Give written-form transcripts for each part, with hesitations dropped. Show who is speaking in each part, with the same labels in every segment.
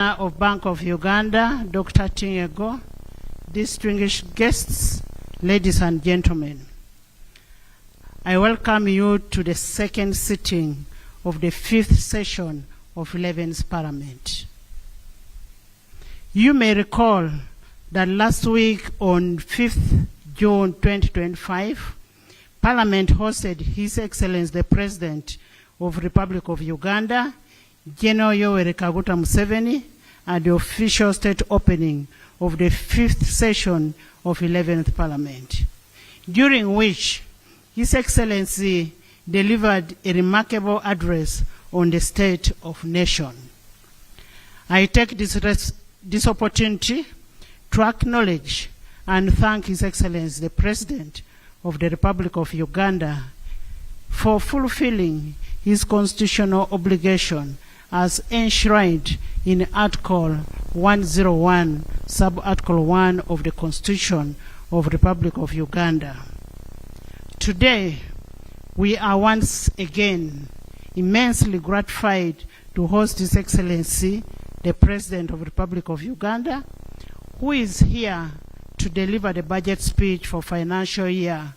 Speaker 1: of Bank of Uganda, Dr. Tinyego, distinguished guests, ladies and gentlemen. I welcome you to the second sitting of the 5th session of 11th Parliament. You may recall that last week on 5th June 2025, Parliament hosted His Excellency the President of the Republic of Uganda, General Yoweri Kaguta Museveni, at the official state opening of the 5th session of 11th Parliament, during which His Excellency delivered a remarkable address on the state of nation. I take this opportunity to acknowledge and thank His Excellency the President of the Republic of Uganda for fulfilling his constitutional obligation as enshrined in Article 101, Sub-Article 1 of the Constitution of the Republic of Uganda. Today, we are once again immensely gratified to host His Excellency, the President of the Republic of Uganda, who is here to deliver the budget speech for financial year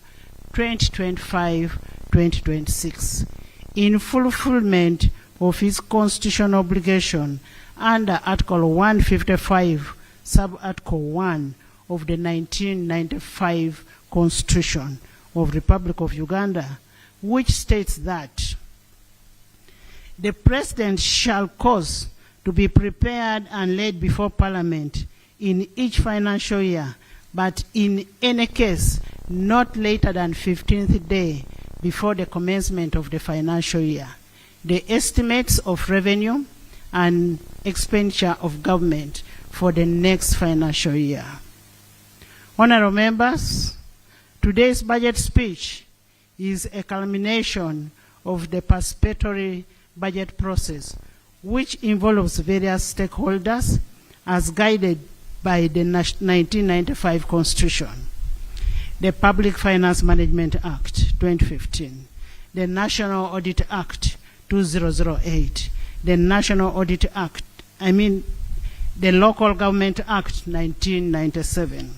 Speaker 1: 2025-2026 in fulfillment of his constitutional obligation under Article 155, Sub-Article 1 of the 1995 Constitution of the Republic of Uganda, which states that the President shall cause to be prepared and laid before Parliament in each financial year, but in any case not later than 15th day before the commencement of the financial year, the estimates of revenue and expenditure of government for the next financial year. Honorable members, today's budget speech is a culmination of the participatory budget process, which involves various stakeholders as guided by the 1995 Constitution, the Public Finance Management Act 2015, the National Audit Act 2008, the National Audit Act, the Local Government Act 1997.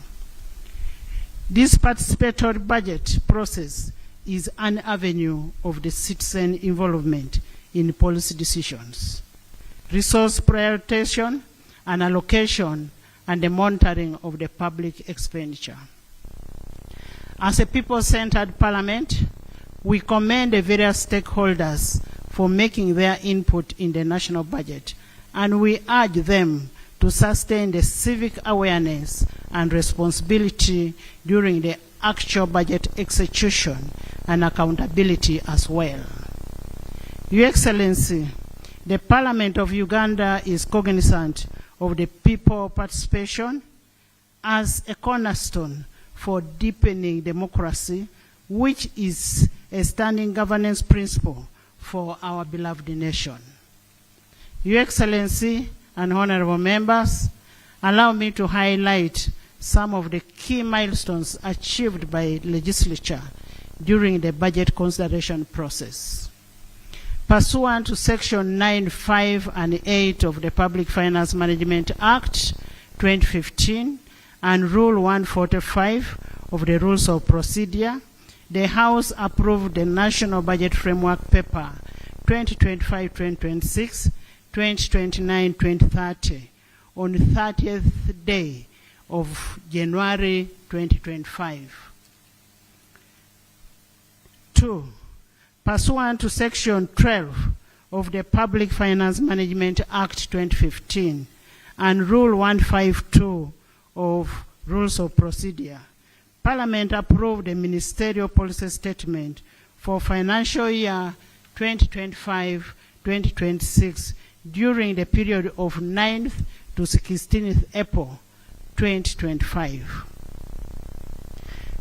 Speaker 1: This participatory budget process is an avenue of the citizen involvement in policy decisions, resource prioritization and allocation, and the monitoring of the public expenditure. As a people-centered parliament, we commend the various stakeholders for making their input in the national budget, and we urge them to sustain the civic awareness and responsibility during the actual budget execution and accountability as well. Your Excellency, the Parliament of Uganda is cognizant of the people participation as a cornerstone for deepening democracy, which is a standing governance principle for our beloved nation. Your Excellency and honorable members, allow me to highlight some of the key milestones achieved by legislature during the budget consideration process. Pursuant to Section 9, 5, and 8 of the Public Finance Management Act 2015 and Rule 145 of the Rules of Procedure, the House approved the National Budget Framework Paper 2025-2026, 2029-2030 on the 30th day of January 2025. 2. Pursuant to Section 12 of the Public Finance Management Act 2015 and Rule 152 of Rules of Procedure, Parliament approved the Ministerial Policy Statement for financial year 2025-2026 during the period of 9th to 16th April 2025.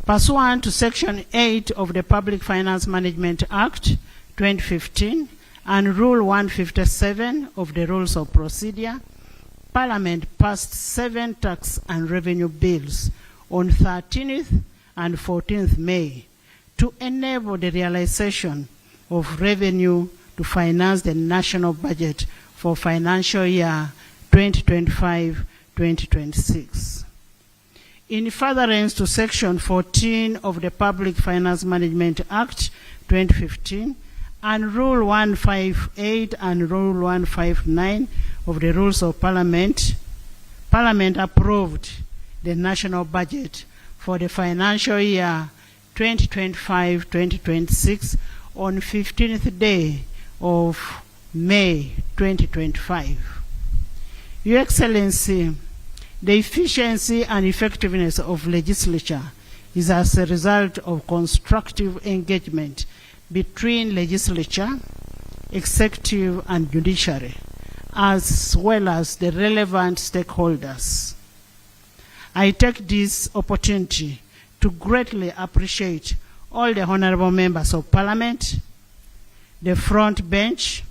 Speaker 1: Pursuant to Section 8 of the Public Finance Management Act 2015 and Rule 157 of the Rules of Procedure, Parliament passed 7 tax and revenue bills on 13th and 14th May to enable the realization of revenue to finance the national budget for financial year 2025-2026. In furtherance to Section 14 of the Public Finance Management Act 2015 and Rule 158 and Rule 159 of the Rules of Parliament, Parliament approved the national budget for the financial year 2025-2026 on 15th day of May 2025. Your Excellency, the efficiency and effectiveness of legislature is as a result of constructive engagement between legislature, executive, and judiciary, as well as the relevant stakeholders. I take this opportunity to greatly appreciate all the honorable members of Parliament, the front bench,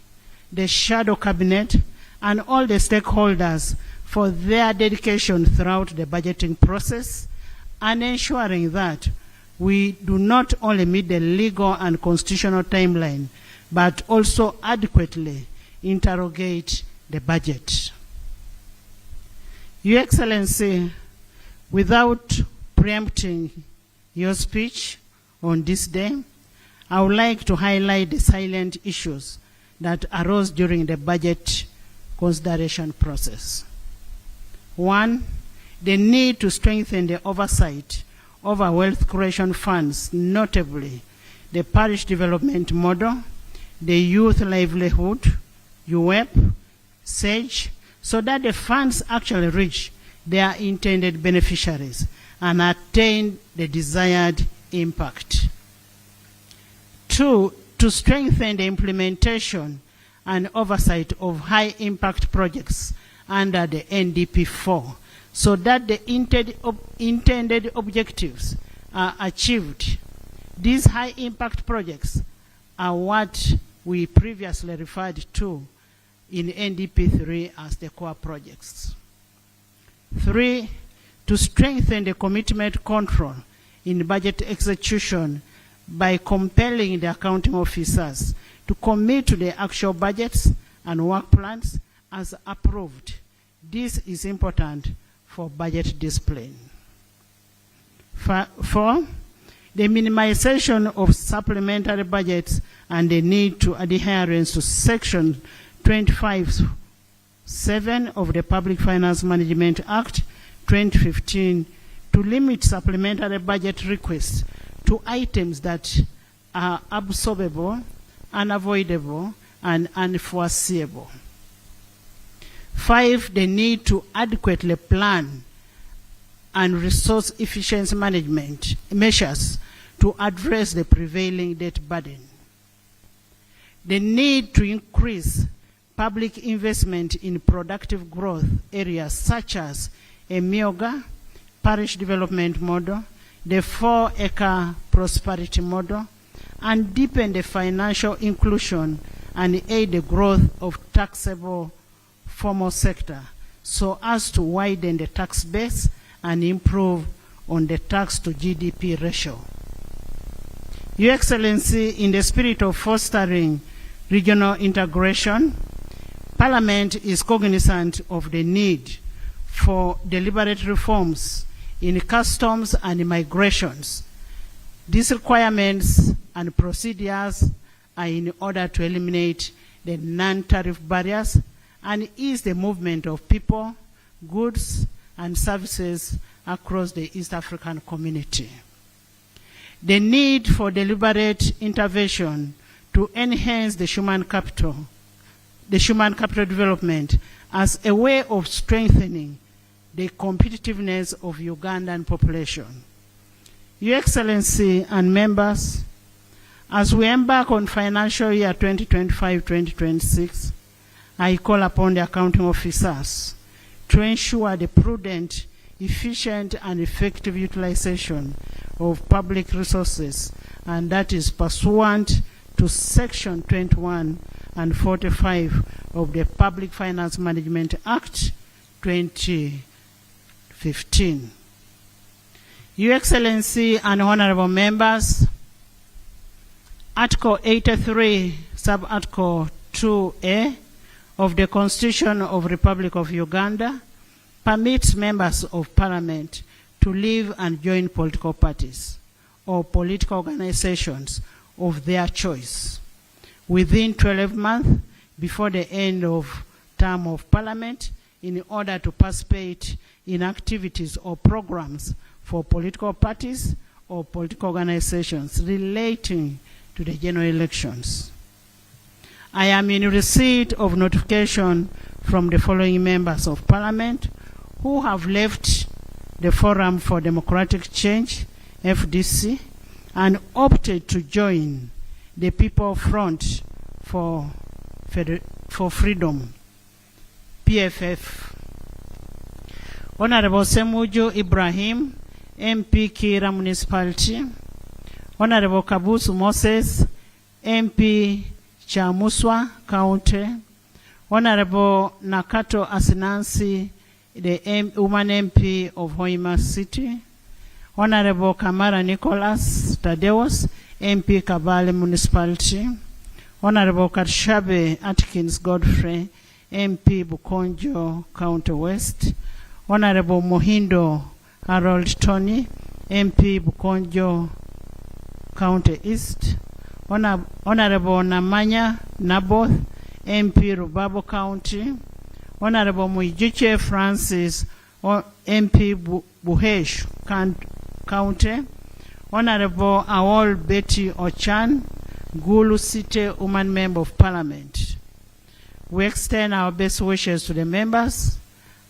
Speaker 1: the shadow cabinet, and all the stakeholders for their dedication throughout the budgeting process and ensuring that we do not only meet the legal and constitutional timeline, but also adequately interrogate the budget. Your Excellency, without preempting your speech on this day, I would like to highlight the silent issues that arose during the budget consideration process. One, the need to strengthen the oversight over wealth creation funds, notably the parish development model, the youth livelihood, UWEP, SAGE, so that the funds actually reach their intended beneficiaries and attain the desired impact. Two, to strengthen the implementation and oversight of high-impact projects under the NDP4 so that the intended objectives are achieved. These high-impact projects are what we previously referred to in NDP3 as the core projects. Three, to strengthen the commitment control in budget execution by compelling the accounting officers to commit to the actual budgets and work plans as approved. This is important for budget discipline. Four, the minimization of supplementary budgets and the need to adherence to Section 25(7) of the Public Finance Management Act 2015 to limit supplementary budget requests to items that are absorbable, unavoidable, and unforeseeable. Five, the need to adequately plan and resource efficiency management measures to address the prevailing debt burden. The need to increase public investment in productive growth areas such as EMIOGA, parish development model, the 4-acre prosperity model, and deepen the financial inclusion and aid the growth of taxable formal sector so as to widen the tax base and improve on the tax to GDP ratio. Your Excellency, in the spirit of fostering regional integration, Parliament is cognizant of the need for deliberate reforms in customs and immigrations. These requirements and procedures are in order to eliminate the non-tariff barriers and ease the movement of people, goods, and services across the East African community. The need for deliberate intervention to enhance the human capital development as a way of strengthening the competitiveness of Ugandan population. Your Excellency and members, as we embark on financial year 2025-2026, I call upon the accounting officers to ensure the prudent, efficient, and effective utilization of public resources, and that is pursuant to Section 21 and 45 of the Public Finance Management Act 2015. Your Excellency and honorable members, Article 83, Sub-Article 2A of the Constitution of the Republic of Uganda permits members of Parliament to leave and join political parties or political organizations of their choice within 12 months before the end of term of Parliament in order to participate in activities or programs for political parties or political organizations relating to the general elections. I am in receipt of notification from the following members of Parliament who have left the Forum for Democratic Change, FDC, and opted to join the People Front for Freedom, PFF. Honorable Semujo Ibrahim, MP Kira Municipality. Honorable Kabusu Moses, MP Chamuswa County. Honorable Nakato Asinansi, the woman MP of Hoima City. Honorable Kamara Nicholas Tadeus, MP Kabale Municipality. Honorable Katshabe Atkins Godfrey, MP Bukonjo County West. Honorable Mohindo Harold Tony, MP Bukonjo County East. Honorable Namanya Naboth, MP Rubabo County. Honorable Muijiche Francis, MP Buhesh County. Honorable Awol Betty Ochan, Gulu City Woman Member of Parliament. We extend our best wishes to the members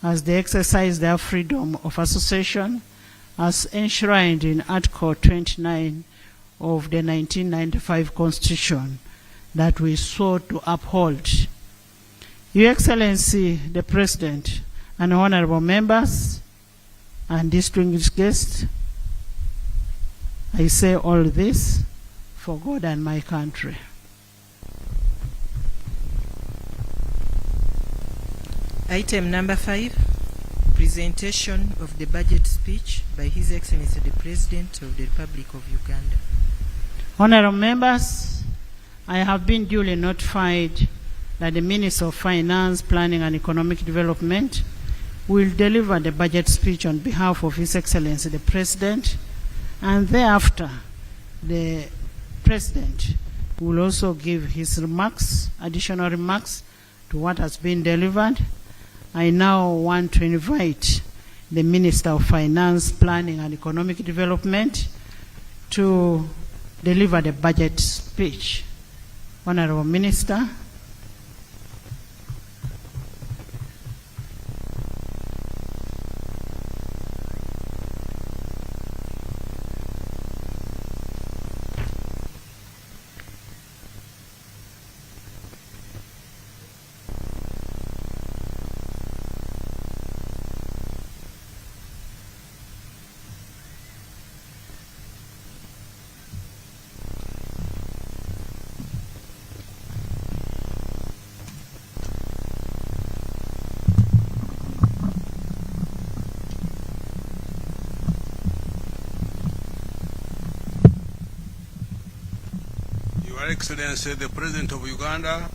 Speaker 1: as they exercise their freedom of association as enshrined in Article 29 of the 1995 Constitution that we sought to uphold. Your Excellency, the President, and honorable members, and distinguished guests, I say all this for God and my country.
Speaker 2: Item number 5, presentation of the budget speech by His Excellency the President of the Republic of Uganda.
Speaker 1: Honorable members, I have been duly notified that the Minister of Finance, Planning and Economic Development will deliver the budget speech on behalf of His Excellency the President, and thereafter the President will also give his remarks, additional remarks to what has been delivered. I now want to invite the Minister of Finance, Planning and Economic Development to deliver the budget speech. Honorable Minister.
Speaker 3: Your Excellency, the President of Uganda,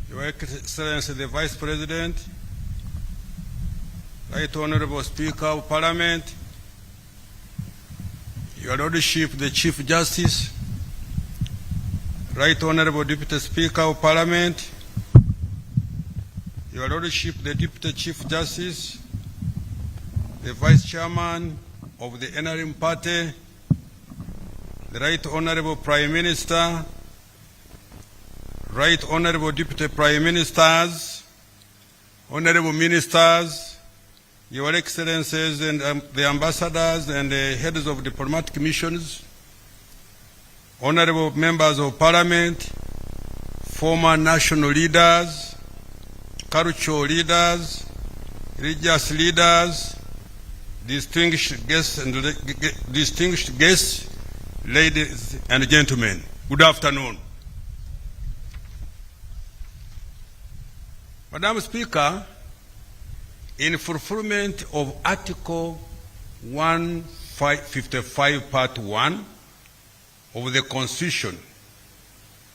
Speaker 3: Your Excellency, the Vice President, Right Honorable Speaker of Parliament, Your Lordship, the Chief Justice, Right Honorable Deputy Speaker of Parliament, Your Lordship, the Deputy Chief Justice, the Vice Chairman of the NRM Party, the Right Honorable Prime Minister, Right Honorable Deputy Prime Ministers, Honorable Ministers, Your Excellencies and the Ambassadors and the heads of diplomatic missions, Honorable Members of Parliament, former national leaders, cultural leaders, religious leaders, distinguished guests, ladies and gentlemen, good afternoon. Madam Speaker, in fulfillment of Article 155 Part 1 of the Constitution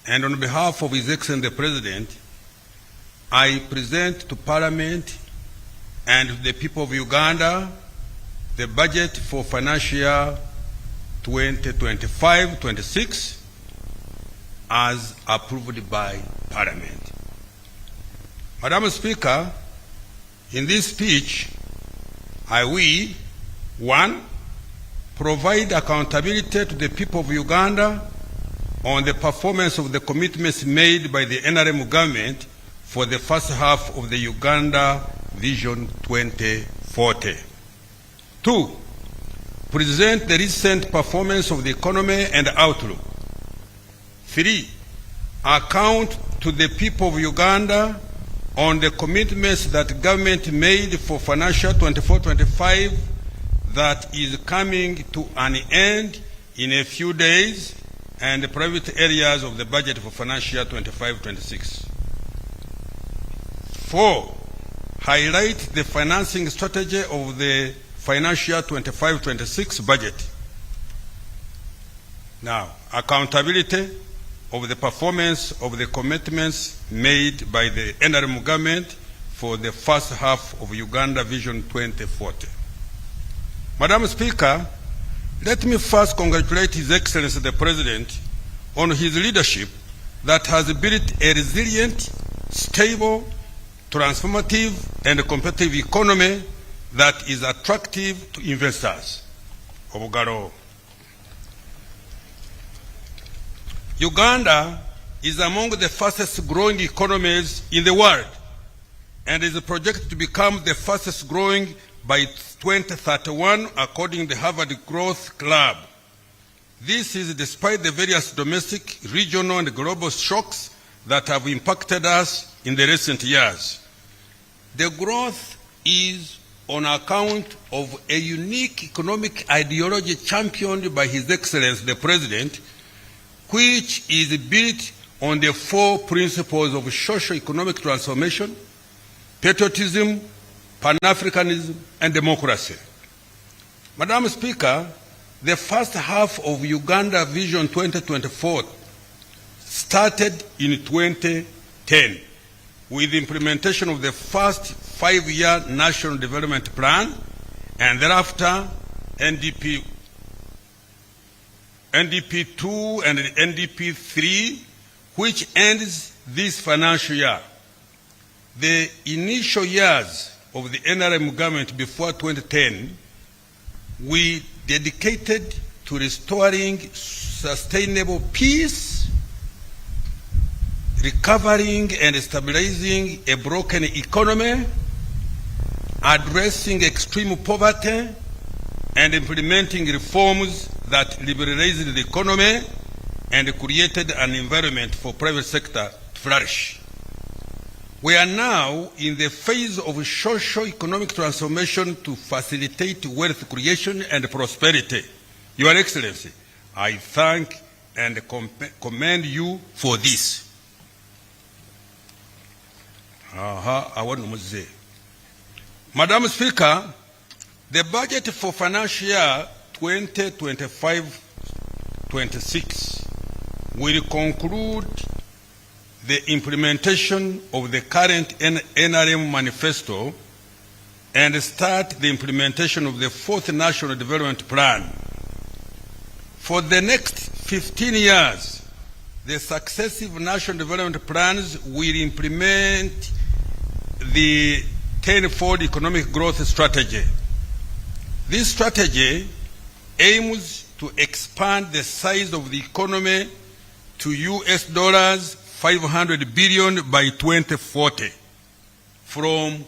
Speaker 3: and on behalf of His Excellency the President, I present to Parliament and to the people of Uganda the budget for financial year 2025-26 as approved by Parliament. Madam Speaker, in this speech, I will, 1, provide accountability to the people of Uganda on the performance of the commitments made by the NRM government for the first half of the Uganda Vision 2040. 2, present the recent performance of the economy and outlook. 3, account to the people of Uganda on the commitments that government made for financial 24-25 that is coming to an end in a few days, and the private areas of the budget for financial year 25-26. 4, highlight the financing strategy of the financial year 25-26 budget. Now, accountability of the performance of the commitments made by the NRM government for the first half of Uganda Vision 2040. Madam Speaker, let me first congratulate His Excellency the President on his leadership that has built a resilient, stable, transformative, and competitive economy that is attractive to investors. Obugaro. Uganda is among the fastest growing economies in the world and is projected to become the fastest growing by 2031 according to the Harvard Growth Club. This is despite the various domestic, regional, and global shocks that have impacted us in the recent years. The growth is on account of a unique economic ideology championed by His Excellency the President, which is built on the 4 principles of socio-economic transformation, patriotism, Pan-Africanism, and democracy. Madam Speaker, the first half of Uganda Vision 2024 started in 2010 with the implementation of the first 5-year National Development Plan and thereafter NDP 2 and NDP 3, which ends this financial year. The initial years of the NRM government before 2010, we dedicated to restoring sustainable peace, recovering and stabilizing a broken economy, addressing extreme poverty, and implementing reforms that liberalized the economy and created an environment for private sector to flourish. We are now in the phase of socio-economic transformation to facilitate wealth creation and prosperity. Your Excellency, I thank and commend you for this. Madam Speaker, the budget for financial year 2025-26 will conclude the implementation of the current NRM manifesto and start the implementation of the 4th National Development Plan. For the next 15 years, the successive national development plans will implement the 10-fold economic growth strategy. This strategy aims to expand the size of the economy to US$ 500 billion by 2040 from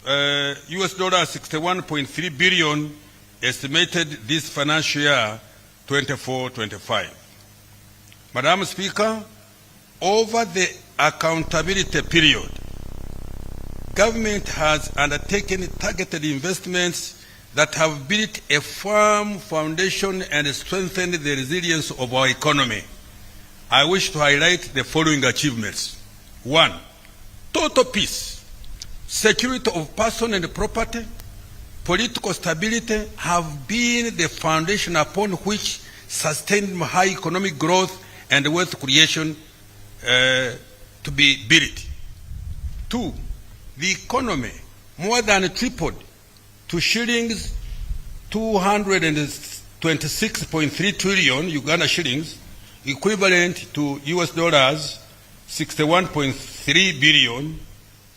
Speaker 3: US$ 61.3 billion estimated this financial year 24-25. Madam Speaker, over the accountability period, government has undertaken targeted investments that have built a firm foundation and strengthened the resilience of our economy. I wish to highlight the following achievements. 1, total peace, security of person and property, political stability have been the foundation upon which sustained high economic growth and wealth creation to be built. 2, the economy more than tripled to shillings 226.3 trillion Uganda shillings, equivalent to US dollars 61.3 billion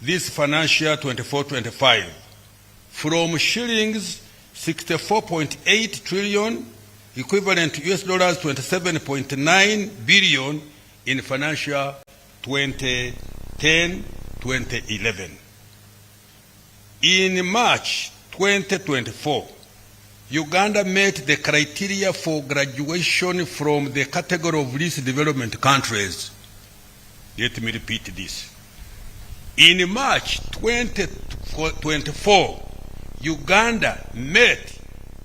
Speaker 3: this financial 24-25, from shillings 64.8 trillion, equivalent to US dollars 27.9 billion in financial 2010-2011. In March 2024, Uganda met the criteria for graduation from the category of least development countries. Let me repeat this. In March 2024, Uganda met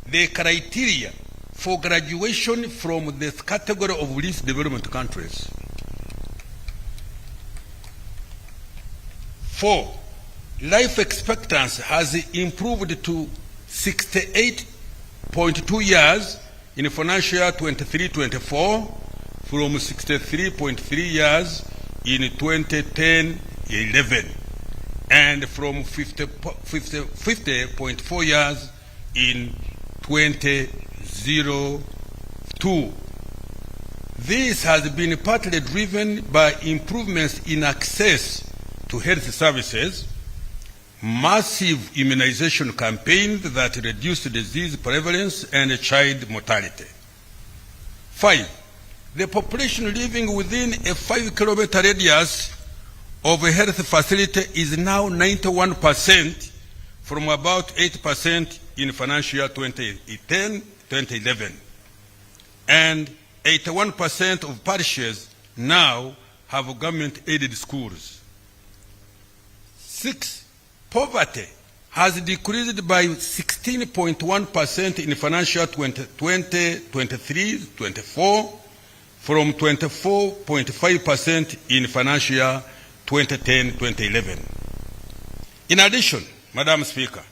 Speaker 3: the criteria for graduation from the category of least development countries. 4, life expectancy has improved to 68.2 years in financial year 23-24 from 63.3 years in 2010-11 and from 50.4 years in 2002. This has been partly driven by improvements in access to health services, massive immunization campaigns that reduced disease prevalence and child mortality. 5, the population living within a 5-kilometer radius of a health facility is now 91% from about 8% in financial year 2010-2011. And 81% of parishes now have government-aided schools. 6, poverty has decreased by 16.1% in financial 2020-23-24 from 24.5% in financial year 2010-2011. In addition, Madam Speaker,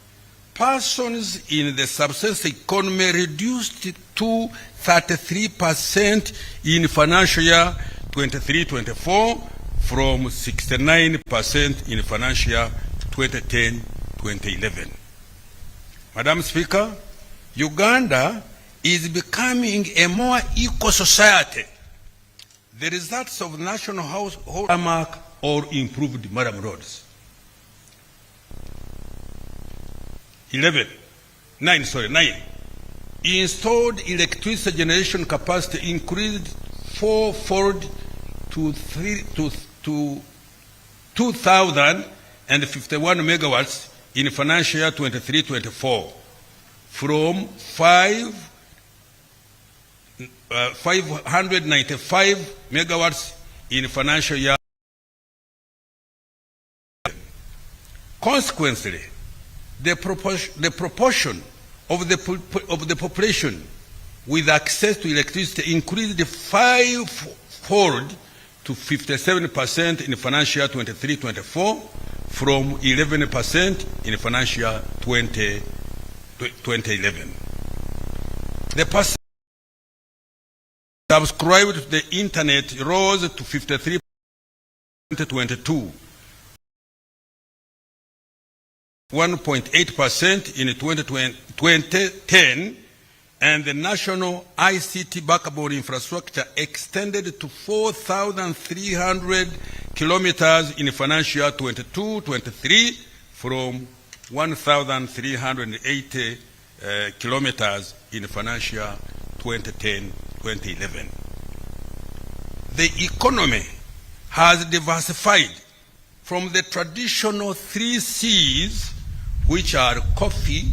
Speaker 3: persons in the subsistence economy reduced to 33% in financial year 23-24 from 69% in financial year 2010-2011. Madam Speaker, Uganda is becoming a more equal society. The results of national household mark or improved Madam roads. 9. Installed electricity generation capacity increased fourfold to 2,051 megawatts in financial year 23-24 from 595 megawatts in financial year. Consequently, the proportion of the population with access to electricity increased 5-fold to 57% in financial year 23-24 from 11% in financial year 2011. The percentage subscribed to the internet rose to 53% in 2022, 1.8% in 2010, and the national ICT backbone infrastructure extended to 4,300 kilometers in financial year 22-23 from 1,380 kilometers in financial year 2010-2011. The economy has diversified from the traditional 3 C's, which are coffee,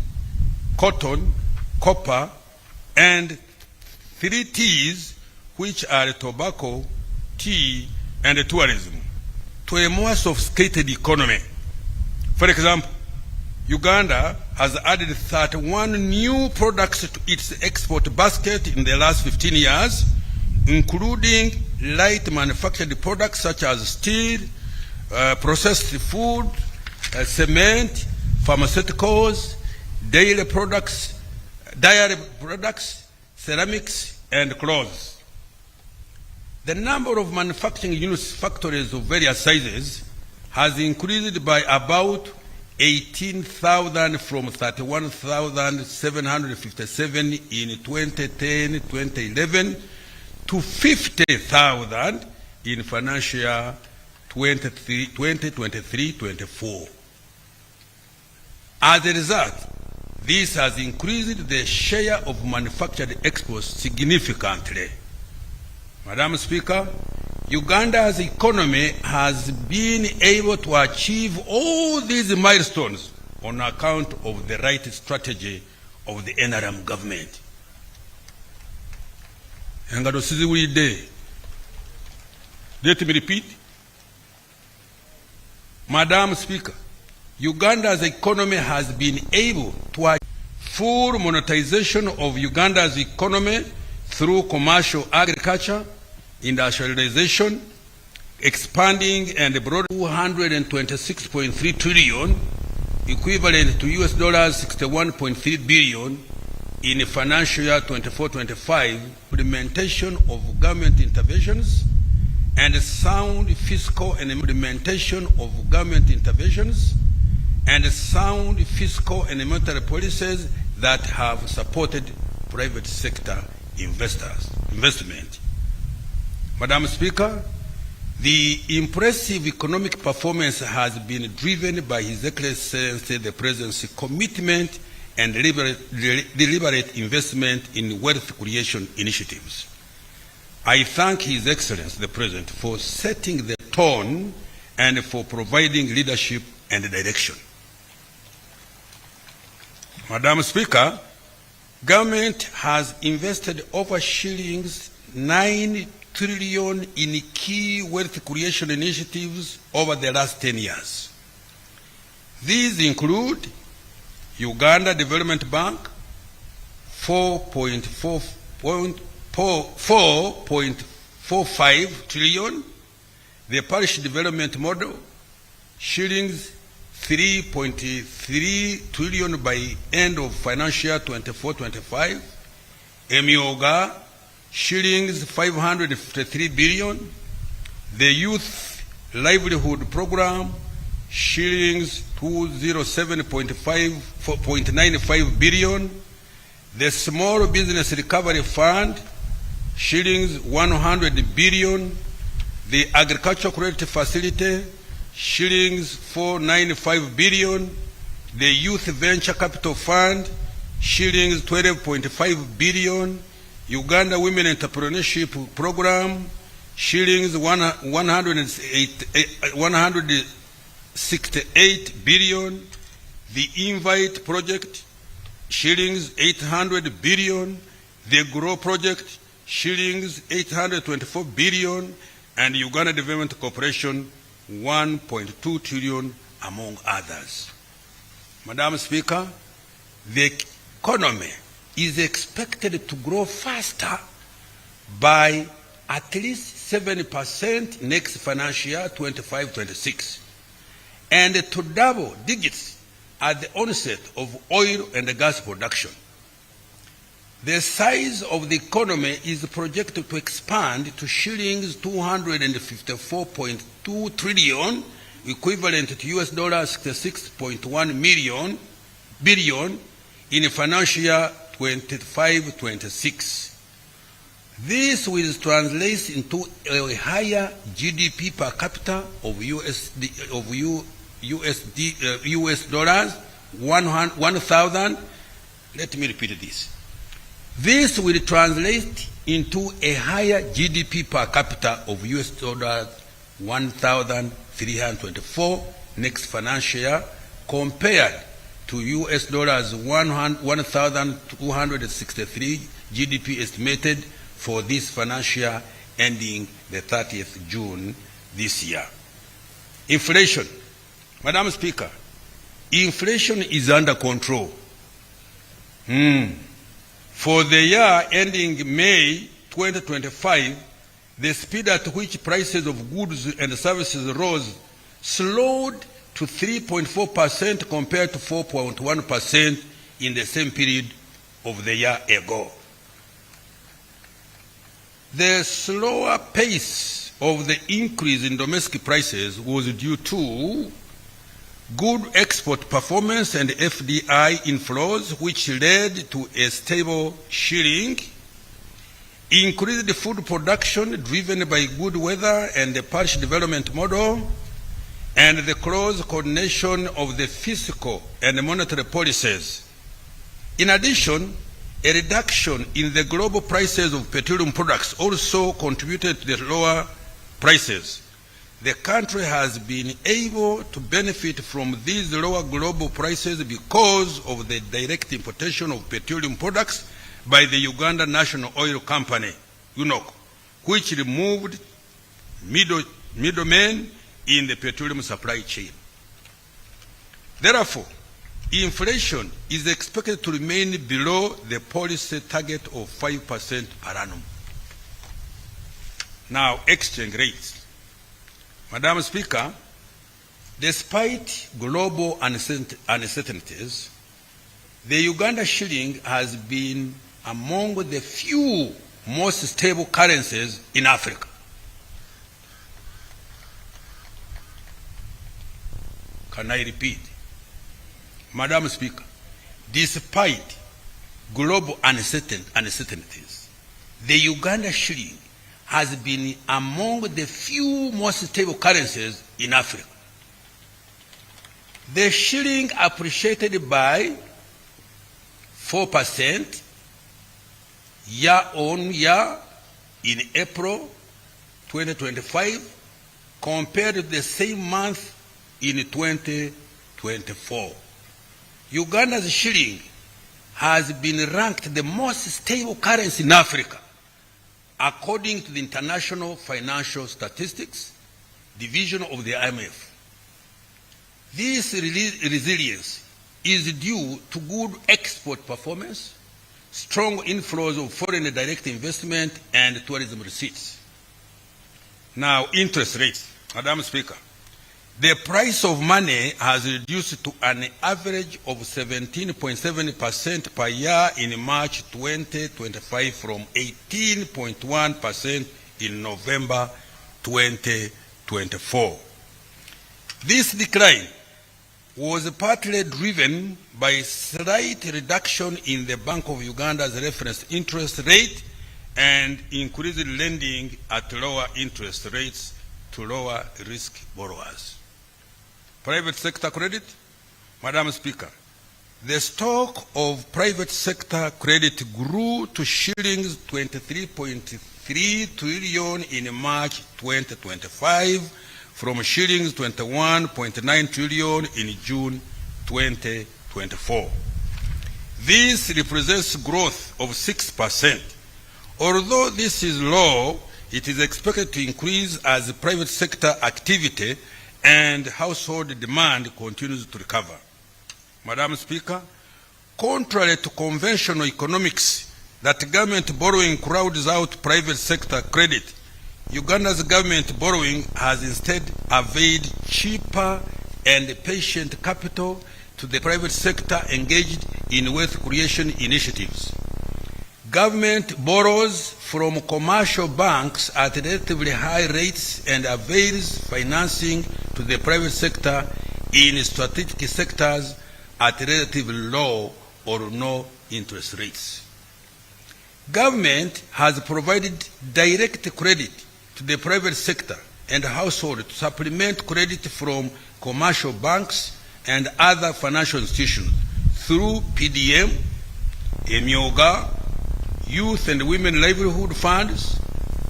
Speaker 3: cotton, copper, and 3 T's, which are tobacco, tea, and tourism, to a more sophisticated economy. For example, Uganda has added 31 new products to its export basket in the last 15 years, including light manufactured products such as steel, processed food, cement, pharmaceuticals, dairy products, ceramics, and clothes. The number of manufacturing units, factories of various sizes, has increased by about 18,000 from 31,757 in 2010-2011 to 50,000 in financial year 2023-24. As a result, this has increased the share of manufactured exports significantly. Madam Speaker, Uganda's economy has been able to achieve all these milestones on account of the right strategy of the NRM government. Let me repeat. Madam Speaker, Uganda's economy has been able to achieve full monetization of Uganda's economy through commercial agriculture, industrialization, expanding and broad $226.3 trillion, equivalent to US dollars 61.3 billion in financial year 24-25, implementation of government interventions and sound fiscal and implementation of government interventions and sound fiscal and monetary policies that have supported private sector investment. Madam Speaker, the impressive economic performance has been driven by His Excellency the Presidency's commitment and deliberate investment in wealth creation initiatives. I thank His Excellency the President for setting the tone and for providing leadership and direction. Madam Speaker, government has invested over shillings 9 trillion in key wealth creation initiatives over the last 10 years. These include Uganda Development Bank, 4.45 trillion, the Parish Development Model, shillings 3.3 trillion by end of financial year 24-25, Emioga, shillings 553 billion, the Youth Livelihood Program, shillings 207.95 billion, the Small Business Recovery Fund, shillings 100 billion, the Agricultural Credit Facility, shillings 495 billion, the Youth Venture Capital Fund, shillings 12.5 billion, Uganda Women Entrepreneurship Program, shillings 168 billion, the Invite Project, shillings 800 billion, the Grow Project, shillings 824 billion, and Uganda Development Corporation, 1.2 trillion, among others. Madam Speaker, the economy is expected to grow faster by at least 7% next financial year 25-26, and to double digits at the onset of oil and gas production. The size of the economy is projected to expand to shillings 254.2 trillion, equivalent to US dollars 66.1 billion in financial year 25-26. This will translate into a higher GDP per capita of US dollars 1,000. Let me repeat this. This will translate into a higher GDP per capita of US dollars 1,324 next financial year compared to US dollars 1,263 GDP estimated for this financial year ending the 30th June this year. Inflation. Madam Speaker, inflation is under control. For the year ending May 2025, the speed at which prices of goods and services rose slowed to 3.4% compared to 4.1% in the same period of the year ago. The slower pace of the increase in domestic prices was due to good export performance and FDI inflows, which led to a stable shilling, increased food production driven by good weather and the parish development model, and the close coordination of the fiscal and monetary policies. In addition, a reduction in the global prices of petroleum products also contributed to the lower prices. The country has been able to benefit from these lower global prices because of the direct importation of petroleum products by the Uganda National Oil Company, UNOC, which removed middlemen in the petroleum supply chain. Therefore, inflation is expected to remain below the policy target of 5% per annum. Now, exchange rates. Madam Speaker, despite global uncertainties, the Uganda shilling has been among the few most stable currencies in Africa. Can I repeat? Madam Speaker, despite global uncertainties, the Uganda shilling has been among the few most stable currencies in Africa. The shilling appreciated by 4% year on year in April 2025 compared to the same month in 2024. Uganda's shilling has been ranked the most stable currency in Africa, according to the International Financial Statistics Division of the IMF. This resilience is due to good export performance, strong inflows of foreign direct investment, and tourism receipts. Now, interest rates. Madam Speaker, the price of money has reduced to an average of 17.7% per year in March 2025 from 18.1% in November 2024. This decline was partly driven by a slight reduction in the Bank of Uganda's reference interest rate and increased lending at lower interest rates to lower risk borrowers. Private sector credit. Madam Speaker, the stock of private sector credit grew to shillings 23.3 trillion in March 2025 from shillings 21.9 trillion in June 2024. This represents growth of 6%. Although this is low, it is expected to increase as private sector activity and household demand continues to recover. Madam Speaker, contrary to conventional economics that government borrowing crowds out private sector credit, Uganda's government borrowing has instead availed cheaper and patient capital to the private sector engaged in wealth creation initiatives. Government borrows from commercial banks at relatively high rates and avails financing to the private sector in strategic sectors at relatively low or no interest rates. Government has provided direct credit to the private sector and household to supplement credit from commercial banks and other financial institutions through PDM, Emyoga, Youth and Women Livelihood Funds,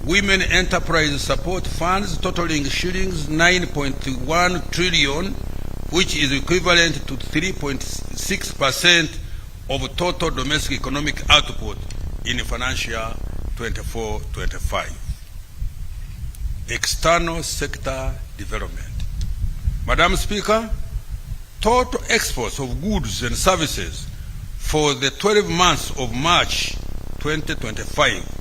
Speaker 3: Women Enterprise Support Funds totaling shillings 9.1 trillion, which is equivalent to 3.6% of total domestic economic output in financial 24-25. External sector development. Madam Speaker, total exports of goods and services for the 12 months of March 2025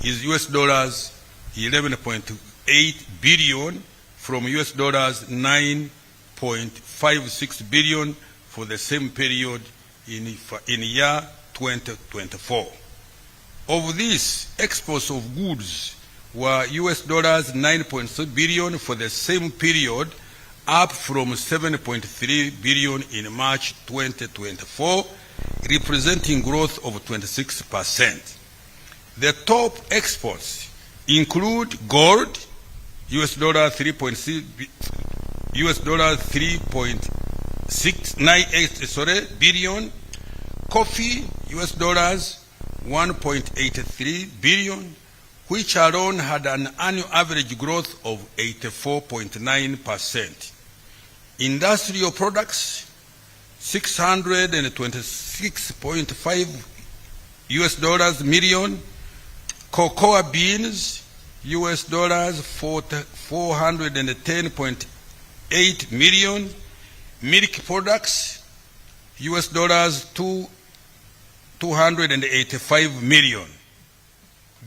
Speaker 3: is US dollars 11.8 billion from US dollars 9.56 billion for the same period in year 2024. Of this, exports of goods were US dollars 9.3 billion for the same period, up from 7.3 billion in March 2024, representing growth of 26%. The top exports include gold, US dollar 3.698 billion, coffee, US dollars 1.83 billion, which alone had an annual average growth of 84.9%. Industrial products, 626.5 US dollars million, cocoa beans, US dollars 410.8 million, milk products, US dollars 285 million,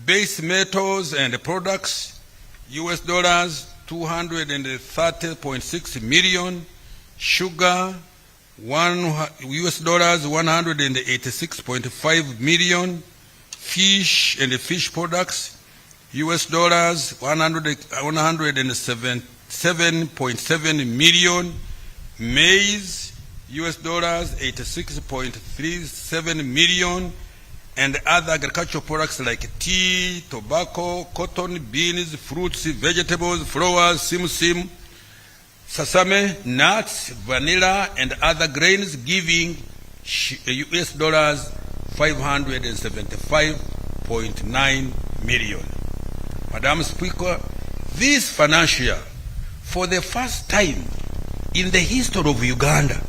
Speaker 3: base metals and products, US dollars 230.6 million, sugar, US dollars 186.5 million, fish and fish products, US dollars 107.7 million, maize, US dollars 86.37 million, and other agricultural products like tea, tobacco, cotton, beans, fruits, vegetables, flowers, simsim, sesame, nuts, vanilla, and other grains, giving US dollars 575.9 million. Madam Speaker, this financial year, for the first time in the history of Uganda,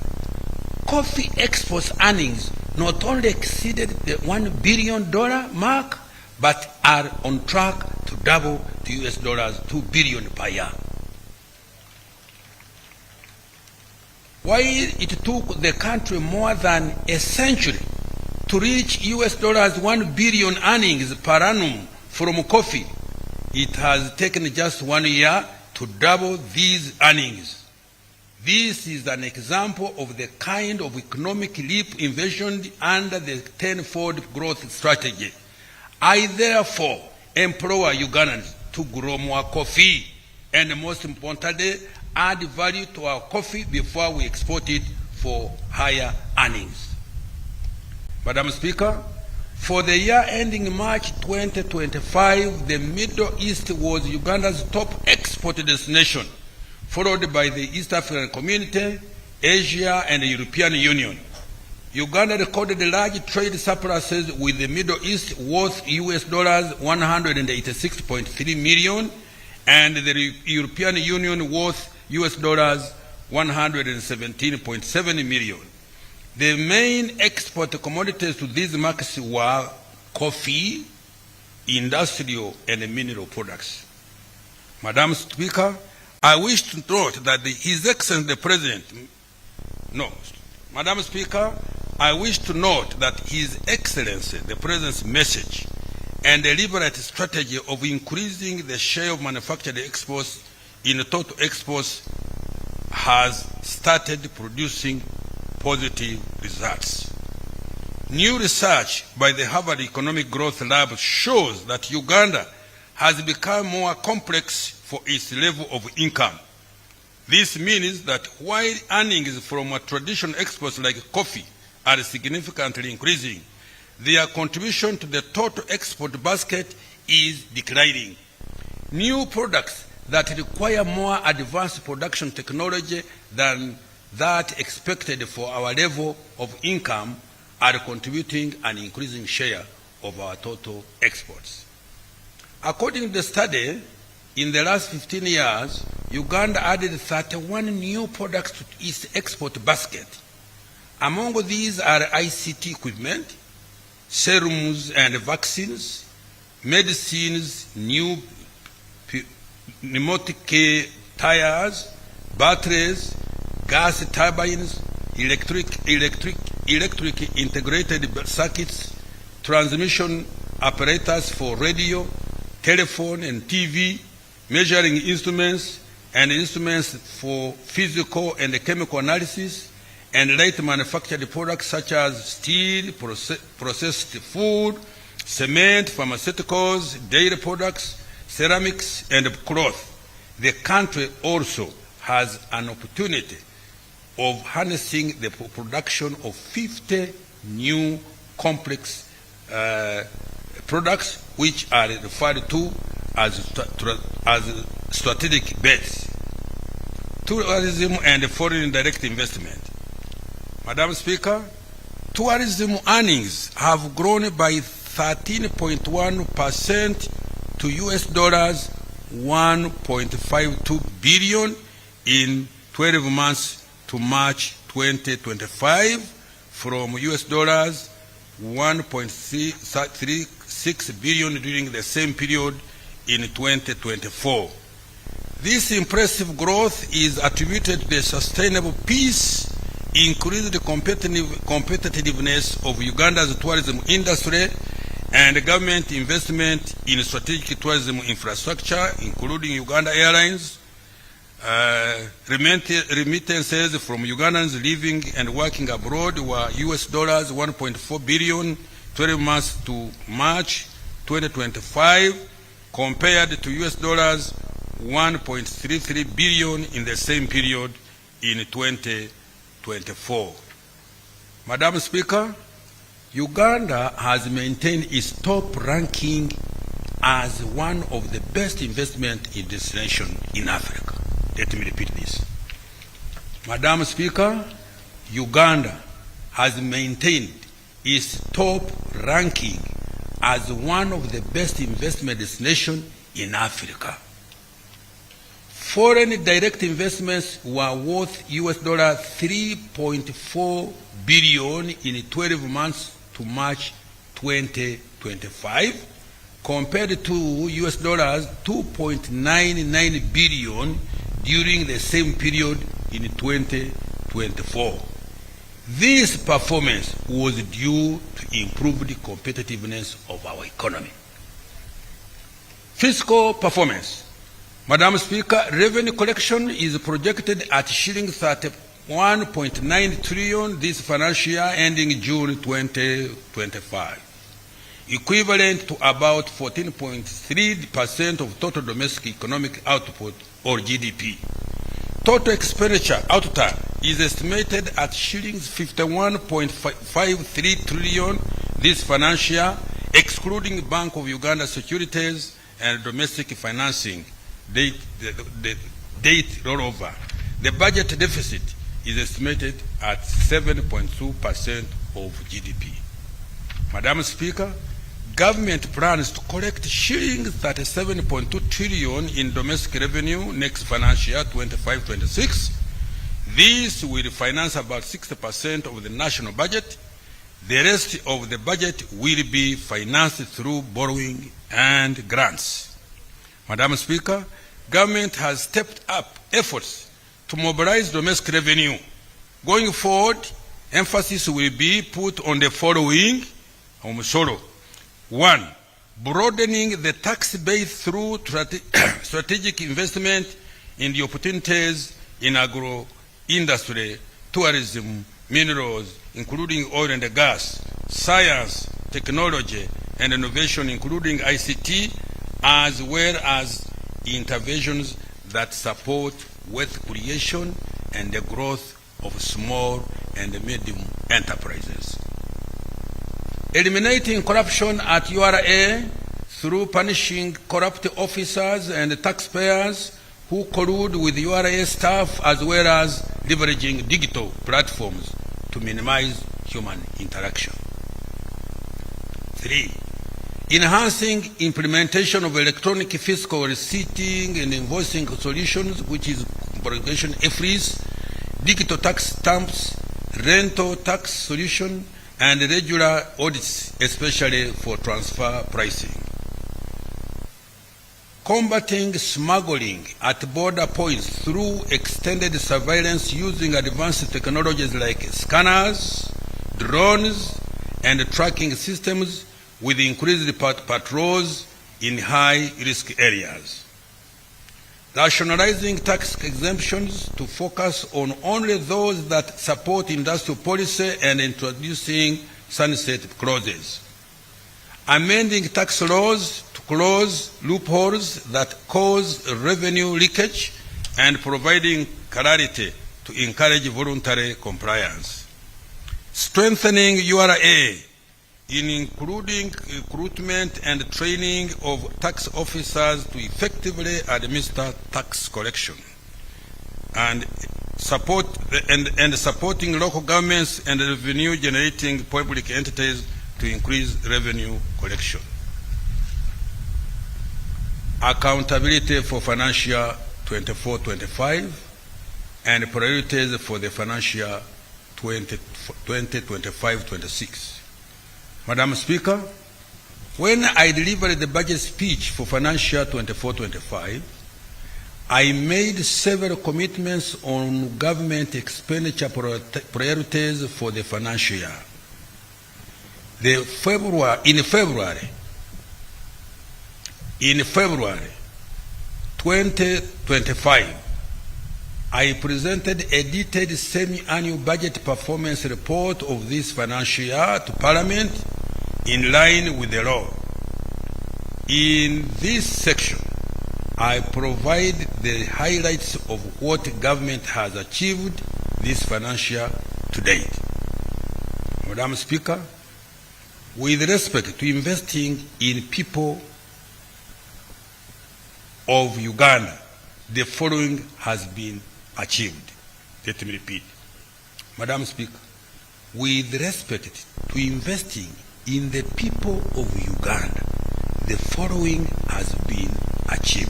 Speaker 3: coffee exports earnings not only exceeded the $1 billion mark, but are on track to double to US dollars 2 billion per year. While it took the country more than a century to reach US dollars 1 billion earnings per annum from coffee, it has taken just 1 year to double these earnings. This is an example of the kind of economic leap envisioned under the 10-fold growth strategy. I therefore implore Ugandans to grow more coffee and, most importantly, add value to our coffee before we export it for higher earnings. Madam Speaker, for the year ending March 2025, the Middle East was Uganda's top export destination, followed by the East African Community, Asia, and the European Union. Uganda recorded large trade surpluses with the Middle East worth US dollars 186.3 million, and the European Union worth US dollars 117.7 million. The main export commodities to these markets were coffee, industrial, and mineral products. Madam Speaker, I wish to note that His Excellency the President, Madam Speaker, I wish to note that His Excellency the President's message and deliberate strategy of increasing the share of manufactured exports in total exports has started producing positive results. New research by the Harvard Economic Growth Lab shows that Uganda has become more complex for its level of income. This means that while earnings from traditional exports like coffee are significantly increasing, their contribution to the total export basket is declining. New products that require more advanced production technology than that expected for our level of income are contributing an increasing share of our total exports. According to the study, in the last 15 years, Uganda added 31 new products to its export basket. Among these are ICT equipment, serums and vaccines, medicines, new pneumatic tires, batteries, gas turbines, electric integrated circuits, transmission apparatus for radio, telephone and TV, measuring instruments and instruments for physical and chemical analysis, and light manufactured products such as steel, processed food, cement, pharmaceuticals, dairy products, ceramics, and cloth. The country also has an opportunity of harnessing the production of 50 new complex products which are referred to as strategic bets. Tourism and foreign direct investment. Madam Speaker, tourism earnings have grown by 13.1% to US $1.52 billion in 12 months to March 2025 from US $1.36 billion during the same period in 2024. This impressive growth is attributed to the sustainable peace, increased competitiveness of Uganda's tourism industry, and government investment in strategic tourism infrastructure, including Uganda Airlines, remittances from Ugandans living and working abroad were US $1.4 billion 12 months to March 2025, compared to US $1.33 billion in the same period in 2024. Madam Speaker, Uganda has maintained its top ranking as one of the best investment destinations in Africa. Let me repeat this. Madam Speaker, Uganda has maintained its top ranking as one of the best investment destinations in Africa. Foreign direct investments were worth US $3.4 billion in 12 months to March 2025, compared to US $2.99 billion during the same period in 2024. This performance was due to improved competitiveness of our economy. Fiscal performance. Madam Speaker, revenue collection is projected at shilling 31.9 trillion this financial year ending June 2025, equivalent to about 14.3% of total domestic economic output or GDP. Total expenditure outturn is estimated at shillings 51.53 trillion this financial year, excluding Bank of Uganda securities and domestic financing date rollover. The budget deficit is estimated at 7.2% of GDP. Madam Speaker, government plans to collect shillings 37.2 trillion in domestic revenue next financial year 25-26. This will finance about 60% of the national budget. The rest of the budget will be financed through borrowing and grants. Madam Speaker, government has stepped up efforts to mobilize domestic revenue. Going forward, emphasis will be put on the following. 1. Broadening the tax base through strategic investment in the opportunities in agro-industry, tourism, minerals, including oil and gas, science, technology, and innovation, including ICT, as well as interventions that support wealth creation and the growth of small and medium enterprises. Eliminating corruption at URA through punishing corrupt officers and taxpayers who collude with URA staff, as well as leveraging digital platforms to minimize human interaction. 3. Enhancing implementation of electronic fiscal receipting and invoicing solutions, which is abbreviation EFRIS, digital tax stamps, rental tax solution, and regular audits, especially for transfer pricing. Combating smuggling at border points through extended surveillance using advanced technologies like scanners, drones, and tracking systems, with increased patrols in high-risk areas. Rationalizing tax exemptions to focus on only those that support industrial policy and introducing sunset clauses. amending tax laws to close loopholes that cause revenue leakage, and providing clarity to encourage voluntary compliance. Strengthening URA, including recruitment and training of tax officers to effectively administer tax collection, and supporting local governments and revenue-generating public entities to increase revenue collection. Accountability for financial 24-25 and priorities for the financial 2025-26. Madam Speaker, when I delivered the budget speech for financial 24-25, I made several commitments on government expenditure priorities for the financial year. In February 2025, I presented a detailed semi-annual budget performance report of this financial year to Parliament in line with the law. In this section, I provide the highlights of what government has achieved this financial year to date. Madam Speaker, with respect to investing in people of Uganda, the following has been achieved. Let me repeat. Madam Speaker, with respect to investing in the people of Uganda, the following has been achieved.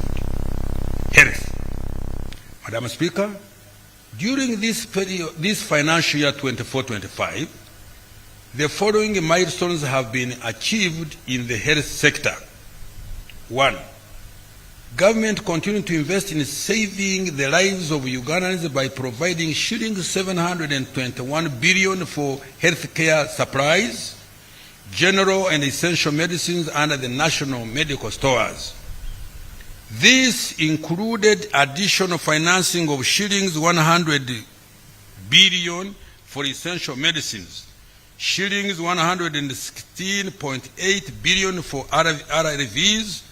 Speaker 3: Health. Madam Speaker, during this financial year 24-25, the following milestones have been achieved in the health sector. 1. Government continued to invest in saving the lives of Ugandans by providing $721 billion for healthcare supplies, general and essential medicines under the national medical stores. This included additional financing of $100 billion for essential medicines, $116.8 billion for RRVs,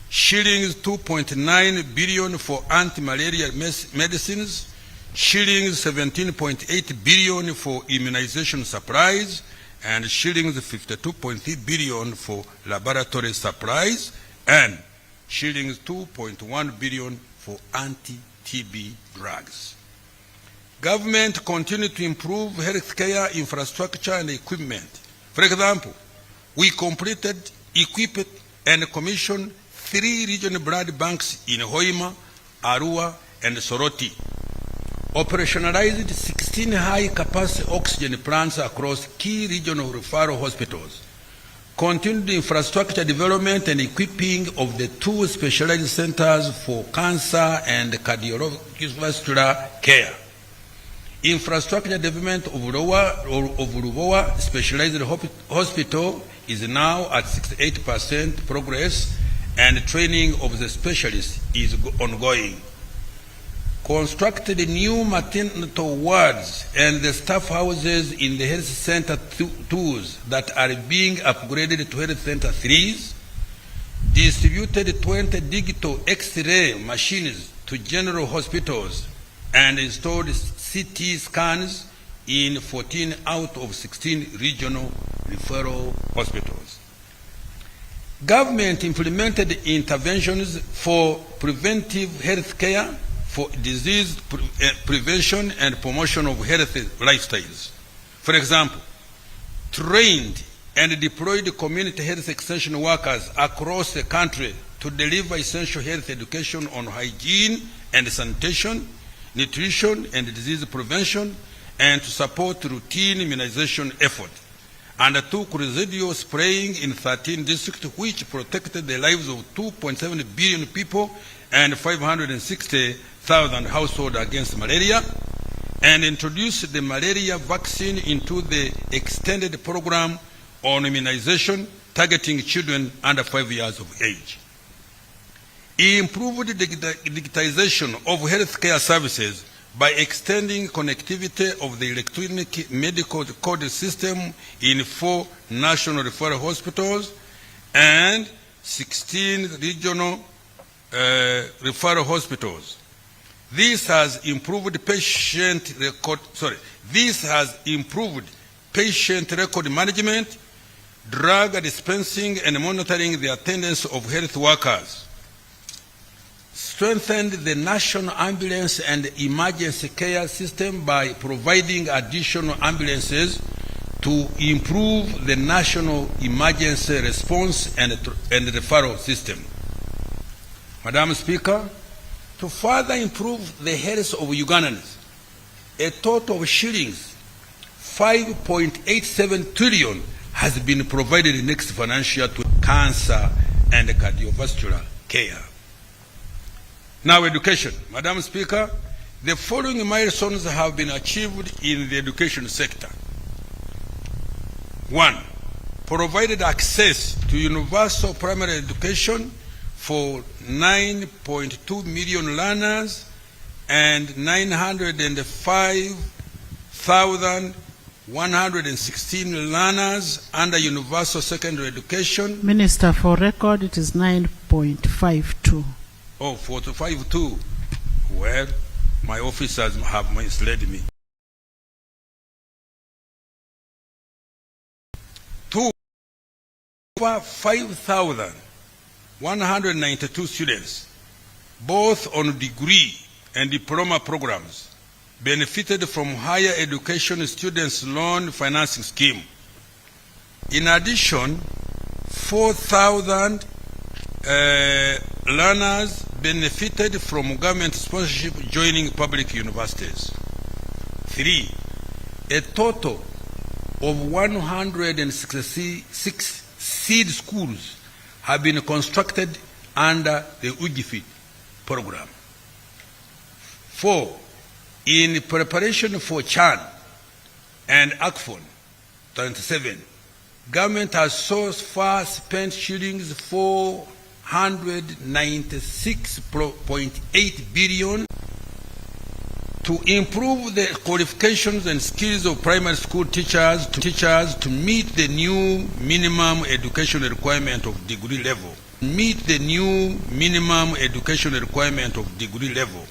Speaker 3: $2.9 billion for anti-malaria medicines, $17.8 billion for immunization supplies, and $52.3 billion for laboratory supplies, and $2.1 billion for anti-TB drugs. Government continued to improve healthcare infrastructure and equipment. For example, we completed, equipped, and commissioned 3 regional blood banks in Hoima, Arua, and Soroti, operationalized 16 high-capacity oxygen plants across key regional referral hospitals, continued infrastructure development and equipping of the 2 specialized centers for cancer and cardiovascular care. Infrastructure development of Lubowa Specialized Hospital is now at 68% progress, and training of the specialists is ongoing. Constructed new maternity wards and the staff houses in the health center 2s that are being upgraded to health center 3s, distributed 20 digital X-ray machines to general hospitals, and installed CT scans in 14 out of 16 regional referral hospitals. Government implemented interventions for preventive health care, for disease prevention and promotion of healthy lifestyles. For example, trained and deployed community health extension workers across the country to deliver essential health education on hygiene and sanitation, nutrition and disease prevention, and to support routine immunization efforts. Undertook residual spraying in 13 districts, which protected the lives of 2.7 billion people and 560,000 households against malaria, and introduced the malaria vaccine into the extended program on immunization targeting children under 5 years of age. He improved the digitization of healthcare services by extending connectivity of the electronic medical code system in 4 national referral hospitals and 16 regional referral hospitals. This has improved patient record management, drug dispensing, and monitoring the attendance of health workers. Strengthened the national ambulance and emergency care system by providing additional ambulances to improve the national emergency response and referral system. Madam Speaker, to further improve the health of Ugandans, a total of shillings 5.87 trillion has been provided next financial year to cancer and cardiovascular care. Now, education. Madam Speaker, the following milestones have been achieved in the education sector. 1. Provided access to universal primary education for 9.2 million learners and 905,116 learners under universal secondary education.
Speaker 1: Minister, for record, it is 9.52.
Speaker 3: Oh, 452. Well, my officers have misled me. 2. Over 5,192 students, both on degree and diploma programs, benefited from higher education students loan financing scheme. In addition, 4,000 learners benefited from government sponsorship joining public universities. 3. A total of 166 seed schools have been constructed under the UGIFIT program. 4. In preparation for CHAN and ACFON 27, government has so far spent shillings 496.8 billion to improve the qualifications and skills of primary school teachers to meet the new minimum education requirement of degree level.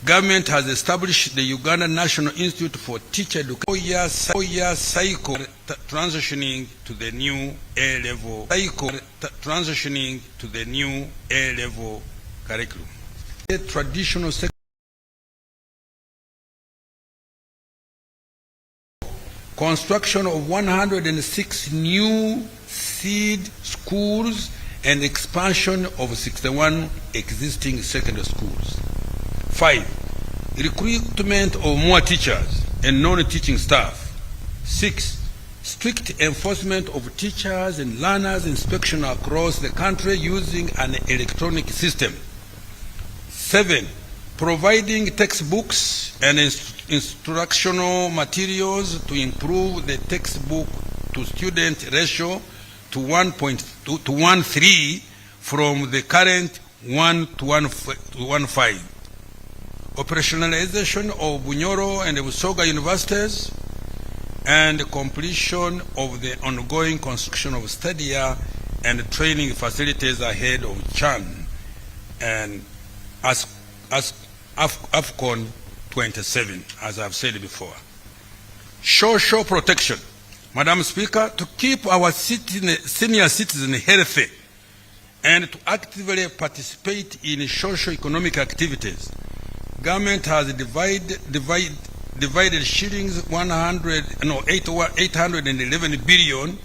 Speaker 3: Government has established the Uganda National Institute for Teacher Education, 4-year cycle transitioning to the new A-level curriculum. The traditional construction of 106 new seed schools and expansion of 61 existing secondary schools. 5. Recruitment of more teachers and non-teaching staff. 6. Strict enforcement of teachers and learners inspection across the country using an electronic system. 7. Providing textbooks and instructional materials to improve the textbook to student ratio to 1.3 from the current 1 to 1.5. Operationalization of Bunyoro and Busoga universities, and completion of the ongoing construction of stadia and training facilities ahead of CHAN and AFCON 27, as I've said before. Social protection. Madam Speaker, to keep our senior citizens healthy and to actively participate in socio-economic activities, government has divided shillings 811 billion,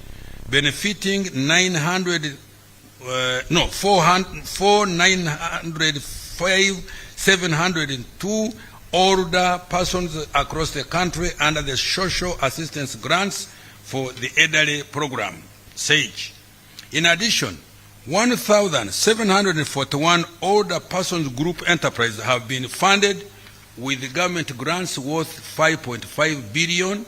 Speaker 3: benefiting 905,702 older persons across the country under the social assistance grants for the elderly program, SAGE. In addition, 1,741 older persons group enterprises have been funded with government grants worth 5.5 billion,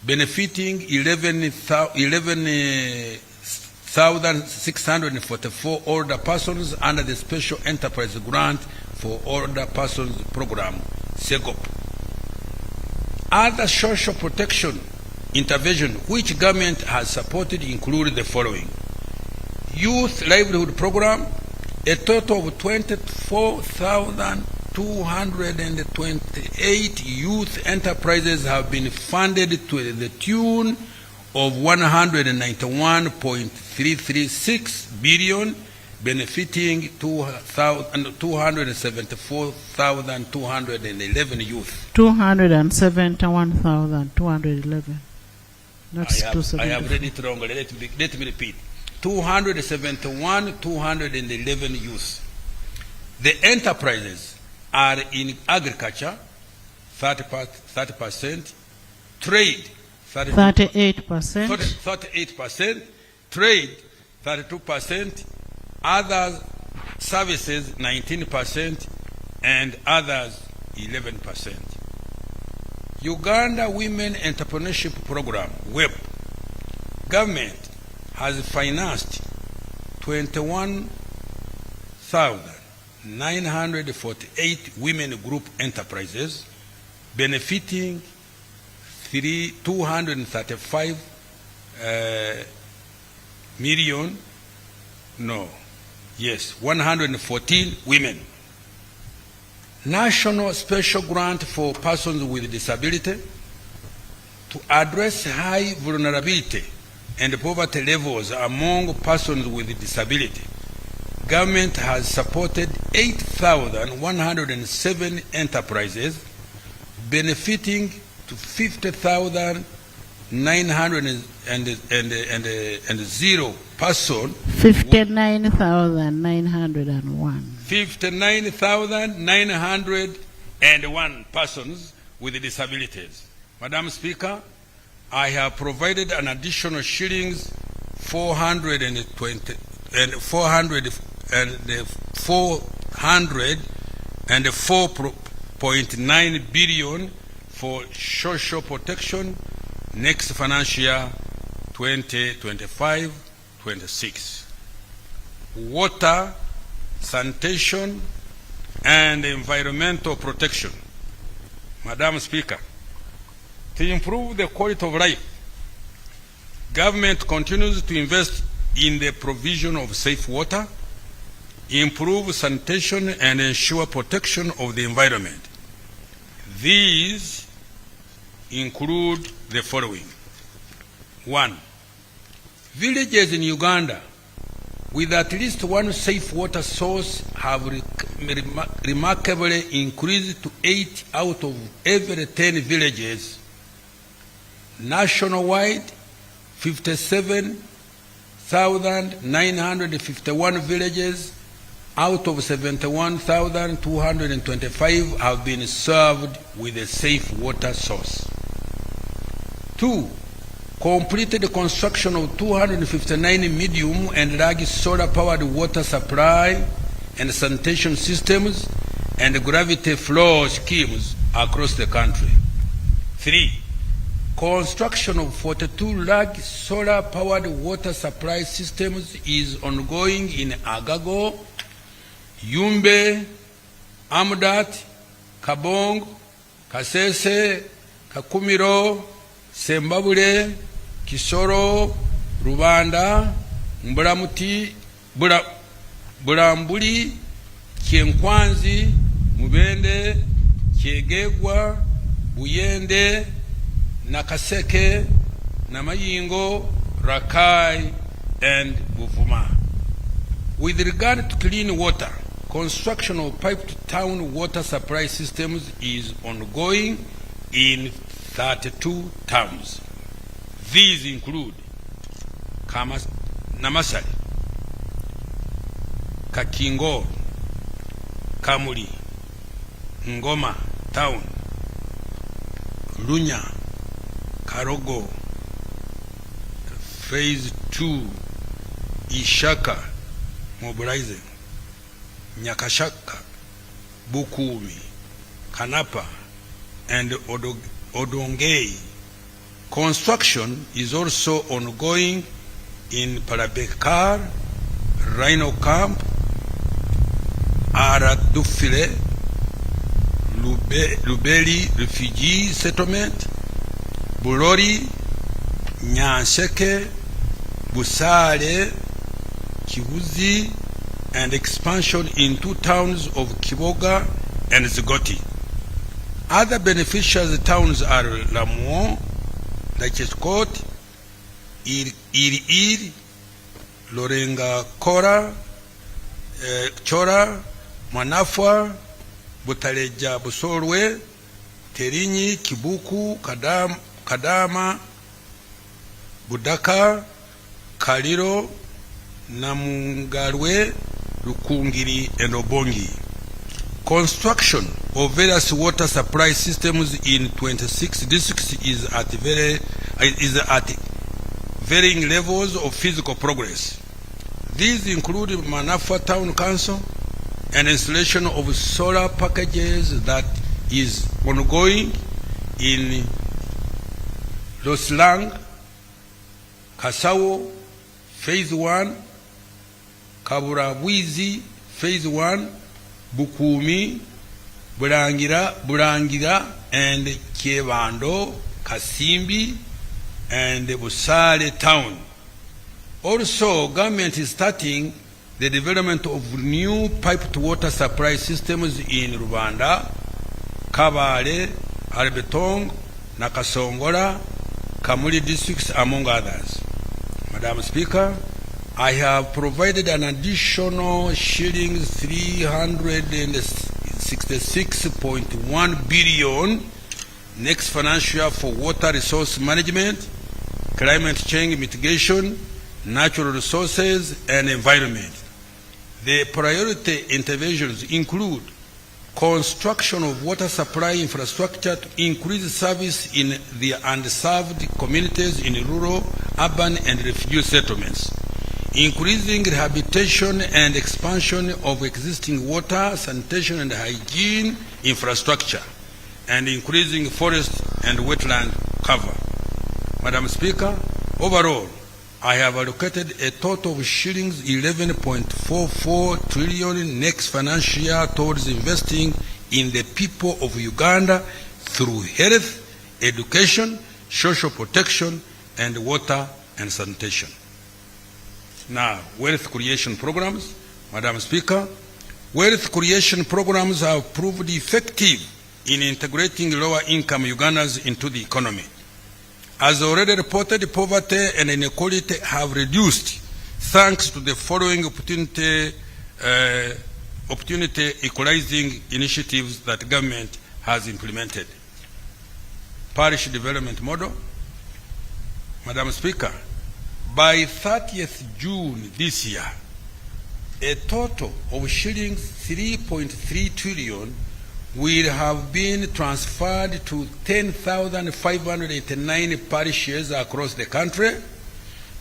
Speaker 3: benefiting 11,644 older persons under the Special Enterprise Grant for Older Persons Program, SEGOP. Other social protection intervention which government has supported include the following. youth livelihood program, a total of 24,228 youth enterprises have been funded to the tune of 191.336 billion, benefiting 274,211 youth.
Speaker 1: 271,211. That's
Speaker 3: I have read it wrong. Let me repeat. 271,211 youth. The enterprises are in agriculture, 30%, trade, 38%, trade, 32%, other services, 19%, and others, 11%. Uganda Women Entrepreneurship Program, WEP, government has financed 21,948 women group enterprises, benefiting 235 million, 114 women. National Special Grant for Persons with Disability to address high vulnerability and poverty levels among persons with disability. Government has supported 8,107 enterprises, benefiting to 50,900 person.
Speaker 1: 59,901.
Speaker 3: 59,901 persons with disabilities. Madam Speaker, I have provided an additional shillings 404.9 billion for social protection next financial year 2025-26. Water, sanitation, and environmental protection. Madam Speaker, to improve the quality of life, government continues to invest in the provision of safe water, improve sanitation, and ensure protection of the environment. These include the following. 1. Villages in Uganda with at least one safe water source have remarkably increased to 8 out of every 10 villages. Nationwide, 57,951 villages out of 71,225 have been served with a safe water source. 2. Completed the construction of 259 medium and large solar-powered water supply and sanitation systems and gravity flow schemes across the country. 3. Construction of 42 large solar-powered water supply systems is ongoing in Agago, Yumbe, Amudat, Kabong, Kasese, Kakumiro, Sembabule, Kisoro, Rubanda, Mbulamuti, Bulambuli, Kyenkwanzi, Mubende, Kyegegwa, Buyende, Nakaseke, Namayingo, Rakai, and Buvuma. With regard to clean water, construction of piped-town water supply systems is ongoing in 32 towns. These include Namasari, Kakingo, Kamuli, Ngoma Town, Lunya, Karogo, Phase 2, Ishaka, Mobilizing, Nyakashaka, Bukumi, Kanapa, and Odongei. Construction is also ongoing in Parabekar, Rhino Camp, Aradufile, Lubeli Refugee Settlement, Bulori, Nyanseke, Busale, Kibuzi, and expansion in 2 towns of Kiboga and Zigoti. Other beneficiary towns are Lamuo, Lacheskot, Ir, Lorenga Kora, Chora, Manafwa, Butaleja Busorwe, Terinyi, Kibuku, Kadama, Budaka, Kaliro, Namungarwe, Lukungiri, and Obongi. Construction of various water supply systems in 26 districts is at varying levels of physical progress. These include Manafwa Town Council and installation of solar packages that is ongoing in Loslang, Kasawo, Phase 1, Kaburawizi, Phase 1, Bukumi, Burangira, and Kievando, Kasimbi, and Busale town. Also, government is starting the development of new piped water supply systems in Rwanda, Kabale, Albetong, Nakasongola, Kamuli districts, among others. Madam Speaker, I have provided an additional shillings 366.1 billion next financial year for water resource management, climate change mitigation, natural resources, and environment. The priority interventions include construction of water supply infrastructure to increase service in the underserved communities in rural, urban, and refugee settlements, increasing rehabilitation and expansion of existing water, sanitation, and hygiene infrastructure, and increasing forest and wetland cover. Madam Speaker, overall, I have allocated a total of shillings 11.44 trillion next financial year towards investing in the people of Uganda through health, education, social protection, and water and sanitation. Now, wealth creation programs. Madam Speaker, wealth creation programs have proved effective in integrating lower-income Ugandans into the economy. As already reported, poverty and inequality have reduced thanks to the following opportunity equalizing initiatives that government has implemented. Parish development model. Madam Speaker, by 30th June this year, a total of shillings 3.3 trillion will have been transferred to 10,589 parishes across the country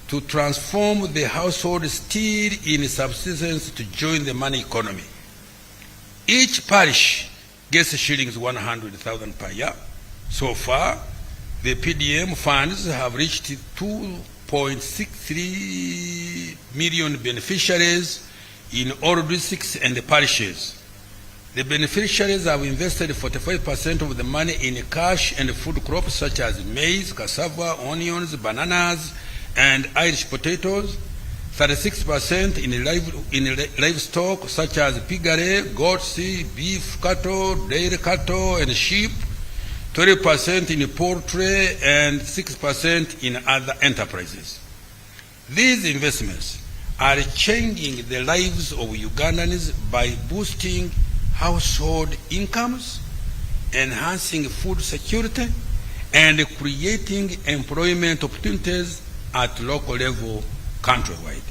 Speaker 3: to transform the household still in subsistence to join the money economy. Each parish gets shillings 100,000 per year. So far, the PDM funds have reached 2.63 million beneficiaries in all districts and the parishes. The beneficiaries have invested 45% of the money in cash and food crops such as maize, cassava, onions, bananas, and Irish potatoes, 36% in livestock such as piggery, goats, beef, cattle, dairy cattle, and sheep, 20% in poultry, and 6% in other enterprises. These investments are changing the lives of Ugandans by boosting household incomes, enhancing food security, and creating employment opportunities at local level countrywide.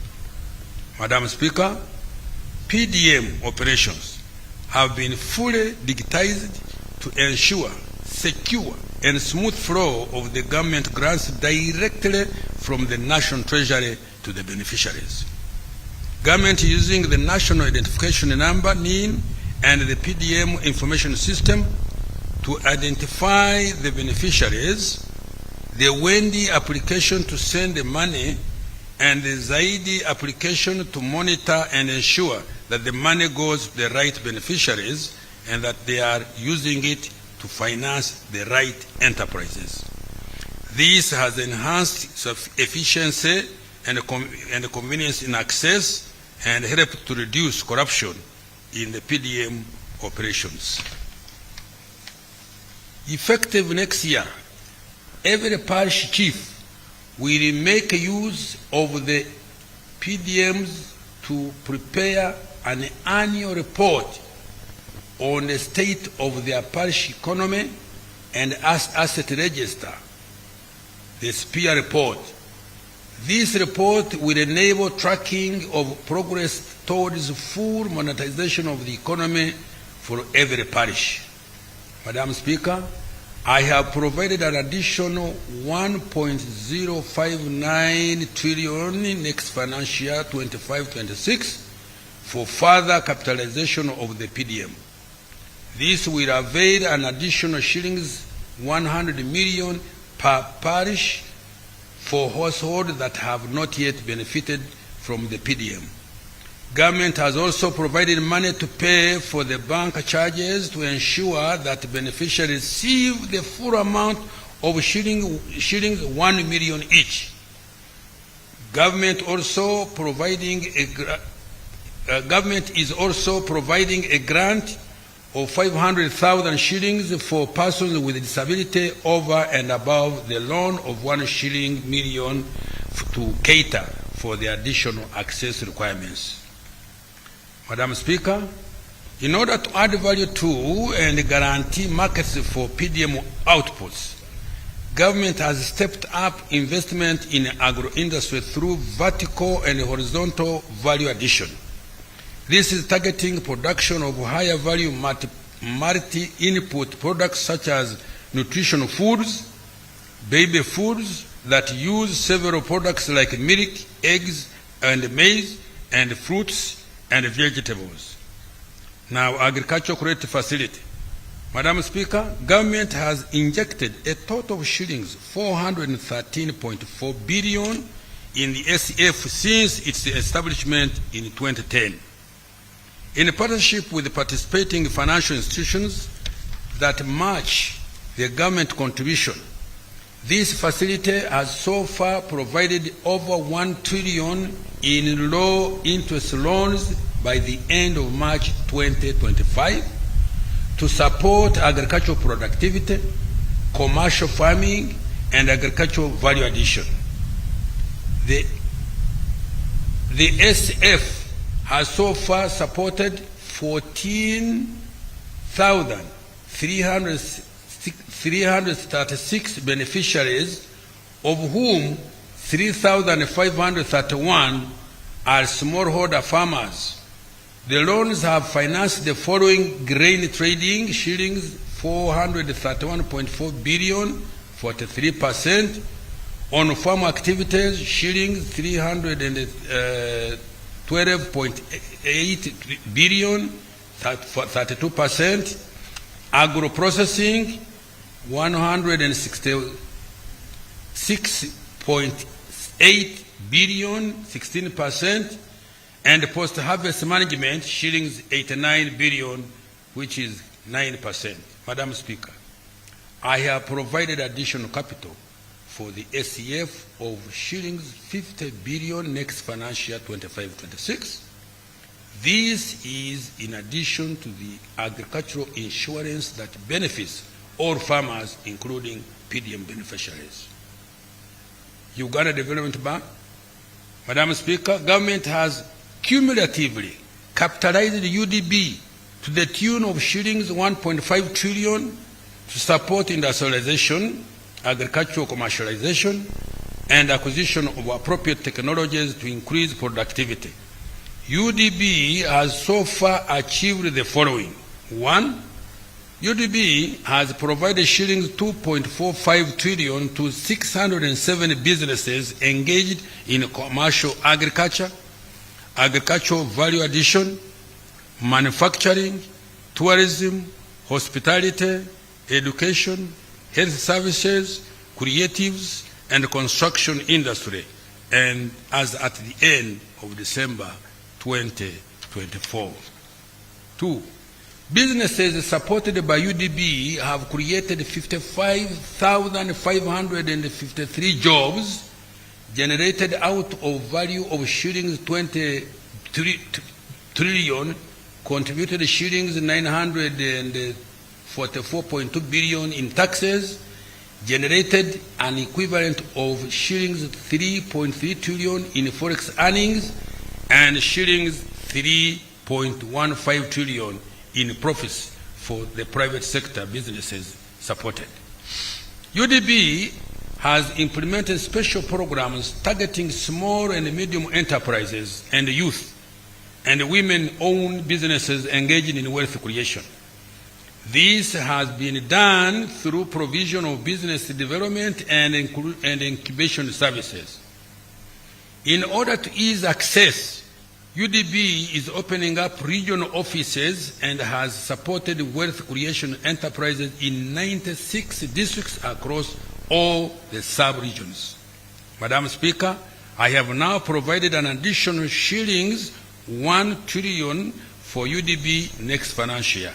Speaker 3: Madam Speaker, PDM operations have been fully digitized to ensure secure and smooth flow of the government grants directly from the National Treasury to the beneficiaries. Government using the National Identification Number, NIN, and the PDM information system to identify the beneficiaries, the Wendy application to send the money, and the Zaidi application to monitor and ensure that the money goes to the right beneficiaries and that they are using it to finance the right enterprises. This has enhanced efficiency and convenience in access, and help to reduce corruption in the PDM operations. Effective next year, every parish chief will make use of the PDMs to prepare an annual report on the state of their parish economy and asset register, the SPEAR report. This report will enable tracking of progress towards full monetization of the economy for every parish. Madam Speaker, I have provided an additional 1.059 trillion next financial year 25-26 for further capitalization of the PDM. This will avail an additional shillings 100 million per parish for households that have not yet benefited from the PDM. Government has also provided money to pay for the bank charges to ensure that beneficiaries receive the full amount of shillings 1 million each. Government is also providing a grant of 500,000 shillings for persons with disability over and above the loan of 1 million to cater for the additional access requirements. Madam Speaker, in order to add value to and guarantee markets for PDM outputs, government has stepped up investment in agro-industry through vertical and horizontal value addition. This is targeting production of higher value multi-input products such as nutritional foods, baby foods that use several products like milk, eggs, and maize, and fruits and vegetables. Now, agricultural credit facility. Madam Speaker, government has injected a total of shillings 413.4 billion in the SEF since its establishment in 2010. In partnership with the participating financial institutions that match the government contribution, this facility has so far provided over 1 trillion in low-interest loans by the end of March 2025 to support agricultural productivity, commercial farming, and agricultural value addition. The SF has so far supported 14,336 beneficiaries, of whom 3,531 are smallholder farmers. The loans have financed the following: grain trading, shillings 431.4 billion, 43%; on farm activities, shillings 312.8 billion, 32%; agro-processing 166.8 billion, 16%; and post-harvest management, shillings 89 billion, which is 9%. Madam Speaker, I have provided additional capital for the SEF of shillings 50 billion next financial year 25-26. This is in addition to the agricultural insurance that benefits all farmers, including PDM beneficiaries. Uganda Development Bank. Madam Speaker, government has cumulatively capitalized the UDB to the tune of shillings 1.5 trillion to support industrialization, agricultural commercialization, and acquisition of appropriate technologies to increase productivity. UDB has so far achieved the following. 1. UDB has provided shillings 2.45 trillion to 607 businesses engaged in commercial agriculture, agricultural value addition, manufacturing, tourism, hospitality, education, health services, creatives, and construction industry, and as at the end of December 2024. 2. Businesses supported by UDB have created 55,553 jobs generated out of value of shillings 23 trillion, contributed shillings 944.2 billion in taxes, generated an equivalent of shillings 3.3 trillion in forex earnings, and shillings 3.15 trillion in profits for the private sector businesses supported. UDB has implemented special programs targeting small and medium enterprises and youth and women-owned businesses engaging in wealth creation. This has been done through provision of business development and incubation services. In order to ease access, UDB is opening up regional offices and has supported wealth creation enterprises in 96 districts across all the sub-regions. Madam Speaker, I have now provided an additional shillings 1 trillion for UDB next financial year.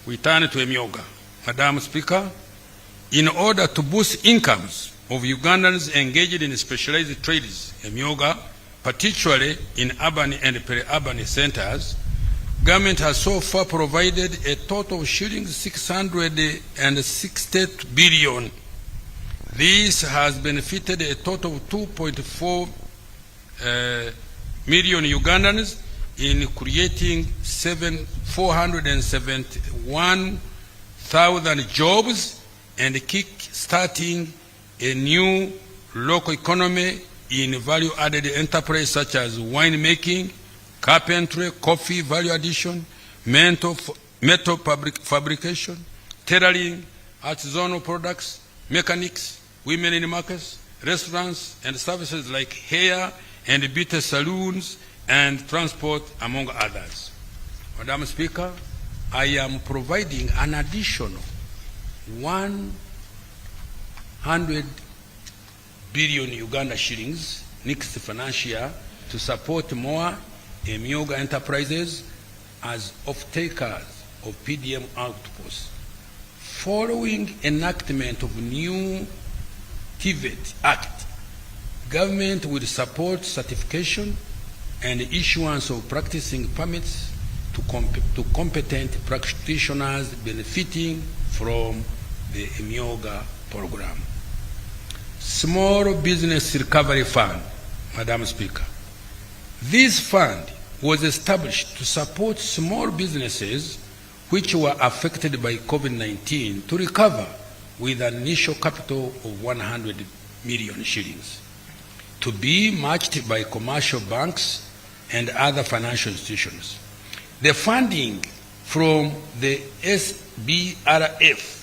Speaker 3: We turn to Emyoga. Madam Speaker, in order to boost incomes of Ugandans engaged in specialized trades, Emyoga, particularly in urban and peri-urban centers, government has so far provided a total of shillings 660 billion. This has benefited a total of 2.4 million Ugandans in creating 471,000 jobs and kick-starting a new local economy in value-added enterprises such as winemaking, carpentry, coffee value addition, metal fabrication, tailoring, artisanal products, mechanics, women in markets, restaurants, and services like hair and beauty salons and transport, among others. Madam Speaker, I am providing an additional 100 billion Uganda shillings next financial year to support more Emyoga enterprises as off-takers of PDM outposts. Following enactment of new TVET Act, government will support certification and issuance of practicing permits to competent practitioners benefiting from the Emyoga program. Small Business Recovery Fund, Madam Speaker. This fund was established to support small businesses which were affected by COVID-19 to recover with an initial capital of 100 million shillings, to be matched by commercial banks and other financial institutions. The funding from the SBRF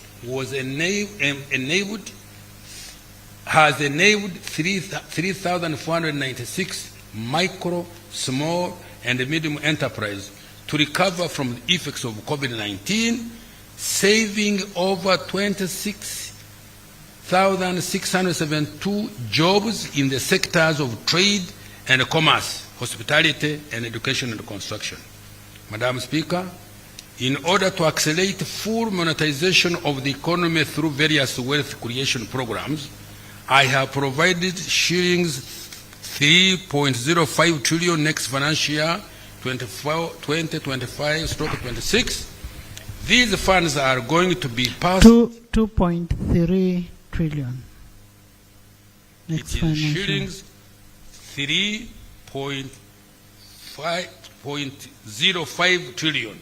Speaker 3: has enabled 3,496 micro, small, and medium enterprises to recover from the effects of COVID-19, saving over 26,672 jobs in the sectors of trade and commerce, hospitality, and education and construction. Madam Speaker, in order to accelerate full monetization of the economy through various wealth creation programs, I have provided shillings 3.05 trillion next financial year, 2025/26. These funds are going to be passed
Speaker 1: 2.3 trillion. Next
Speaker 3: it is shillings 3.05 trillion.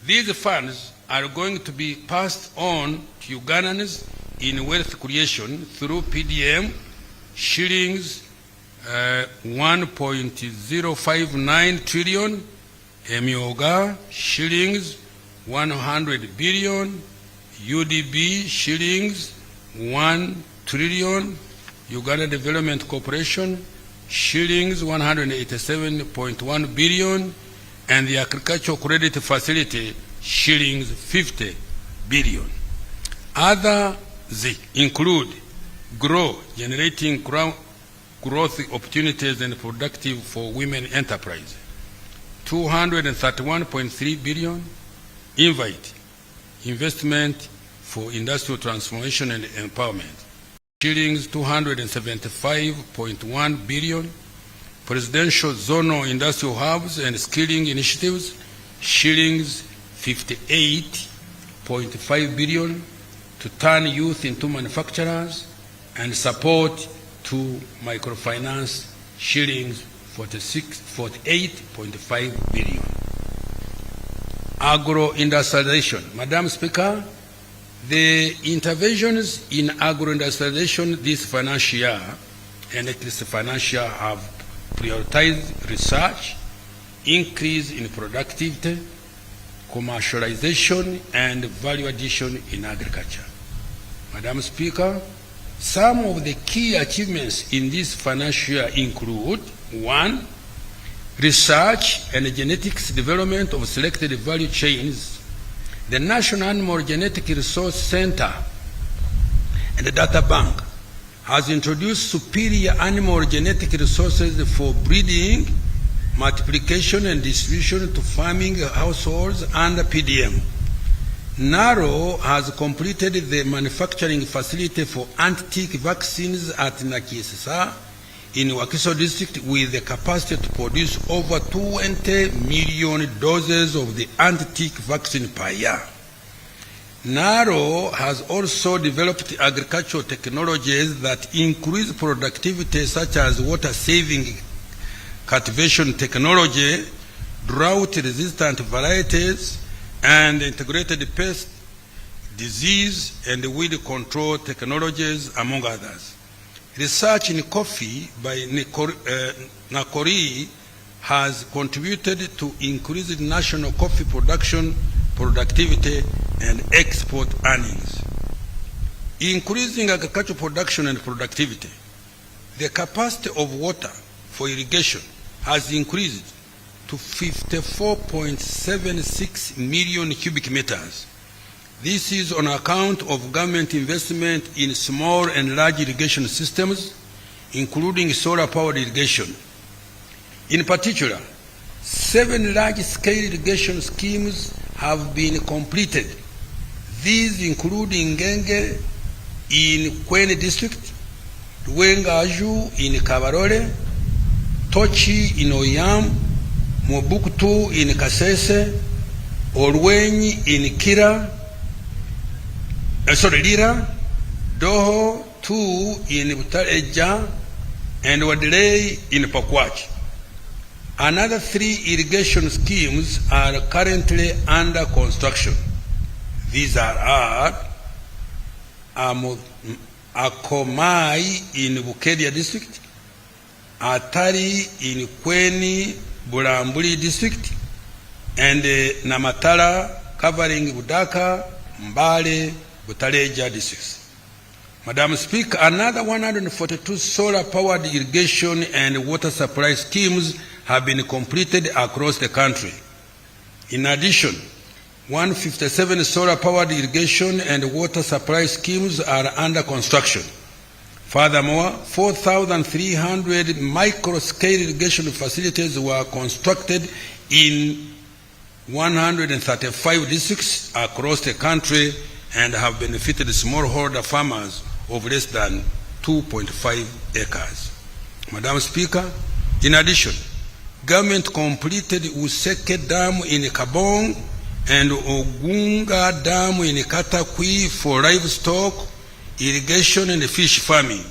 Speaker 3: These funds are going to be passed on to Ugandans in wealth creation through PDM, shillings 1.059 trillion, Emyoga, shillings 100 billion, UDB, shillings 1 trillion, Uganda Development Corporation, shillings 187.1 billion, and the Agricultural Credit Facility, shillings 50 billion. Others include GROW, generating growth opportunities and productive for women enterprise, 231.3 billion, Invite, investment for industrial transformation and empowerment, shillings 275.1 billion. Presidential zonal industrial hubs and skilling initiatives, shillings 58.5 billion to turn youth into manufacturers, and support to microfinance, shillings 48.5 billion. Agro-industrialization. Madam Speaker, the interventions in agro-industrialization this financial year and this financial year have prioritized research, increase in productivity, commercialization, and value addition in agriculture. Madam Speaker, some of the key achievements in this financial year include: 1, research and genetics development of selected value chains. The National Animal Genetic Resource Center and the Data Bank has introduced superior animal genetic resources for breeding, multiplication, and distribution to farming households under PDM. NARO has completed the manufacturing facility for anti-tick vaccines at Nakisesa in Wakiso district with the capacity to produce over 20 million doses of the anti-tick vaccine per year. NARO has also developed agricultural technologies that increase productivity, such as water-saving cultivation technology, drought-resistant varieties, and integrated pest, disease, and weed control technologies, among others. Research in coffee by Nakori has contributed to increased national coffee production, productivity, and export earnings. Increasing agricultural production and productivity. The capacity of water for irrigation has increased to 54.76 million cubic meters. This is on account of government investment in small and large irrigation systems, including solar-powered irrigation. In particular, 7 large-scale irrigation schemes have been completed. These include Ngenge in Kwene district, Luengaju in Kabarole, Tochi in Oyam, Mobuktu in Kasese, Olwenyi in Kira, Lira, Doho 2 in Butareja, and Wadley in Pakwach. Another 3 irrigation schemes are currently under construction. These are Akomai in Bukedia district, Atari in Kweni Bulambuli district, and Namatala covering Budaka, Mbale, Butaleja districts. Madam Speaker, another 142 solar-powered irrigation and water supply schemes have been completed across the country. In addition, 157 solar-powered irrigation and water supply schemes are under construction. Furthermore, 4,300 micro-scale irrigation facilities were constructed in 135 districts across the country and have benefited smallholder farmers of less than 2.5 acres. Madam Speaker, in addition, government completed Useke Dam in Kabong and Ogunga Dam in Katakwi for livestock, irrigation, and fish farming.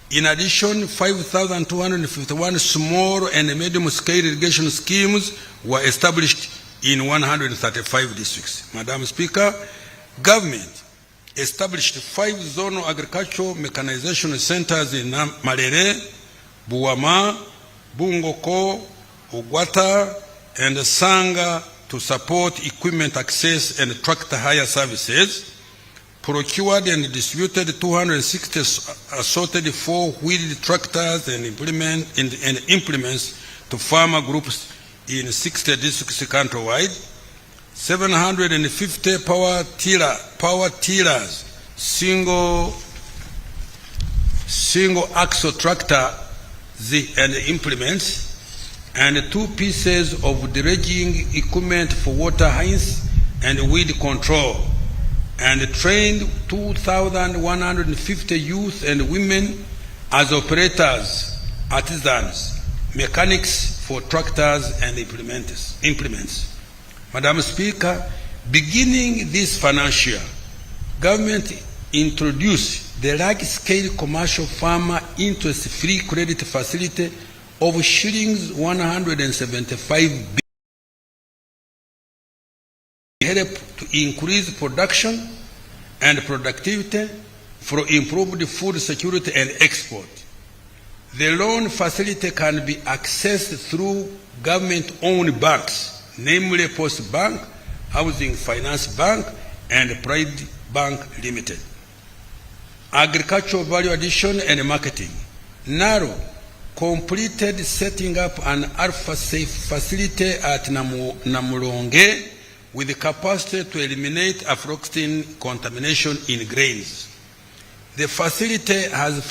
Speaker 3: In addition, 5,251 small and medium-scale irrigation schemes were established in 135 districts. Madam Speaker, government established 5 zonal agricultural mechanization centers in Malere, Buwama, Bungoko, Ogwata, and Sanga to support equipment access and tractor hire services, procured and distributed 260 assorted 4-wheeled tractors and implements to farmer groups in 60 districts countrywide, 750 power tillers, single axle tractor and implements, and 2 pieces of dredging equipment for water hines and weed control, and trained 2,150 youth and women as operators, artisans, mechanics for tractors and implements. Madam Speaker, beginning this financial year, government introduced the large-scale commercial farmer interest-free credit facility of shillings 175 billion, help to increase production and productivity for improved food security and export. The loan facility can be accessed through government-owned banks, namely Post Bank, Housing Finance Bank, and Pride Bank Limited. Agricultural value addition and marketing. NARO completed setting up an Alpha Safe facility at Namulonge with the capacity to eliminate aflatoxin contamination in grains. The facility has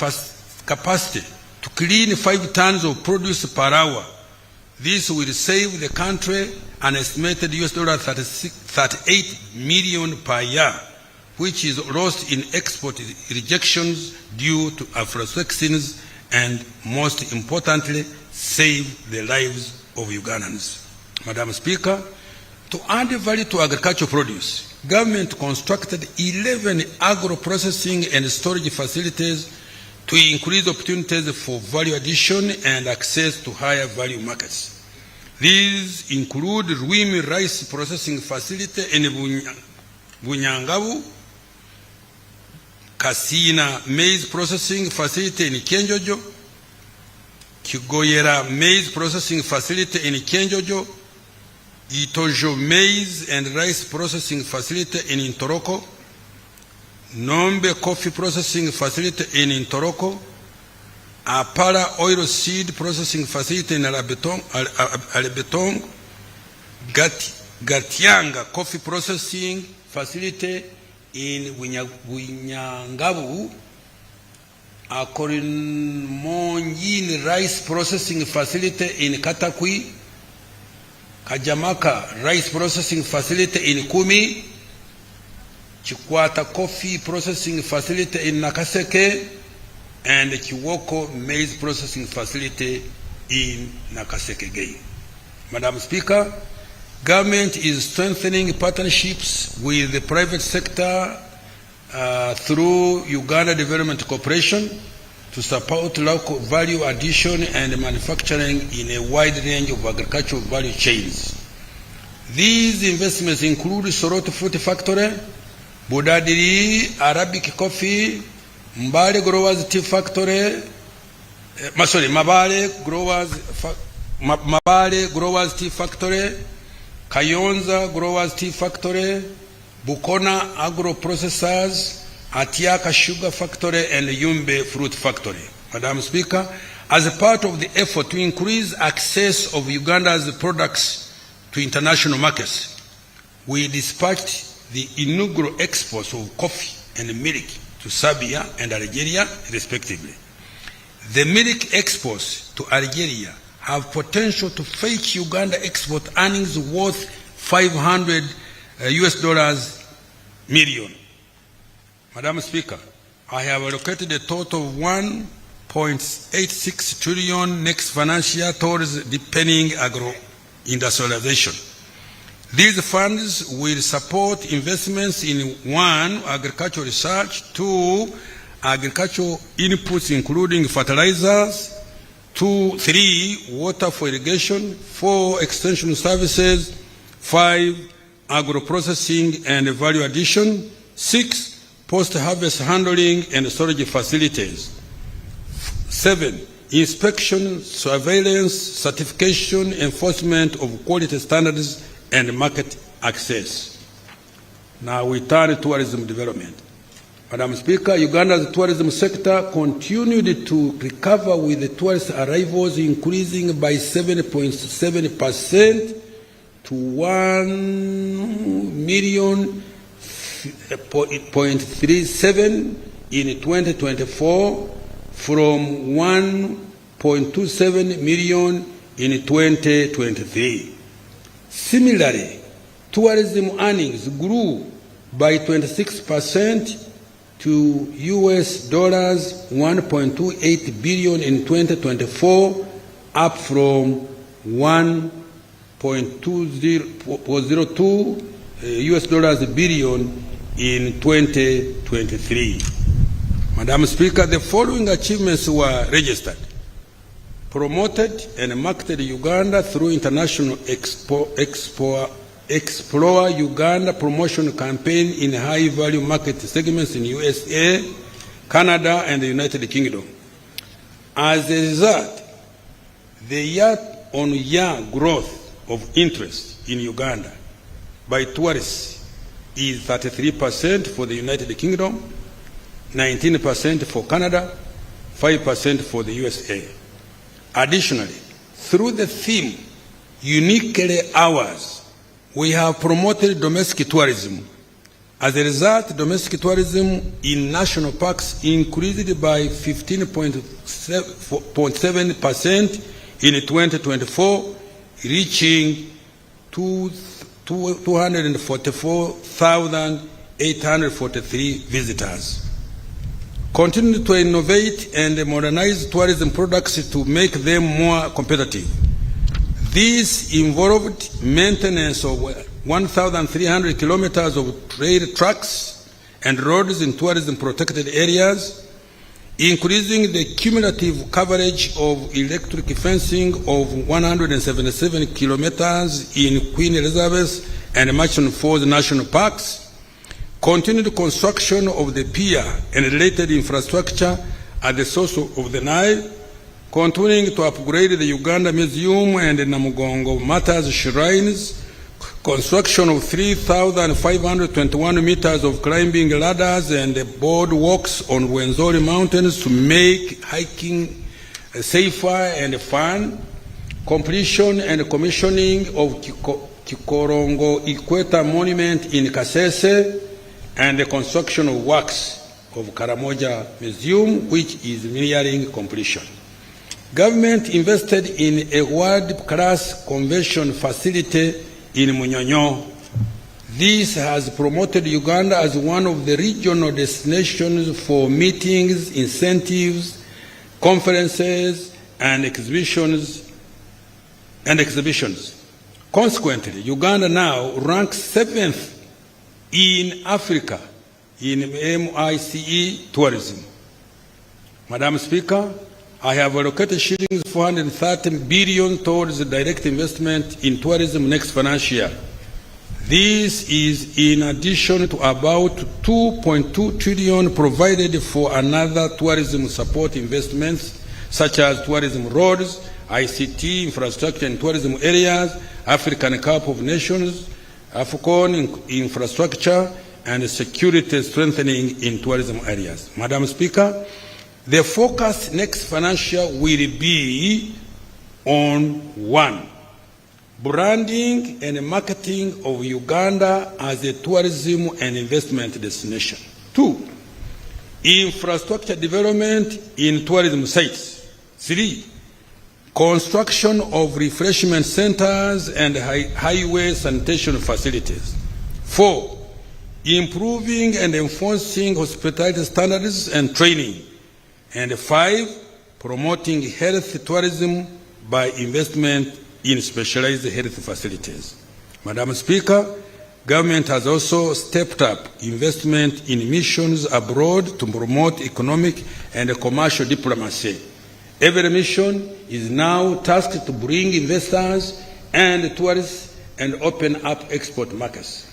Speaker 3: capacity to clean 5 tons of produce per hour. This will save the country an estimated $38 million per year, which is lost in export rejections due to aflatoxins, and most importantly, save the lives of Ugandans. Madam Speaker, to add value to agricultural produce, government constructed 11 agro-processing and storage facilities to increase opportunities for value addition and access to higher value markets. These include Ruimi Rice Processing Facility in Bunyangabu, Kasina Maize Processing Facility in Kenjojo, Kigoyera Maize Processing Facility in Kenjojo, Itojo Maize and Rice Processing Facility in Ntoroko, Nombe Coffee Processing Facility in Ntoroko, Apara Oil Seed Processing Facility in Alebetong, Gatianga Coffee Processing Facility in Winyangabu, Akorinmonyin Rice Processing Facility in Katakwi, Kajamaka Rice Processing Facility in Kumi, Chikwata Coffee Processing Facility in Nakaseke, and Kiwoko Maize Processing Facility in Nakaseke again. Madam Speaker, government is strengthening partnerships with the private sector through Uganda Development Corporation to support local value addition and manufacturing in a wide range of agricultural value chains. These investments include Soroti Fruit Factory, Budadiri Arabic Coffee, Mbale Growers Tea Factory, Mabale Growers Tea Factory, Kayonza Growers Tea Factory, Bukona Agro Processors, Atiaka Sugar Factory, and Yumbe Fruit Factory. Madam Speaker, as a part of the effort to increase access of Uganda's products to international markets, we dispatched the inaugural exports of coffee and milk to Serbia and Algeria, respectively. The milk exports to Algeria have potential to fetch Uganda export earnings worth $500 million. Madam Speaker, I have allocated a total of 1.86 trillion next financial year towards deepening agro-industrialization. These funds will support investments in 1, agricultural research, 2, agricultural inputs including fertilizers, 3, water for irrigation, 4, extension services, 5, agro-processing and value addition, 6, post-harvest handling and storage facilities, 7, inspection, surveillance, certification, enforcement of quality standards, and market access. Now we turn to tourism development. Madam Speaker, Uganda's tourism sector continued to recover with the tourist arrivals increasing by 7.7% to 1,000,037 in 2024 from 1.27 million in 2023. Similarly, tourism earnings grew by 26% to US dollars 1.28 billion in 2024, up from 1.02 US dollars billion in 2023. Madam Speaker, the following achievements were registered: promoted and marketed Uganda through International Explore Uganda promotion campaign in high-value market segments in USA, Canada, and the United Kingdom. As a result, the year-on-year growth of interest in Uganda by tourists is 33% for the United Kingdom, 19% for Canada, 5% for the USA. Additionally, through the theme, Uniquely Ours, we have promoted domestic tourism. As a result, domestic tourism in national parks increased by 15.7% in 2024, reaching 244,843 visitors. Continue to innovate and modernize tourism products to make them more competitive. This involved maintenance of 1,300 kilometers of rail tracks and roads in tourism protected areas, increasing the cumulative coverage of electric fencing of 177 kilometers in Queen Elizabeth and Merchant Falls National Parks, continued construction of the pier and related infrastructure at the source of the Nile, continuing to upgrade the Uganda Museum and Namugongo Martyrs Shrines, construction of 3,521 meters of climbing ladders and boardwalks on Wenzori Mountains to make hiking safer and fun, completion and commissioning of Kikorongo Equator Monument in Kasese, and the construction of works of Karamoja Museum, which is nearing completion. Government invested in a world-class convention facility in Munyonyo. This has promoted Uganda as one of the regional destinations for meetings, incentives, conferences, and exhibitions. Consequently, Uganda now ranks 7th in Africa in MICE tourism. Madam Speaker, I have allocated shillings 430 billion towards direct investment in tourism next financial year. This is in addition to about 2.2 trillion provided for another tourism support investments such as tourism roads, ICT, infrastructure and tourism areas, African Cup of Nations, AFCON infrastructure, and security strengthening in tourism areas. Madam Speaker, the focus next financial will be on 1, branding and marketing of Uganda as a tourism and investment destination. 2, infrastructure development in tourism sites. 3, construction of refreshment centers and highway sanitation facilities. 4, improving and enforcing hospitality standards and training. And 5, promoting health tourism by investment in specialized health facilities. Madam Speaker, government has also stepped up investment in missions abroad to promote economic and commercial diplomacy. Every mission is now tasked to bring investors and tourists and open up export markets.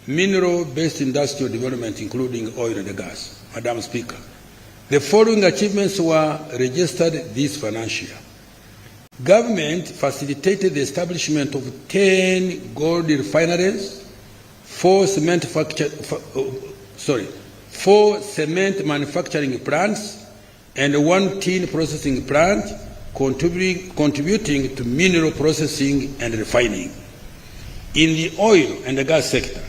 Speaker 3: Mineral-based industrial development, including oil and gas. Madam Speaker, the following achievements were registered this financial year. Government facilitated the establishment of 10 gold refineries, 4 cement manufacturing plants, and 1 tin processing plant, contributing to mineral processing and refining. In the oil and the gas sector,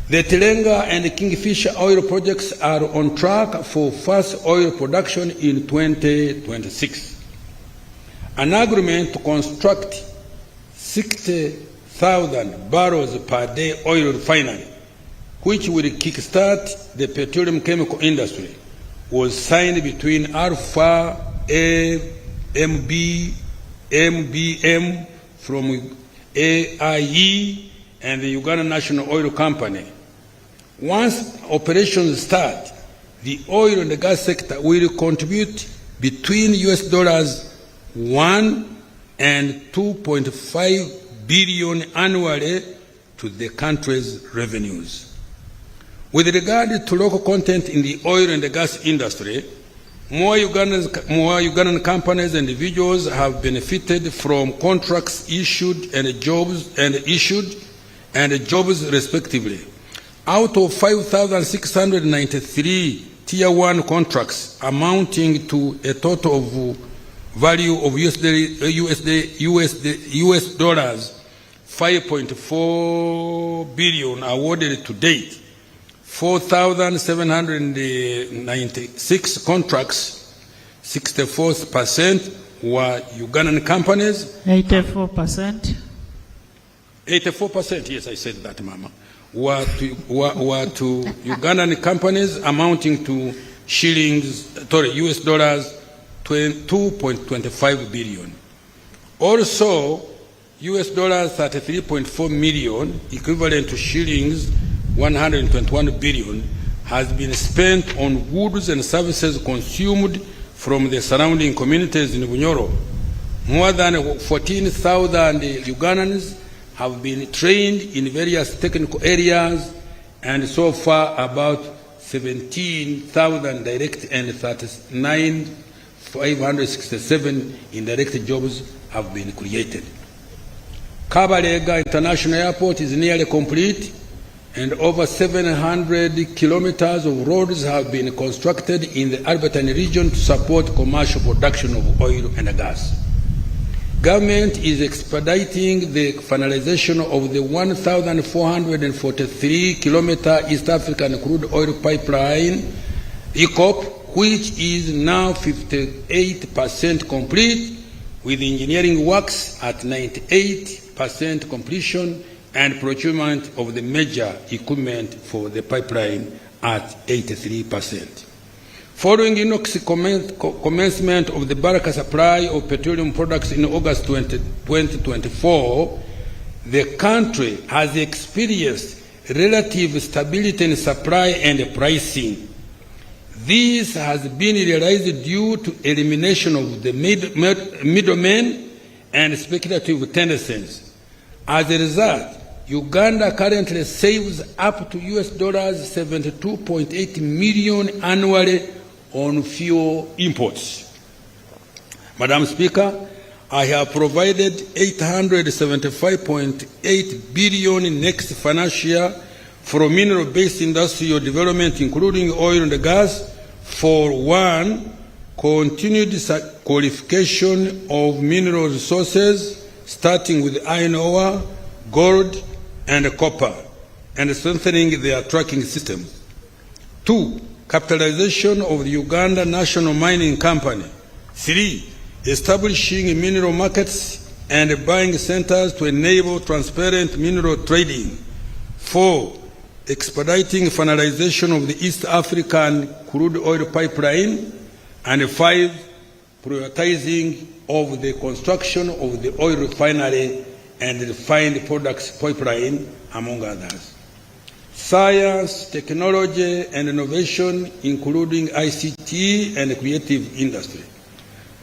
Speaker 3: the Telenga and Kingfisher oil projects are on track for first oil production in 2026. An agreement to which will kickstart the petroleum chemical industry, was signed between Alpha MBM from AIE and the Uganda National Oil Company. Once operations start, the oil and the gas sector will contribute between $1 and 2.5 billion annually to the country's revenues. With regard to local content in the oil and the gas industry, more Ugandan companies and individuals have benefited from contracts issued and jobs respectively. Out of 5,693 Tier 1 contracts amounting to a total of value of US dollars 5.4 billion awarded to date, 4,796 contracts, 64% were Ugandan companies.
Speaker 1: 84%.
Speaker 3: 84%, yes, I said that, Mama, were to Ugandan companies amounting to US dollars 2.25 billion. Also, US dollars 33.4 million, equivalent to shillings 121 billion, has been spent on goods and services consumed from the surrounding communities in Bunyoro. More than 14,000 Ugandans have been trained in various technical areas, and so far about 17,000 direct and 39,567 indirect jobs have been created. Kabalega International Airport is nearly complete, and over 700 kilometers of roads have been constructed in the Albertine region to support commercial production of oil and gas. Government is expediting the finalization of the 1,443-kilometer East African crude oil pipeline, ECOP, which is now 58% complete, with engineering works at 98% completion and procurement of the major equipment for the pipeline at 83%. Following INOX commencement of the bulk supply of petroleum products in August 2024, the country has experienced relative stability in supply and pricing. This has been realized due to elimination of the middlemen and speculative tendencies. As a result, Uganda currently saves up to US dollars 72.8 million annually on fuel imports. Madam Speaker, I have provided 875.8 billion next financial year for mineral-based industrial development, including oil and gas, for one, continued qualification of mineral resources, starting with iron ore, gold, and copper, and strengthening their tracking system. Two, capitalization of the Uganda National Mining Company. Three, establishing mineral markets and buying centers to enable transparent mineral trading. Four, expediting finalization of the East African crude oil pipeline. And five, prioritizing of the construction of the oil refinery and refined products pipeline, among others. Science, technology, and innovation, including ICT and creative industry.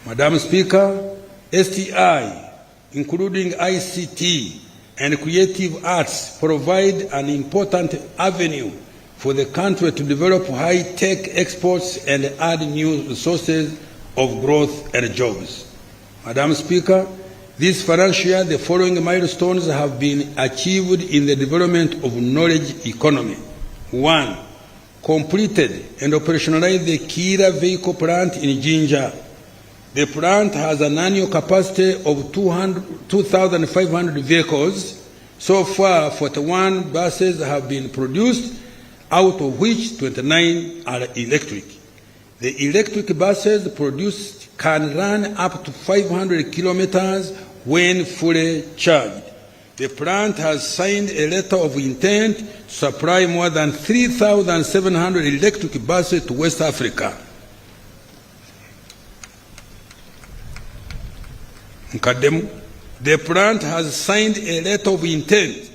Speaker 3: Madam Speaker, STI, including ICT and creative arts, provide an important avenue for the country to develop high-tech exports and add new sources of growth and jobs. Madam Speaker, this financial year, the following milestones have been achieved in the development of knowledge economy. One, completed and operationalized the Kira vehicle plant in Jinja. The plant has an annual capacity of 2,500 vehicles. So far, 41 buses have been produced, out of which 29 are electric. The electric buses produced can run up to 500 kilometers when fully charged. The plant has signed a letter of intent to supply more than 3,700 electric buses to West Africa. The plant has signed a letter of intent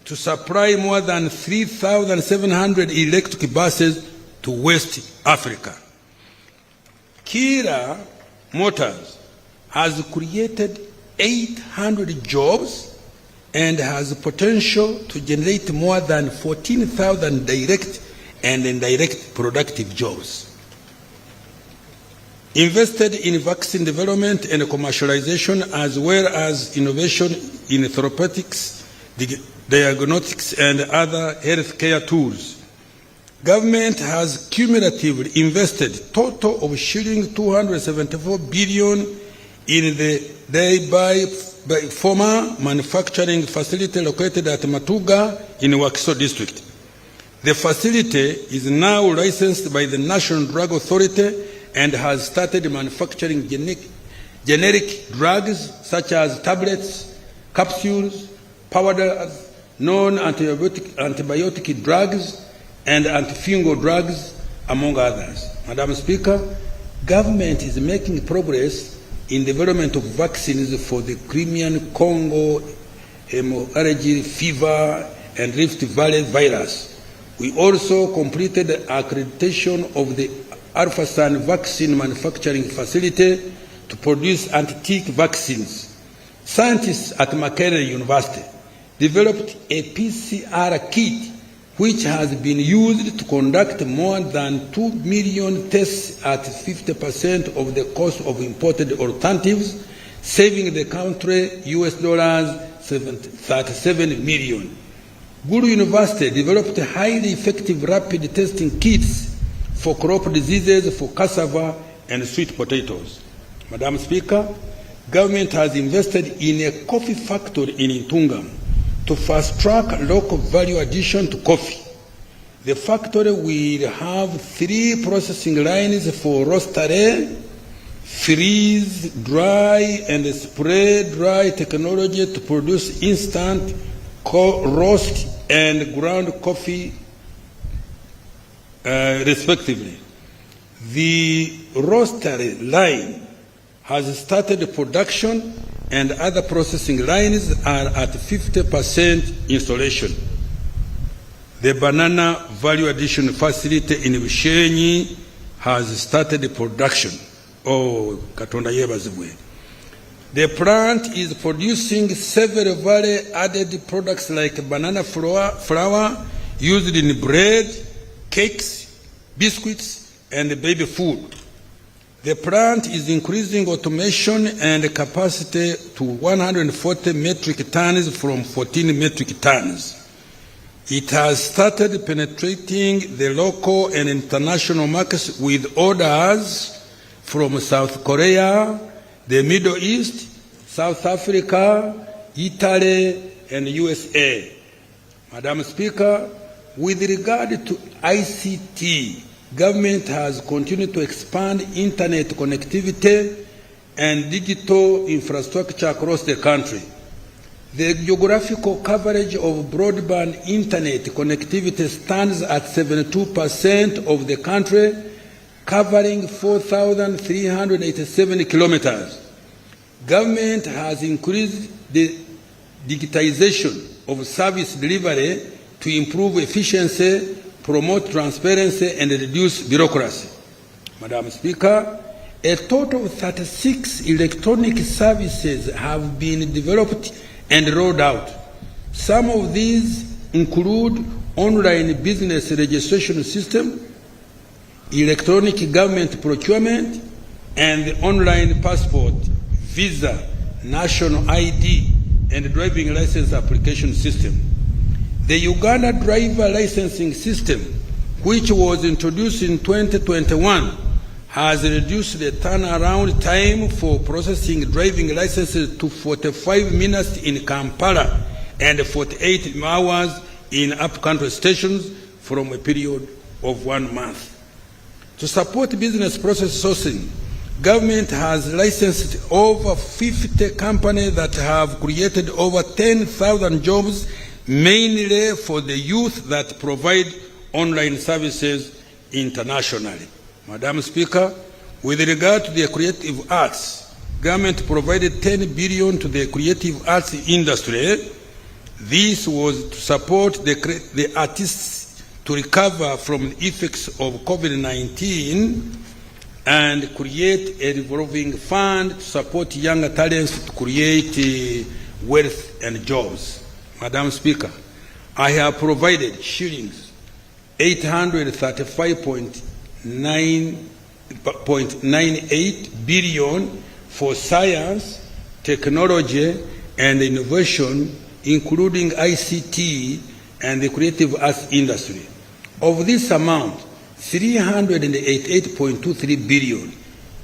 Speaker 3: to supply more than 3,700 electric buses to West Africa. Kira Motors has created 800 jobs and has potential to generate more than 14,000 direct and indirect productive jobs. Invested in vaccine development and commercialization, as well as innovation in therapeutics, diagnostics, and other healthcare tools. Government has cumulatively invested total of shilling 274 billion in the thereby former manufacturing facility located at Matuga in Wakiso district. The facility is now licensed by the National Drug Authority and has started manufacturing generic drugs such as tablets, capsules, powders, non-antibiotic drugs, and antifungal drugs, among others. Madam Speaker, government is making progress in development of vaccines for the Crimean Congo hemorrhagic fever and Rift Valley virus. We also completed accreditation of the Alphasan vaccine manufacturing facility to produce anti-tick vaccines. Scientists at Makerere University developed a PCR kit which has been used to conduct more than 2 million tests at 50% of the cost of imported alternatives, saving the country US dollars 37 million. Guru University developed highly effective rapid testing kits for crop diseases for cassava and sweet potatoes. Madam Speaker, government has invested in a coffee factory in Intungam to fast-track local value addition to coffee. The factory will have 3 processing lines for roastery, freeze, dry, and spray dry technology to produce instant roast and ground coffee, respectively. The roastery line has started production and other processing lines are at 50% installation. The banana value addition facility in Vishenyi has started production. Oh, Katonda yebazibwe. The plant is producing several value-added products like banana flour used in bread, cakes, biscuits, and baby food. The plant is increasing automation and capacity to 140 metric tons from 14 metric tons. It has started penetrating the local and international markets with orders from South Korea, the Middle East, South Africa, Italy, and USA. Madam Speaker, with regard to ICT, government has continued to expand internet connectivity and digital infrastructure across the country. The geographical coverage of broadband internet connectivity stands at 72% of the country, covering 4,387 kilometers. Government has increased the digitization of service delivery to improve efficiency, promote transparency, and reduce bureaucracy. Madam Speaker, a total of 36 electronic services have been developed and rolled out. Some of these include online business registration system, electronic government procurement, and the online passport, visa, national ID, and driving license application system. The Uganda driver licensing system, which was introduced in 2021, has reduced the turnaround time for processing driving licenses to 45 minutes in Kampala and 48 hours in up-country stations from a period of 1 month. To support business process sourcing, government has licensed over 50 companies that have created over 10,000 jobs, mainly for the youth that provide online services internationally. Madam Speaker, with regard to the creative arts, government provided 10 billion to the creative arts industry. This was to support the artists to recover from the effects of COVID-19 and create a revolving fund to support younger talents to create wealth and jobs. Madam Speaker, I have provided shillings 835.98 billion for science, technology, and innovation, including ICT and the creative arts industry. Of this amount, 388.23 billion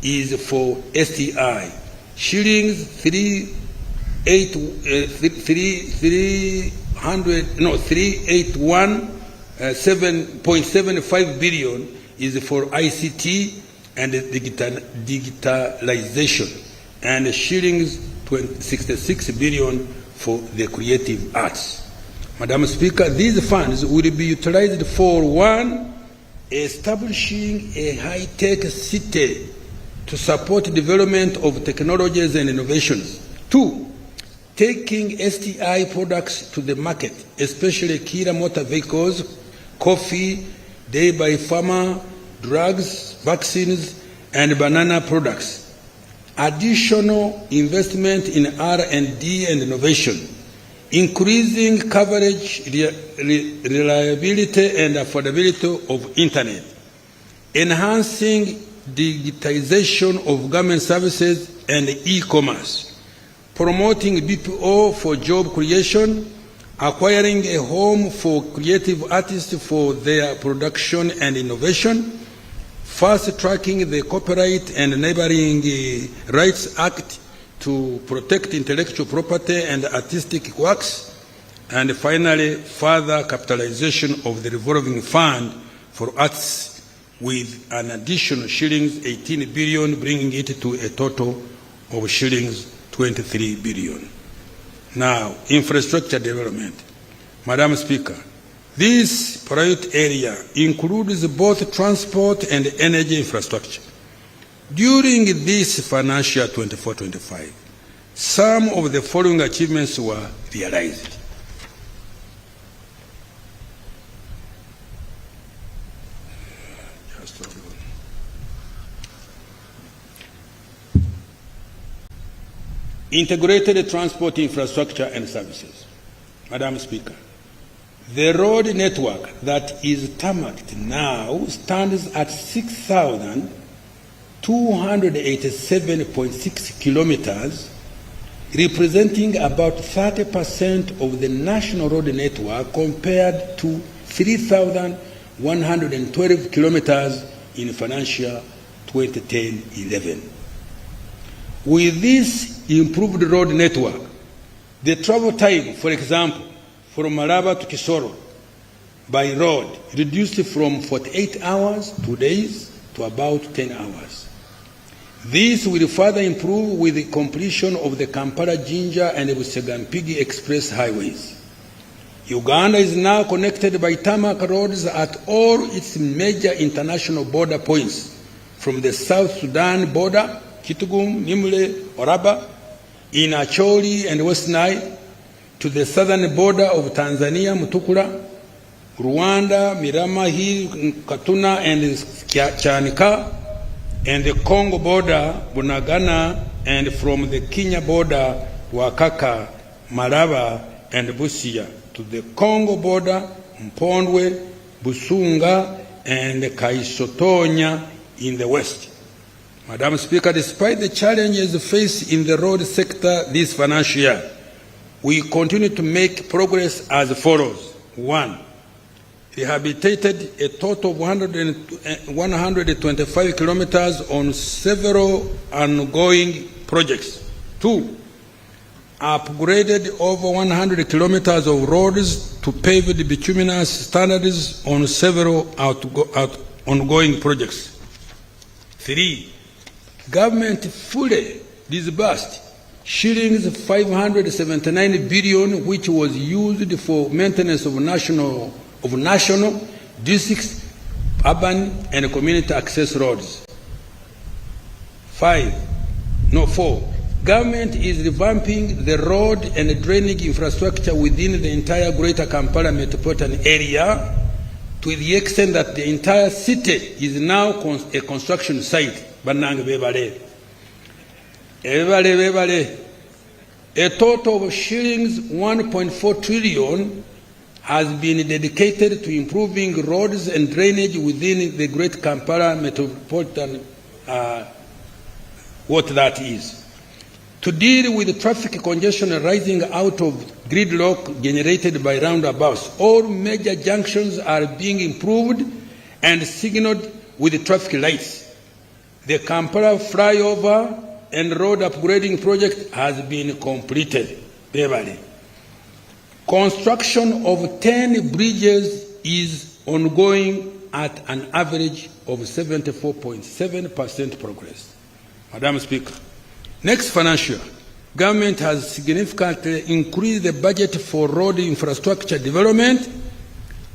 Speaker 3: is for STI, shillings 381.75 billion is for ICT and digitalization, and shillings 66 billion for the creative arts. Madam Speaker, these funds will be utilized for: 1, establishing a high-tech city to support development of technologies and innovations; 2, taking STI products to the market, especially Kira motor vehicles, coffee, dairy farmer, drugs, vaccines, and banana products; additional investment in R&D and innovation; increasing coverage, reliability, and affordability of Internet; enhancing digitization of government services and e-commerce; promoting BPO for job creation; acquiring a home for creative artists for their production and innovation; fast-tracking the Copyright and Neighboring Rights Act to protect intellectual property and artistic works; and finally, further capitalization of the revolving fund for arts with an additional shillings 18 billion, bringing it to a total of shillings 23 billion. Now, infrastructure development. Madam Speaker, this priority area includes both transport and energy infrastructure. During this financial 24-25, some of the following achievements were realized. Integrated transport infrastructure and services. Madam Speaker, the road network that is tarmacked now stands at 6,287.6 kilometers, representing about 30% of the national road network compared to 3,112 kilometers in financial 2010-11. With this improved road network, the travel time, for example, from Malaba to Kisoro by road reduced from 48 hours, 2 days, to about 10 hours. This will further improve with the completion of the Kampala-Jinja and Busegampigi Express highways. Uganda is now connected by tarmac roads at all its major international border points, from the South Sudan border, Kitgum, Nimule, Oraba, in Acholi and West Nile, to the southern border of Tanzania, Mutukula, Rwanda, Mirama Hill, Katuna, and Chanika, and the Congo border, Bunagana, and from the Kenya border, Wakaka, Malaba, and Busia, to the Congo border, Mpondwe, Busunga, and Kaisotonya in the west. Madam Speaker, despite the challenges faced in the road sector this financial year, we continue to make progress as follows. 1, rehabilitated a total of 125 kilometers on several ongoing projects. 2, upgraded over 100 kilometers of roads to paved bituminous standards on several ongoing projects. 3, Government fully disbursed shillings 579 billion, which was used for maintenance of national, districts, urban and community access roads. 4. Government is revamping the road and drainage infrastructure within the entire Greater Kampala metropolitan area to the extent that the entire city is now a construction site. Bannange bebale. A total of shillings 1.4 trillion has been dedicated to improving roads and drainage within the Great Kampala metropolitan, what that is. To deal with the traffic congestion arising out of gridlock generated by roundabouts, all major junctions are being improved and signaled with traffic lights. The Kampala flyover and road upgrading project has been completed. Construction of 10 bridges is ongoing at an average of 74.7% progress. Madam Speaker, next financial, government has significantly increased the budget for road infrastructure development.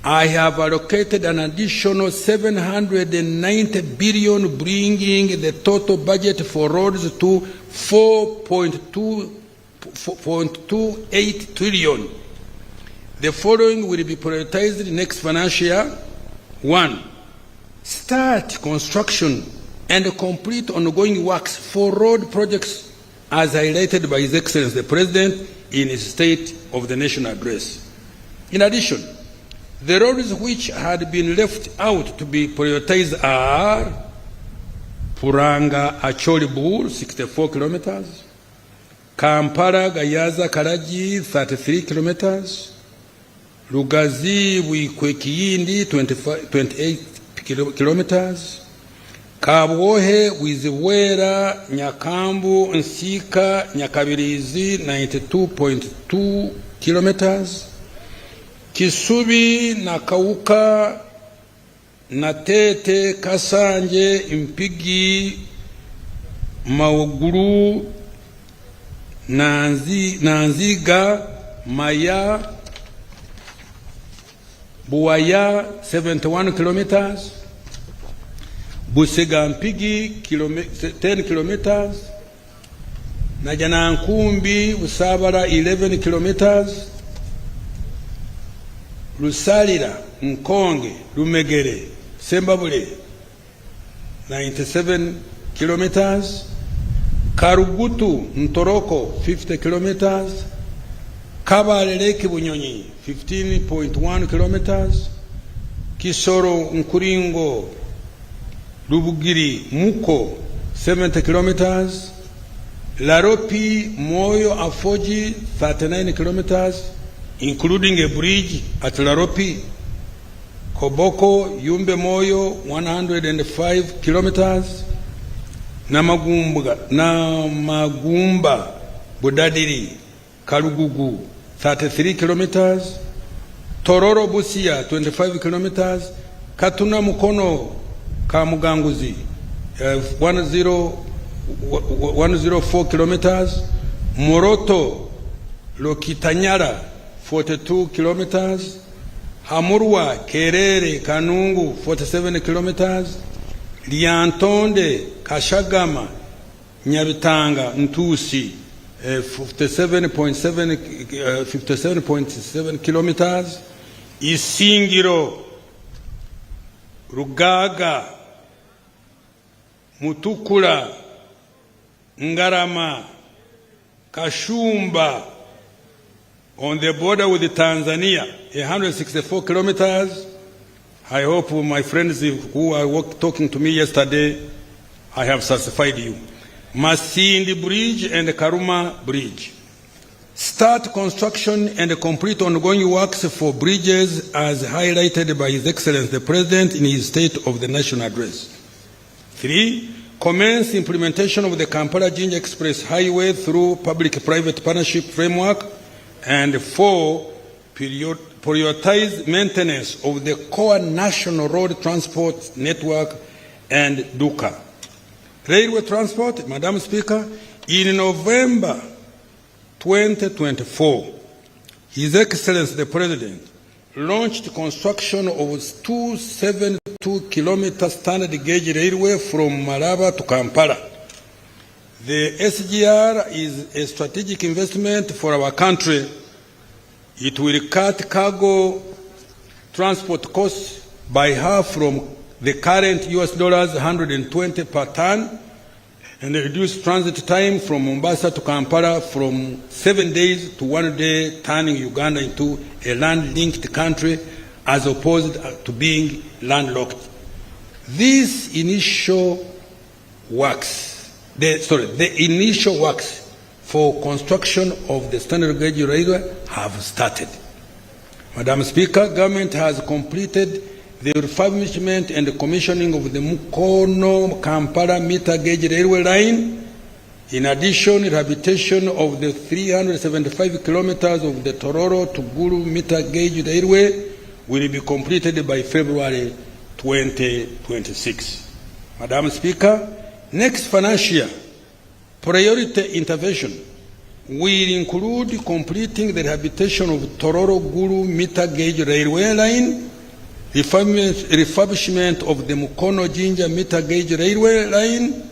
Speaker 3: I have allocated an additional 790 billion, bringing the total budget for roads to 4.28 trillion. The following will be prioritized next financial year. 1. Start construction and complete ongoing works for road projects as highlighted by His Excellency the President in his State of the Nation address. In addition, the roads which had been left out to be prioritized are Puranga Acholi-Bur, 64 kilometers, Kampala Gayaza Karaji, 33 kilometers, Lugazi Wikwekiyindi, 28 kilometers, Kabwohe Wiziwera Nyakambu Nsika Nyakabirizi, 92.2 kilometers, Kisubi Nakauka Natete Kasanje Impigi Mauguru Nanziga Maya Buaya, 71 kilometers, Busegampigi 10 kilometers, Najanankumbi Usabara 11 kilometers, Lusalira Nkonge Lumegere Sembabule 97 kilometers, Karugutu Ntoroko 50 kilometers, Kabale Lake Bunyonyi 15.1 kilometers, Kisoro Nkuringo Lubugiri Muko 70 kilometers, Laropi Moyo Afoji 39 kilometers, including a bridge at Laropi, Koboko Yumbe Moyo 105 kilometers, Namagumba Budadiri Kalugugu 33 kilometers, Tororo Busia 25 kilometers, Katuna Mukono Kamuganguzi 104 kilometers, Moroto Lokitanyara 42 kilometers, Hamurwa Kerere Kanungu 47 kilometers, Liantonde Kashagama Nyabitanga Ntusi 57.7 kilometers, Isingiro Rugaga Mutukula Ngarama Kashumba on the border with Tanzania 164 kilometers. I hope my friends who are talking to me yesterday, I have satisfied you. Masindi Bridge and Karuma Bridge. Start construction and complete ongoing works for bridges as highlighted by His Excellency the President in his State of the Nation address. 3. Commence implementation of the Kampala-Jinja Express Highway through public-private partnership framework. And 4. Prioritize maintenance of the core national road transport network and DUCA. Railway transport, Madam Speaker, in November 2024, His Excellency the President launched construction of 272-kilometer standard gauge railway from Malaba to Kampala. The SGR is a strategic investment for our country. It will cut cargo transport costs by half from the current $120 per ton and reduce transit time from Mombasa to Kampala from 7 days to 1 day, turning Uganda into a land-linked country as opposed to being landlocked. These initial works, the initial works for construction of the standard gauge railway have started. Madam Speaker, government has completed the refurbishment and commissioning of the Mukono-Kampala meter gauge railway line. In addition, rehabilitation of the 375 kilometers of the Tororo to Gulu meter gauge railway will be completed by February 2026. Madam Speaker, next financial year, priority intervention will include completing the rehabilitation of Tororo-Gulu meter gauge railway line, refurbishment of the Mukono-Jinja meter gauge railway line,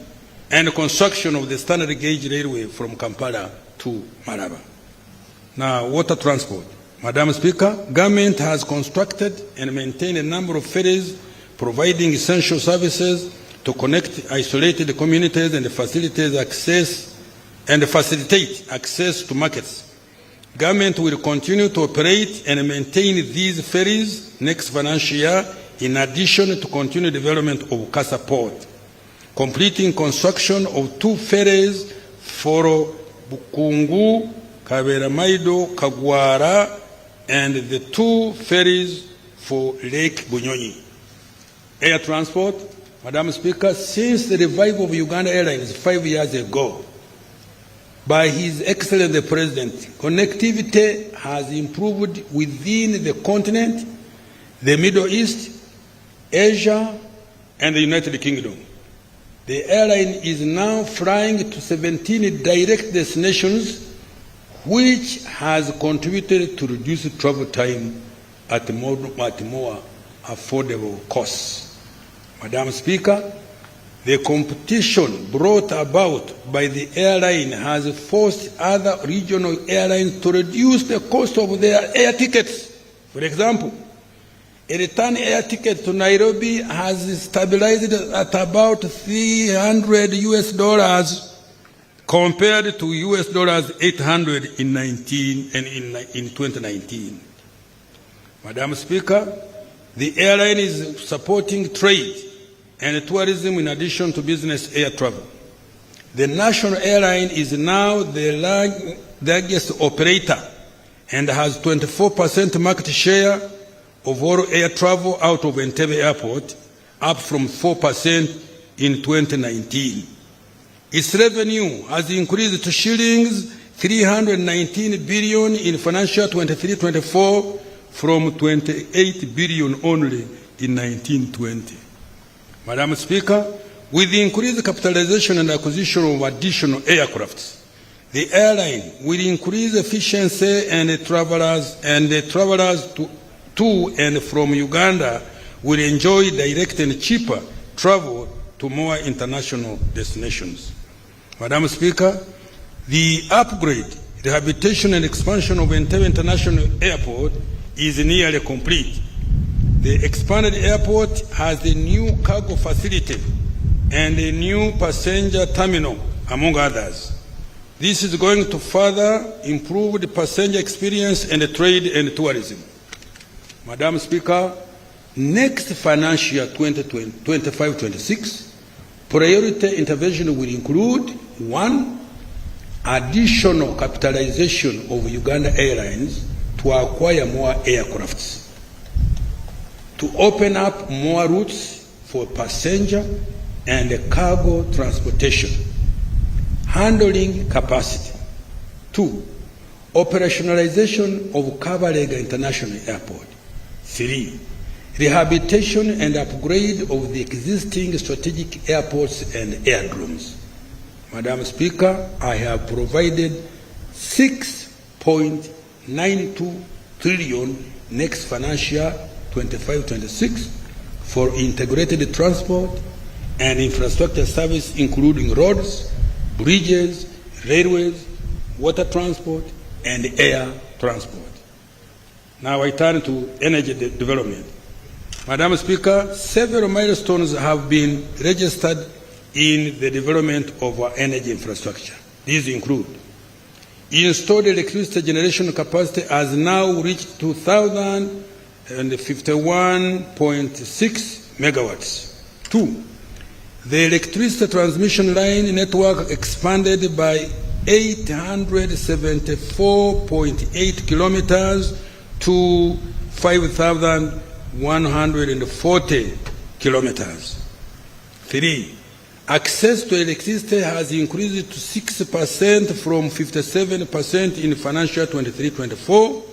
Speaker 3: and construction of the standard gauge railway from Kampala to Malaba. Now, water transport. Madam Speaker, government has constructed and maintained a number of ferries providing essential services to connect isolated communities and facilitate access to markets. Government will continue to operate and maintain these ferries next financial year, in addition to continued development of Kasa Port, completing construction of 2 ferries for Bukungu, Kaberamaido, Kagwara, and the 2 ferries for Lake Bunyonyi. Air transport, Madam Speaker, since the revival of Uganda Airlines 5 years ago, by His Excellency the President, connectivity has improved within the continent, the Middle East, Asia, and the United Kingdom. The airline is now flying to 17 direct destinations, which has contributed to reduce travel time at more affordable costs. Madam Speaker, the competition brought about by the airline has forced other regional airlines to reduce the cost of their air tickets. For example, a return air ticket to Nairobi has stabilized at about $300 compared to $800 in 2019. Madam Speaker, the airline is supporting trade and tourism in addition to business air travel. The national airline is now the largest operator and has 24% market share of all air travel out of Entebbe Airport, up from 4% in 2019. Its revenue has increased to shillings 319 billion in financial 23-24 from 28 billion only in 1920. Madam Speaker, with the increased capitalization and acquisition of additional aircrafts, the airline will increase efficiency and travelers to and from Uganda will enjoy direct and cheaper travel to more international destinations. Madam Speaker, the upgrade, rehabilitation and expansion of Entebbe International Airport is nearly complete. The expanded airport has a new cargo facility and a new passenger terminal, among others. This is going to further improve the passenger experience and the trade and tourism. Madam Speaker, next financial year 2025-26, priority intervention will include 1, additional capitalization of Uganda Airlines to acquire more aircrafts, to open up more routes for passenger and cargo transportation, handling capacity. 2, operationalization of Kabalega International Airport. 3, rehabilitation and upgrade of the existing strategic airports and aerodromes. Madam Speaker, I have provided 6.92 trillion next financial 25-26 for integrated transport and infrastructure service, including roads, bridges, railways, water transport, and air transport. Now I turn to energy development. Madam Speaker, several milestones have been registered in the development of our energy infrastructure. These include installed electricity generation capacity has now reached 2,051.6 megawatts. 2. The electricity transmission line network expanded by 874.8 kilometers to 5,140 kilometers. 3. Access to electricity has increased to 6% from 57% in financial 23-24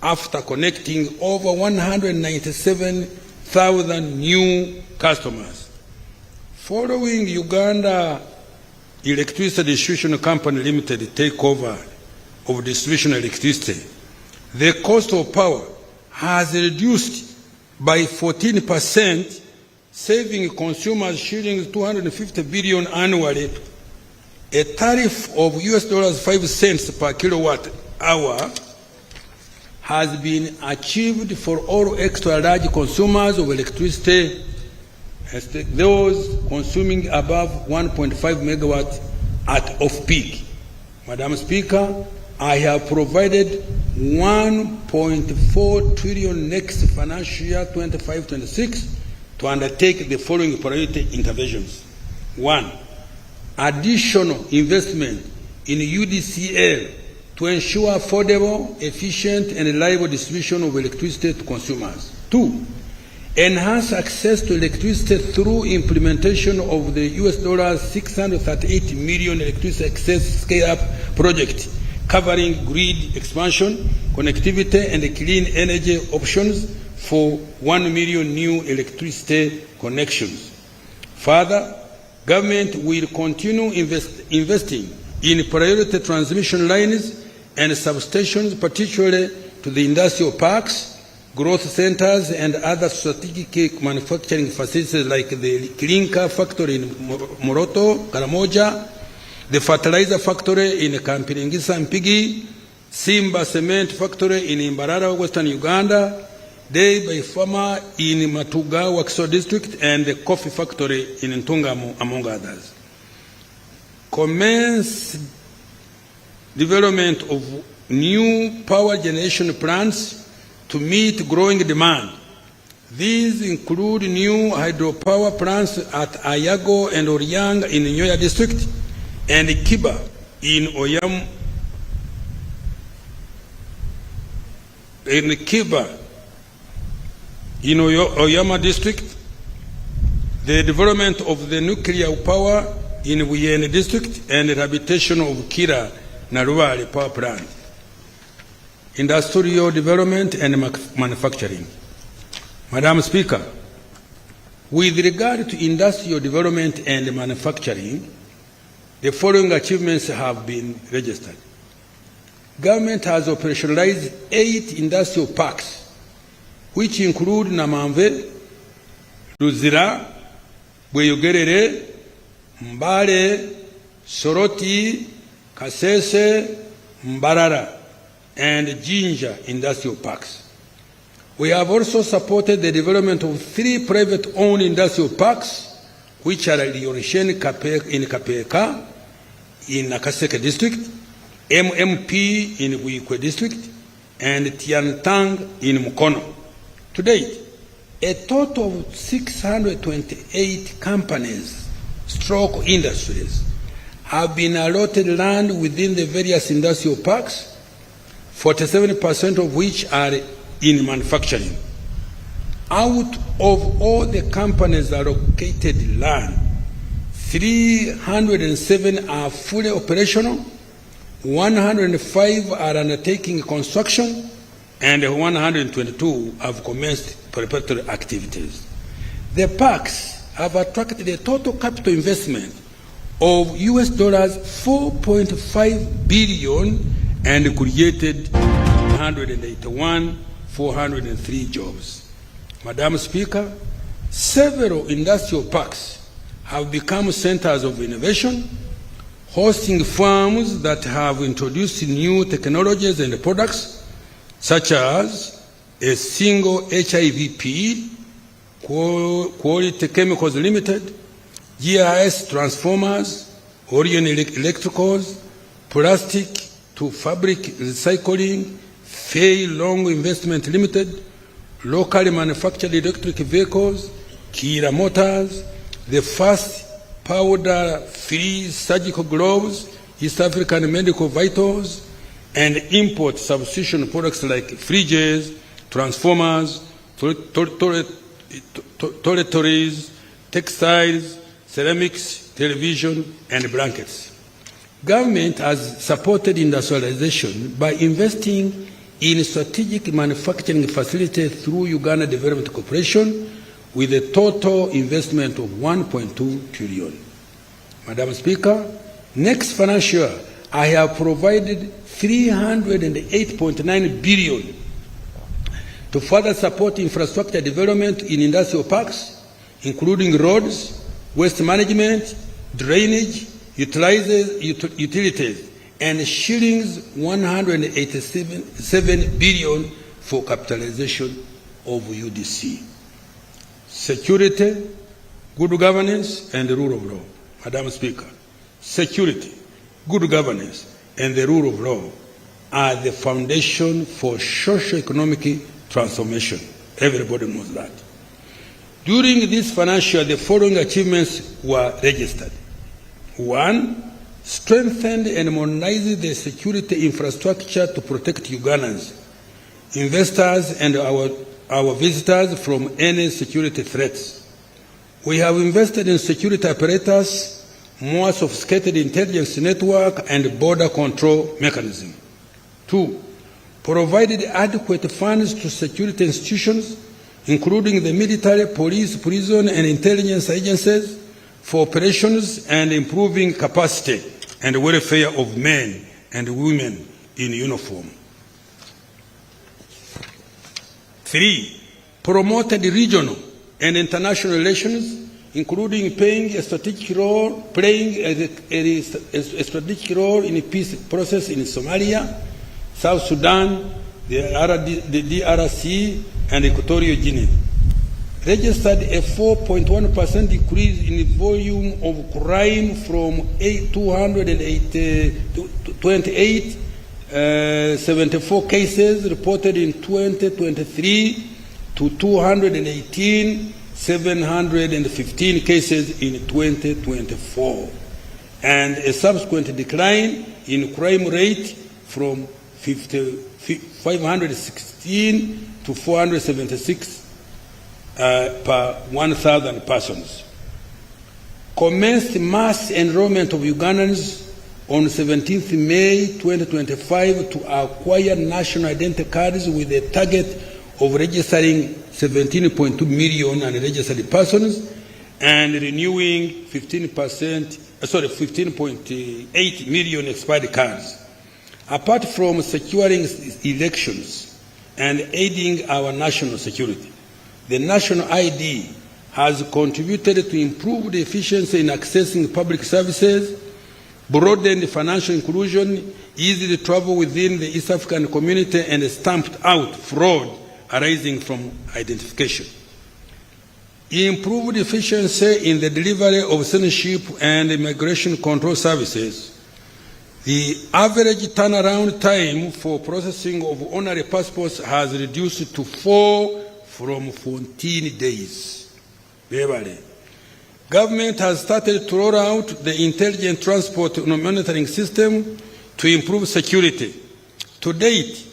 Speaker 3: after connecting over 197,000 new customers. Following Uganda Electricity Distribution Company Limited takeover of distribution electricity, the cost of power has reduced by 14%, saving consumers shillings 250 billion annually. A tariff of US$5 cents per kilowatt hour has been achieved for all extra large consumers of electricity, those consuming above 1.5 megawatts at off-peak. Madam Speaker, I have provided 1.4 trillion next financial year 25-26 to undertake the following priority interventions. 1. Additional investment in UDCL to ensure affordable, efficient, and reliable distribution of electricity to consumers. 2. Enhance access to electricity through implementation of the US$638 million electricity access scale-up project covering grid expansion, connectivity, and clean energy options for 1 million new electricity connections. Further, government will continue investing in priority transmission lines and substations, particularly to the industrial parks, growth centers, and other strategic manufacturing facilities like the clinker factory in Moroto, Karamoja, the fertilizer factory in Kampiringisa Mpigi, Simba cement factory in Imbarara, Western Uganda, Day by Farmer in Matuga, Wakiso district, and the coffee factory in Ntungamo, among others. Commence development of new power generation plants to meet growing demand. These include new hydropower plants at Ayago and Oryang in Nyoya district and Kiba in Oyama district, the development of the nuclear power in Wiyene district, and the rehabilitation of Kira Naruwari power plant. Industrial development and manufacturing. Madam Speaker, with regard to industrial development and manufacturing, the following achievements have been registered. Government has operationalized 8 industrial parks, which include Namamve, Luzira, Bweyogerere, Mbale, Soroti, Kasese, Mbarara, and Jinja industrial parks. We have also supported the development of 3 private-owned industrial parks, which are Liorishen in Kapeka, in Nakaseke district, MMP in Wikwe district, and Tiantang in Mukono. To date, a total of 628 companies, stroke industries, have been allotted land within the various industrial parks, 47% of which are in manufacturing. Out of all the companies allocated land, 307 are fully operational, 105 are undertaking construction, and 122 have commenced preparatory activities. The parks have attracted a total capital investment of US dollars 4.5 billion and created 403 jobs. Madam Speaker, several industrial parks have become centers of innovation, hosting firms that have introduced new technologies and products, such as a single HIV pill, Quality Chemicals Limited, GIS Transformers, Orion Electricals, Plastic to Fabric Recycling, Fei Long Investment Limited, locally manufactured electric vehicles, Kira Motors, the first powder-free surgical gloves, East African medical vitals, and import substitution products like fridges, transformers, toiletries, textiles, ceramics, television, and blankets. Government has supported industrialization by investing in strategic manufacturing facilities through Uganda Development Corporation with a total investment of 1.2 trillion. Madam Speaker, next financial year, I have provided 308.9 billion to further support infrastructure development in industrial parks, including roads, waste management, drainage, utilities, and shillings 187 billion for capitalization of UDC. Security, good governance, and the rule of law. Madam Speaker, security, good governance, and the rule of law are the foundation for socio-economic transformation. Everybody knows that. During this financial year, the following achievements were registered. 1, strengthened and modernized the security infrastructure to protect Ugandans, investors, and our visitors from any security threats. We have invested in security apparatus, more sophisticated intelligence network, and border control mechanism. 2, provided adequate funds to security institutions, including the military, police, prison, and intelligence agencies, for operations and improving capacity and welfare of men and women in uniform. 3, promoted regional and international relations, including playing a strategic role in the peace process in Somalia, South Sudan, the DRC, and Equatorial Guinea. Registered a 4.1% decrease in the volume of crime from 274 cases reported in 2023 to 218,715 cases in 2024, and a subsequent decline in crime rate from 516 to 476 per 1,000 persons. Commenced mass enrollment of Ugandans on 17th May 2025 to acquire national identity cards with a target of registering 17.2 million unregistered persons and renewing 15.8 million expired cards. Apart from securing elections and aiding our national security, the national ID has contributed to improved efficiency in accessing public services, broadened financial inclusion, easily travel within the East African community, and stamped out fraud arising from identification. Improved efficiency in the delivery of citizenship and immigration control services. The average turnaround time for processing of honorary passports has reduced to 4 from 14 days. Government has started to roll out the intelligent transport monitoring system to improve security. To date,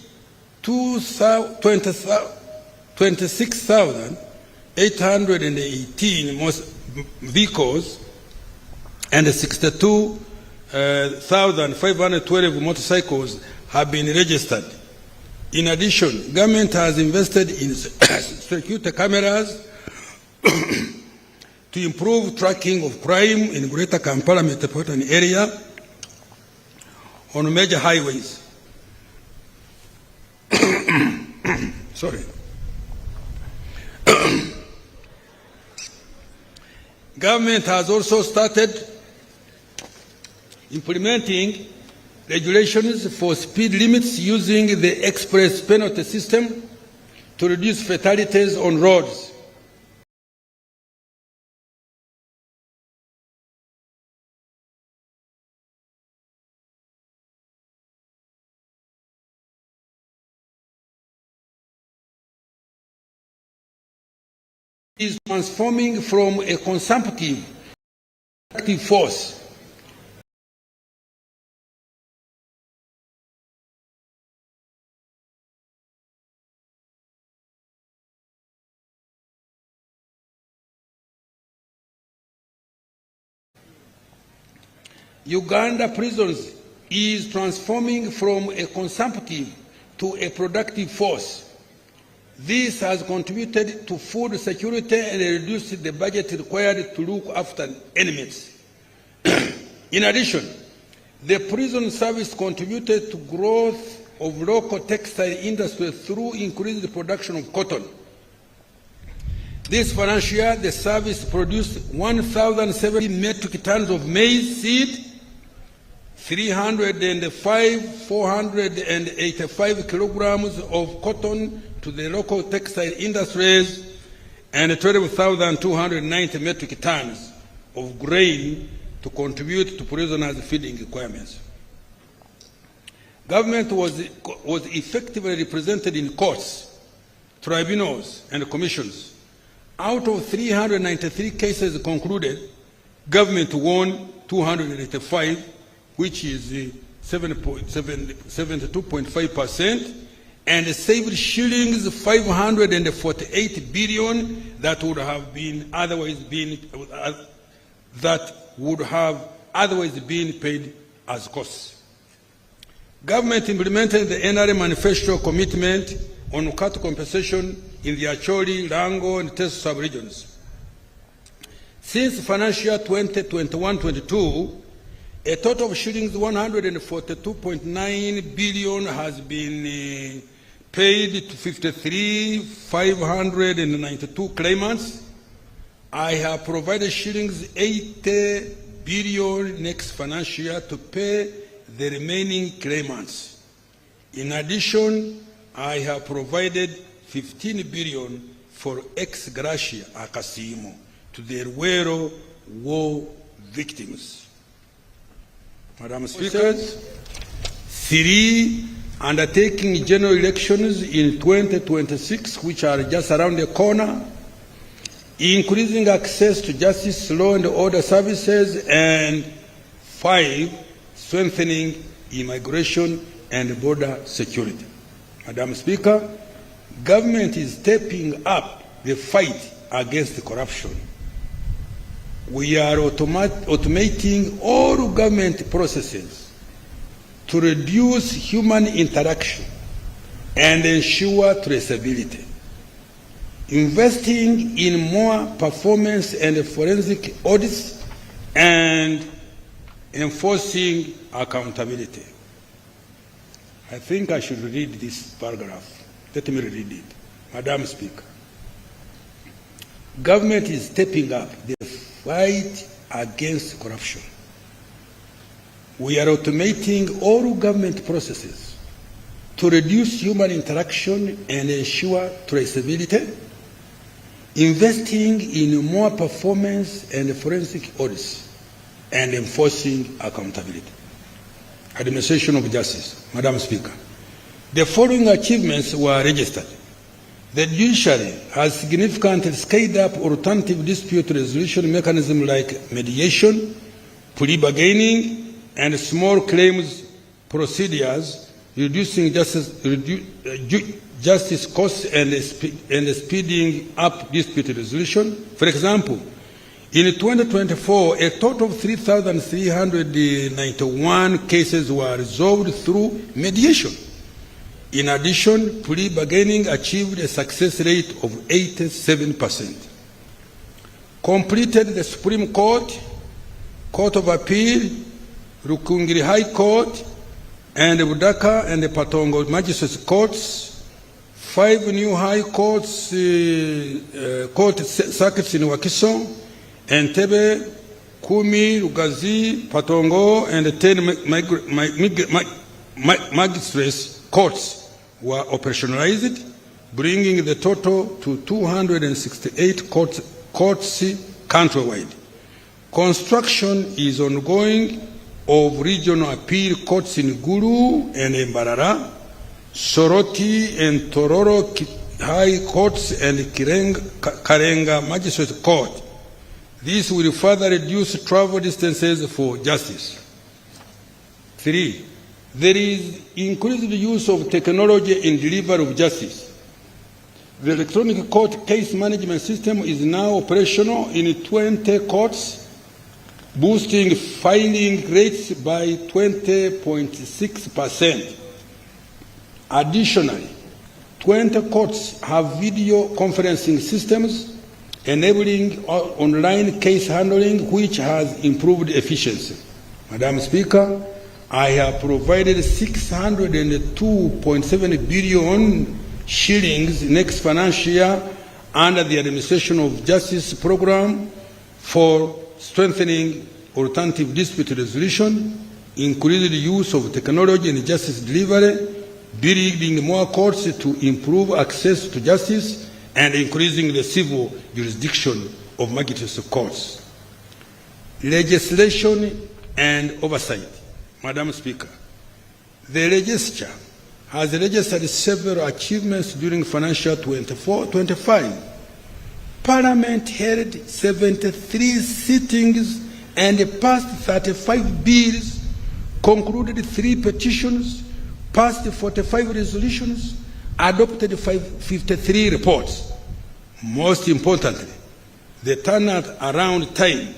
Speaker 3: 26,818 vehicles and 62,512 motorcycles have been registered. In addition, government has invested in security cameras to improve tracking of crime in Greater Kampala metropolitan area on major highways. Sorry. Government has also started implementing regulations for speed limits using the express penalty system to reduce fatalities on roads. Is transforming from a consumptive active force Uganda prisons is transforming from a consumptive to a productive force. This has contributed to food security and reduced the budget required to look after enemies. In addition, the prison service contributed to growth of local textile industry through increased production of cotton. This financial year, the service produced 1,070 metric tons of maize seed, 485 kilograms of cotton to the local textile industries, and 12,290 metric tons of grain to contribute to prisoners' feeding requirements. Government was effectively represented in courts, tribunals, and commissions. Out of 393 cases concluded, government won 285, which is 72.5%, and saved shillings 548 billion that would have otherwise been paid as costs. Government implemented the NRA manifesto commitment on cattle compensation in the Acholi, Rango, and Teso sub-regions. Since financial year 2021-22, a total of shillings 142.9 billion has been paid to 592 claimants. I have provided shillings 80 billion next financial year to pay the remaining claimants. In addition, I have provided 15 billion for ex gratia Akasimo to the Ruero war victims. Madam Speaker, 3, undertaking general elections in 2026, which are just around the corner, increasing access to justice, law and order services, and 5, strengthening immigration and border security. Madam Speaker, government is stepping up the fight against corruption. We are automating all government processes to reduce human interaction and ensure traceability, investing in more performance and forensic audits, and enforcing accountability. I think I should read this paragraph. Let me read it. Madam Speaker, government is stepping up the fight against corruption. We are automating all government processes to reduce human interaction and ensure traceability, investing in more performance and forensic audits, and enforcing accountability. Administration of justice. Madam Speaker, the following achievements were registered. The judiciary has significantly scaled up alternative dispute resolution mechanisms like mediation, plea bargaining, and small claims procedures, reducing justice costs and speeding up dispute resolution. For example, in 2024, a total of 3,391 cases were resolved through mediation, In addition, plea bargaining achieved a success rate of 87%. Completed the Supreme Court, Court of Appeal, Rukungiri High Court, and the Budaka and the Patongo Magistrates Courts, 5 new High Courts, court circuits in Wakiso, Entebbe, Kumi, Lugazi, Patongo, and 10 magistrates courts were operationalized, bringing the total to 268 courts countrywide. Construction is ongoing of regional appeal courts in Gulu and Mbarara, Soroti and Tororo High Courts and Karenga Magistrate Court. This will further reduce travel distances for justice. 3. There is increased use of technology in delivery of justice. The electronic court case management system is now operational in 20 courts, boosting filing rates by 20.6%. Additionally, 20 courts have video conferencing systems enabling online case handling, which has improved efficiency. Madam Speaker, I have provided 602.7 billion shillings next financial year under the Administration of Justice program for strengthening alternative dispute resolution, increasing the use of technology in justice delivery, building more courts to improve access to justice, and increasing the civil jurisdiction of magistrates courts. Legislation and oversight. Madam Speaker, the legislature has registered several achievements during financial 24-25. Parliament held 73 sittings and passed 35 bills, concluded 3 petitions, passed 45 resolutions, adopted 53 reports. Most importantly, the turnaround time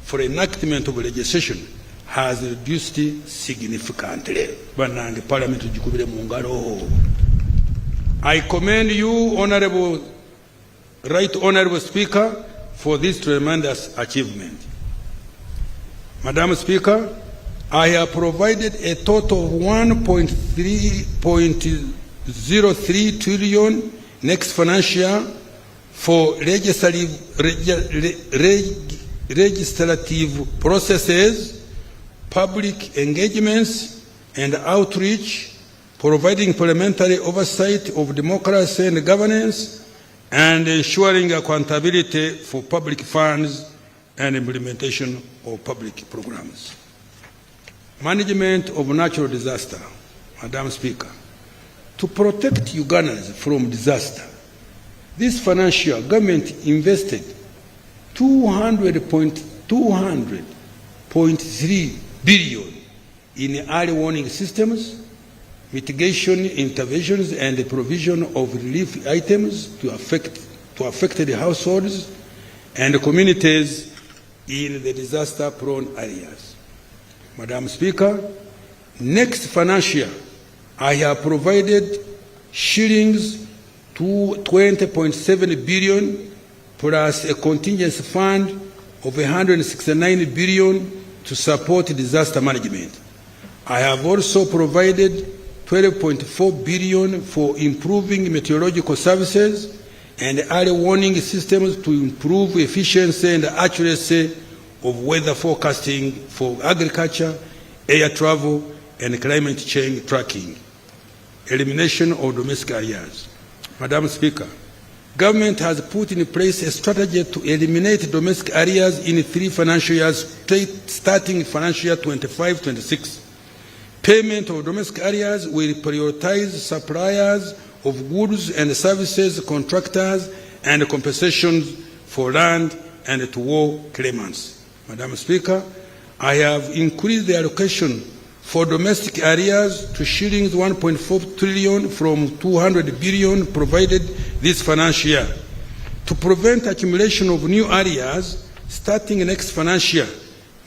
Speaker 3: for enactment of legislation has reduced significantly. I commend you, Right Honorable Speaker, for this tremendous achievement. Madam Speaker, I have provided a total of 1.03 trillion next financial year for legislative processes, public engagements, and outreach, providing parliamentary oversight of democracy and governance, and ensuring accountability for public funds and implementation of public programs. Management of natural disaster. Madam Speaker, to protect Ugandans from disaster, this financial year, government invested 200.3 billion in early warning systems, mitigation interventions, and the provision of relief items to affected households and communities in the disaster-prone areas. Madam Speaker, next financial year, I have provided shillings to 20.7 billion plus a contingency fund of 169 billion to support disaster management. I have also provided 12.4 billion for improving meteorological services and early warning systems to improve efficiency and accuracy of weather forecasting for agriculture, air travel, and climate change tracking. Elimination of domestic areas. Madam Speaker, government has put in place a strategy to eliminate domestic areas in 3 financial years, starting financial year 25-26. Payment of domestic areas will prioritize suppliers of goods and services, contractors, and compensations for land and to war claimants. Madam Speaker, I have increased the allocation for domestic areas to shillings 1.4 trillion from 200 billion provided this financial year. To prevent accumulation of new areas, starting next financial year,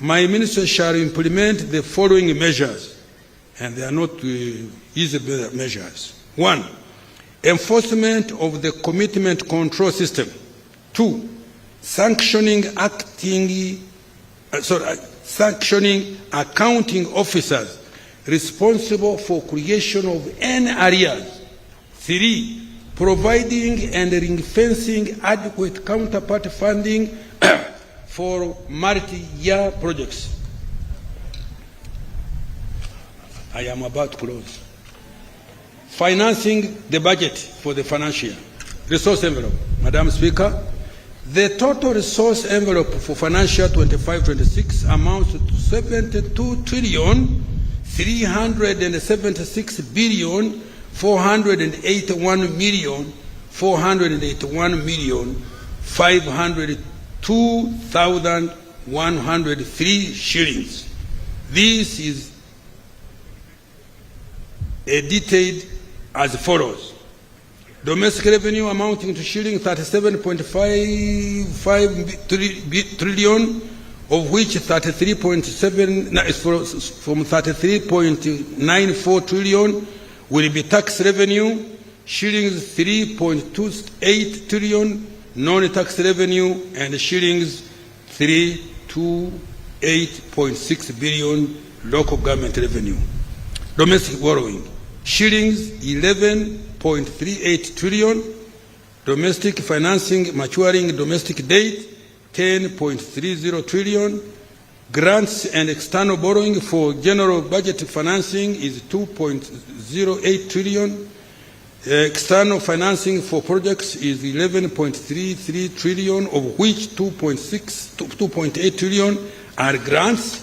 Speaker 3: my ministry shall implement the following measures, and they are not easy measures. 1. Enforcement of the commitment control system. 2. Sanctioning accounting officers responsible for creation of any arrears. 3. Providing and ring-fencing adequate counterpart funding for multi-year projects. I am about to close. Financing the budget for the financial year. Resource envelope. Madam Speaker, the total resource envelope for financial 25-26 amounts to 72,481,502,103 shillings. This is detailed as follows. Domestic revenue amounting to shilling 37.55 trillion, of which 33.7 is from 33.94 trillion will be tax revenue, shillings 3.28 trillion non-tax revenue, and shillings 328.6 billion local government revenue. Domestic borrowing, shillings 11.38 trillion, domestic financing maturing domestic debt 10.30 trillion, grants and external borrowing for general budget financing is 2.08 trillion, external financing for projects is 11.33 trillion, of which 2.8 trillion are grants.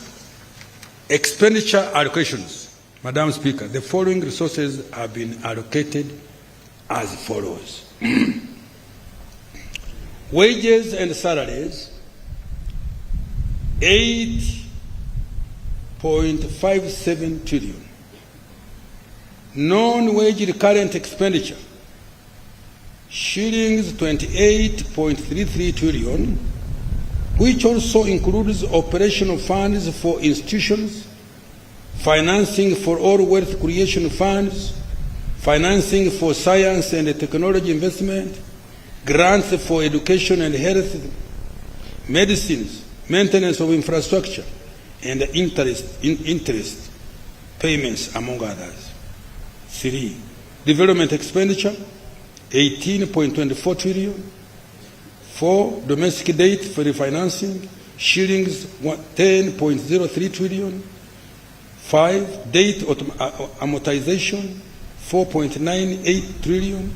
Speaker 3: Expenditure allocations. Madam Speaker, the following resources have been allocated as follows. Wages and salaries, 8.57 trillion. Non-wage recurrent expenditure, shillings 28.33 trillion, which also includes operational funds for institutions, financing for all wealth creation funds, financing for science and technology investment, grants for education and health, medicines, maintenance of infrastructure, and interest payments, among others. 3. Development expenditure, 18.24 trillion. 4. Domestic debt for refinancing, shillings 10.03 trillion. 5. Debt amortization, 4.98 trillion.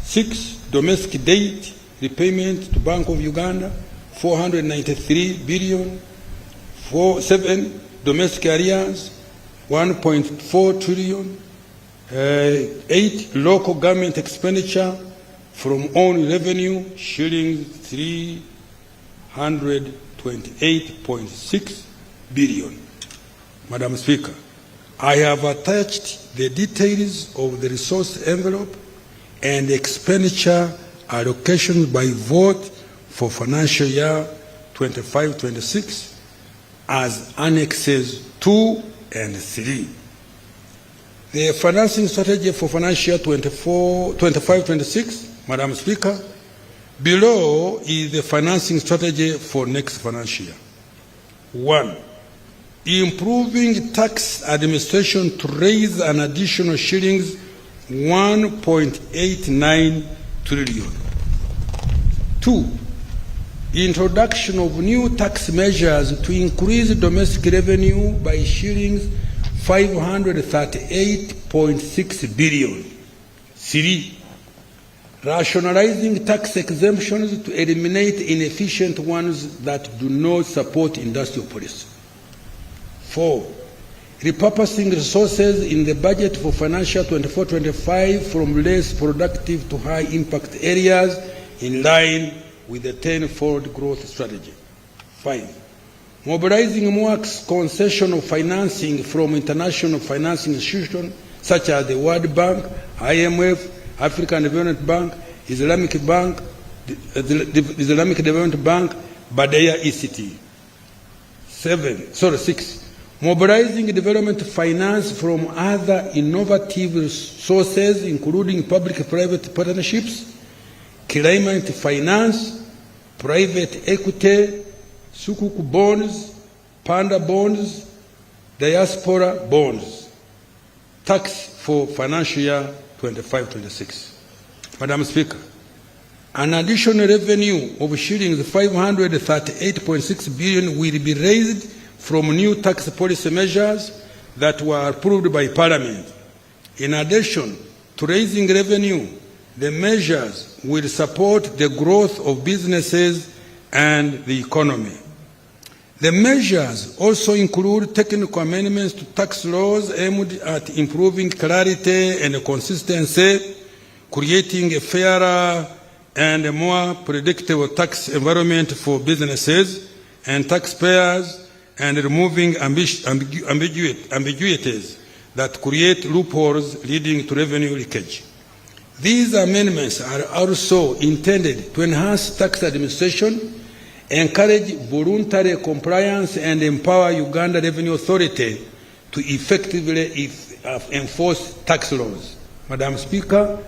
Speaker 3: 6. Domestic debt repayment to Bank of Uganda, 493 billion. 7. Domestic arrears, 1.4 trillion. 8. Local government expenditure from own revenue, shillings 328.6 billion. Madam Speaker, I have attached the details of the resource envelope and expenditure allocations by vote for financial year 25-26 as annexes 2 and 3. The financing strategy for financial year 25-26, Madam Speaker, below is the financing strategy for next financial year. 1. Improving tax administration to raise an additional shillings 1.89 trillion. 2. Introduction of new tax measures to increase domestic revenue by shillings 538.6 billion. 3. Rationalizing tax exemptions to eliminate inefficient ones that do not support industrial policy. 4. Repurposing resources in the budget for financial 24-25 from less productive to high impact areas in line with the 10-fold growth strategy. 5. Mobilizing more concessional financing from international financing institutions such as the World Bank, IMF, African Development Bank, Islamic Development Bank, Badeya ECT. 6. mobilizing development finance from other innovative sources, including public-private partnerships, climate finance, private equity, ZUKU bonds, panda bonds, diaspora bonds, tax for financial year 25-26. Madam Speaker, an additional revenue of shillings 538.6 billion will be raised from new tax policy measures that were approved by Parliament. In addition to raising revenue, the measures will support the growth of businesses and the economy. The measures also include technical amendments to tax laws aimed at improving clarity and consistency, creating a fairer and a more predictable tax environment for businesses and taxpayers, and removing ambiguities that create loopholes leading to revenue leakage. These amendments are also intended to enhance tax administration, encourage voluntary compliance, and empower Uganda Revenue Authority to effectively enforce tax laws. Madam Speaker,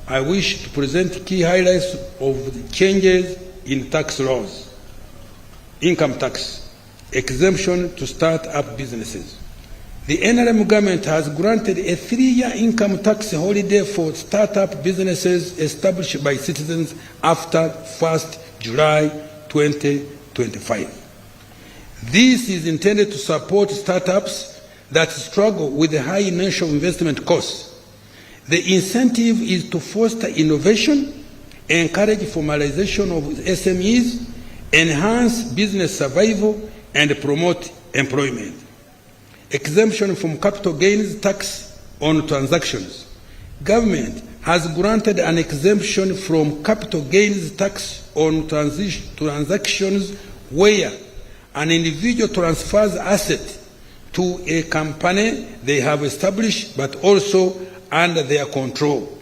Speaker 3: I wish to present key highlights of the changes in tax laws. Income tax, exemption to start-up businesses. The NRM government has granted a 3-year income tax holiday for start-up businesses established by citizens after 1st July 2025. This is intended to support startups that struggle with the high initial investment costs. The incentive is to foster innovation, encourage formalization of SMEs, enhance business survival, and promote employment. Exemption from capital gains tax on transactions. Government has granted an exemption from capital gains tax on transactions where an individual transfers assets to a company they have established but also under their control.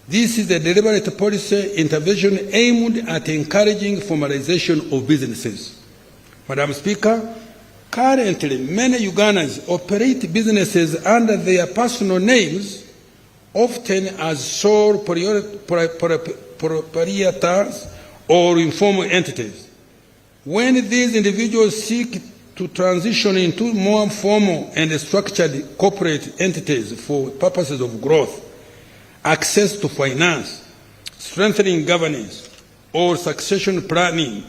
Speaker 3: This is a deliberate policy intervention aimed at encouraging formalization of businesses. Madam Speaker, currently many Ugandans operate businesses under their personal names, often as sole proprietors or informal entities. When these individuals seek to transition into more formal and structured corporate entities for purposes of growth, access to finance, strengthening governance, or succession planning,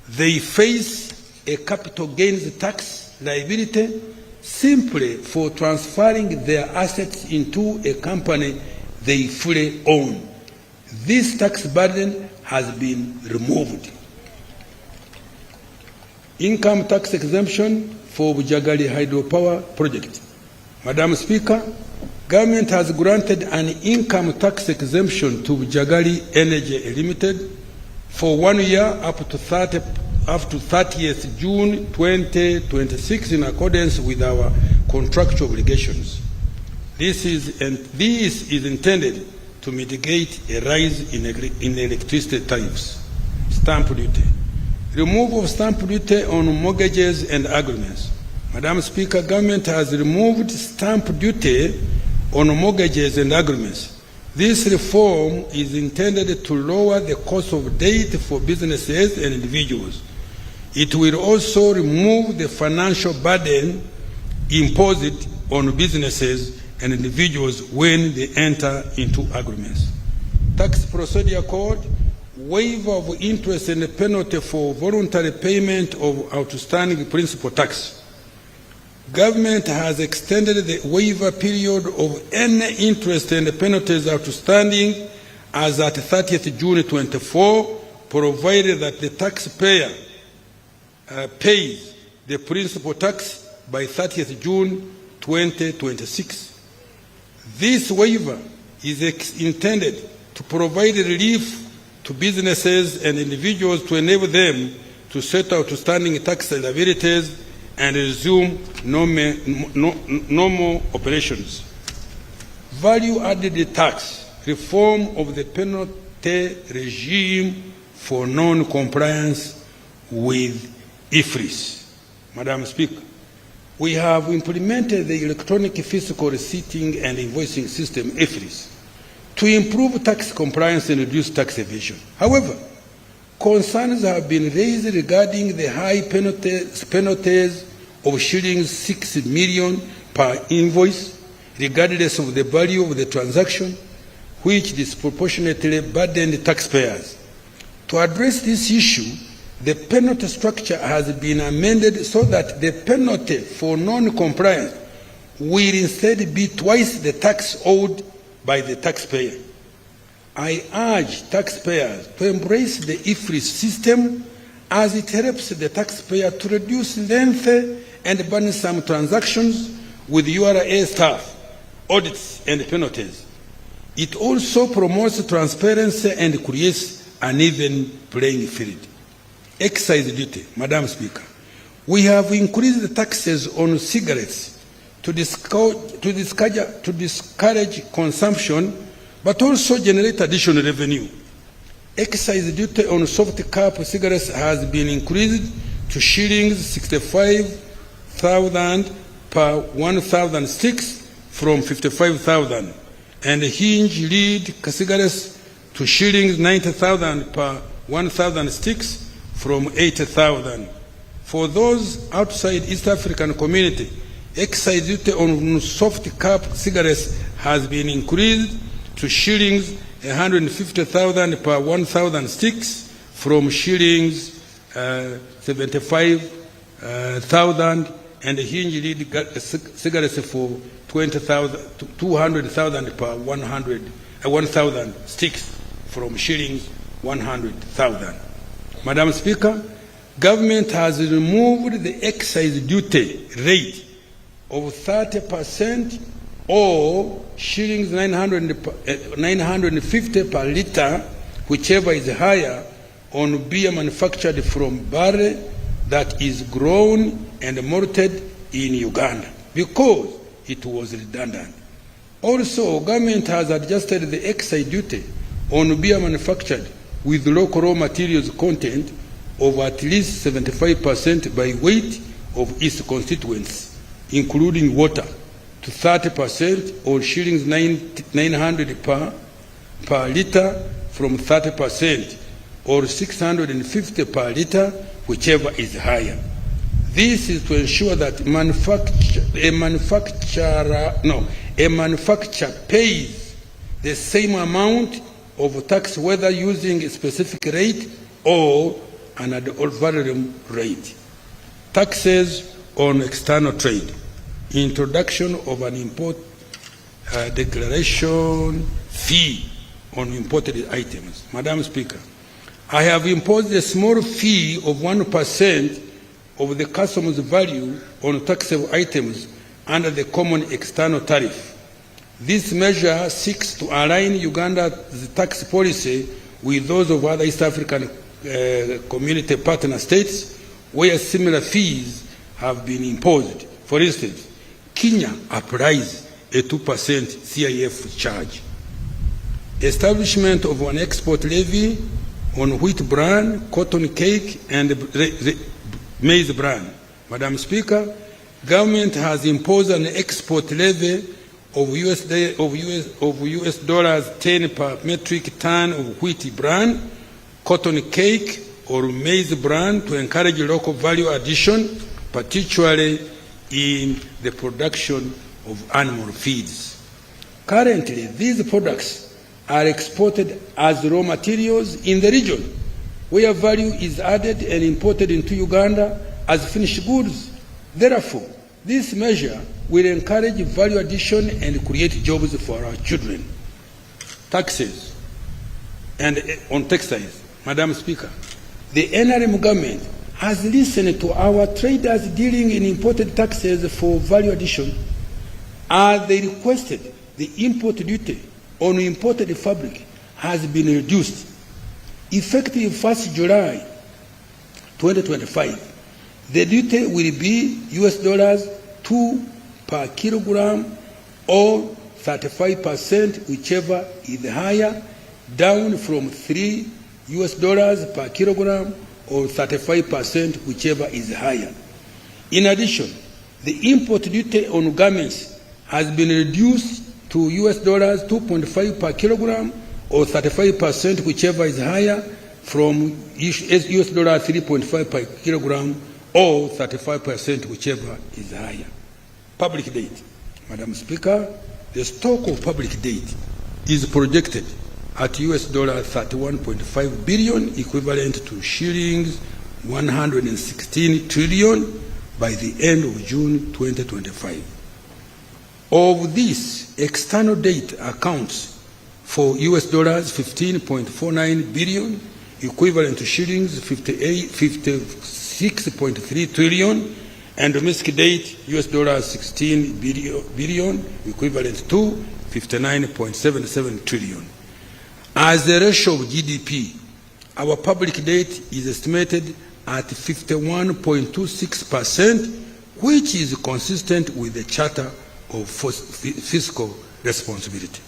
Speaker 3: they face a capital gains tax liability simply for transferring their assets into a company they fully own. This tax burden has been removed. Income tax exemption for Bujagali hydropower project. Madam Speaker, government has granted an income tax exemption to Bujagali Energy Limited for 1 year up to 30th June 2026 in accordance with our contractual obligations. This is intended to mitigate a rise in electricity tariffs. Stamp duty. Removal of stamp duty on mortgages and agreements. Madam Speaker, government has removed stamp duty on mortgages and agreements. This reform is intended to lower the cost of debt for businesses and individuals. It will also remove the financial burden imposed on businesses and individuals when they enter into agreements. Tax Procedure Code, waiver of interest and penalty for voluntary payment of outstanding principal tax. Government has extended the waiver period of any interest and penalties outstanding as at 30th June 24, provided that the taxpayer pays the principal tax by 30th June 2026. This waiver is intended to provide relief to businesses and individuals to enable them to settle outstanding tax liabilities and resume normal operations. Value-added tax, reform of the penalty regime for non-compliance with IFRIS. Madam Speaker, we have implemented the electronic fiscal receipting and invoicing system, EFRIS, to improve tax compliance and reduce tax evasion. However, concerns have been raised regarding the high penalties of shillings 6 million per invoice, regardless of the value of the transaction, which disproportionately burdened taxpayers. To address this issue, the penalty structure has been amended so that the penalty for non-compliance will instead be twice the tax owed by the taxpayer. I urge taxpayers to embrace the EFRIS system as it helps the taxpayer to reduce lengthy and burdensome transactions with URA staff, audits, and penalties. It also promotes transparency and creates an even playing field. Excise duty, Madam Speaker. We have increased the taxes on cigarettes to discourage consumption, but also generate additional revenue. Excise duty on soft cap cigarettes has been increased to shillings 65,000 per 1,000 sticks from 55,000, and hinge lead cigarettes to shillings 90,000 per 1,000 sticks from 80,000. For those outside East African community, excise duty on soft cap cigarettes has been increased to shillings 150,000 per 1,000 sticks from shillings 75,000, and hinge lead cigarettes for 200,000 per 1,000 sticks from shillings 100,000. Madam Speaker, government has removed the excise duty rate of 30% or shillings 950 per litre, whichever is higher, on beer manufactured from barley that is grown and malted in Uganda, because it was redundant. Also, government has adjusted the excise duty on beer manufactured with local raw materials content of at least 75% by weight of its constituents, including water, to 30% or shillings 900 per litre from 30%, or 650 per litre, whichever is higher. This is to ensure that a manufacturer pays the same amount of tax whether using a specific rate or an ad valorem rate. Taxes on external trade. Introduction of an import declaration fee on imported items. Madam Speaker, I have imposed a small fee of 1% of the customs value on taxable items under the common external tariff. This measure seeks to align Uganda's tax policy with those of other East African community partner states where similar fees have been imposed. For instance, Kenya applies a 2% CIF charge. Establishment of an export levy on wheat bran, cotton cake, and maize bran. Madam Speaker, government has imposed an export levy of US dollars 10 per metric ton of wheat bran, cotton cake, or maize bran to encourage local value addition, particularly in the production of animal feeds. Currently, these products are exported as raw materials in the region, where value is added and imported into Uganda as finished goods. Therefore, this measure will encourage value addition and create jobs for our children. Taxes and on textiles. Madam Speaker, the NRM government has listened to our traders dealing in imported taxes for value addition, as they requested the import duty on imported fabric has been reduced. Effective 1st July 2025, the duty will be $2 per kilogram or 35%, whichever is higher, down from $3 per kilogram or 35%, whichever is higher. In addition, the import duty on garments has been reduced to US dollars 2.5 per kilogram or 35%, whichever is higher, from US dollar 3.5 per kilogram or 35%, whichever is higher. Public debt. Madam Speaker, the stock of public debt is projected at US dollar 31.5 billion, equivalent to shillings 116 trillion by the end of June 2025. Of this, external debt accounts for US dollars 15.49 billion, equivalent to shillings 56.3 trillion, and domestic debt US dollars 16 billion, equivalent to 59.77 trillion. As a ratio of GDP, our public debt is estimated at 51.26%, which is consistent with the Charter of Fiscal Responsibility.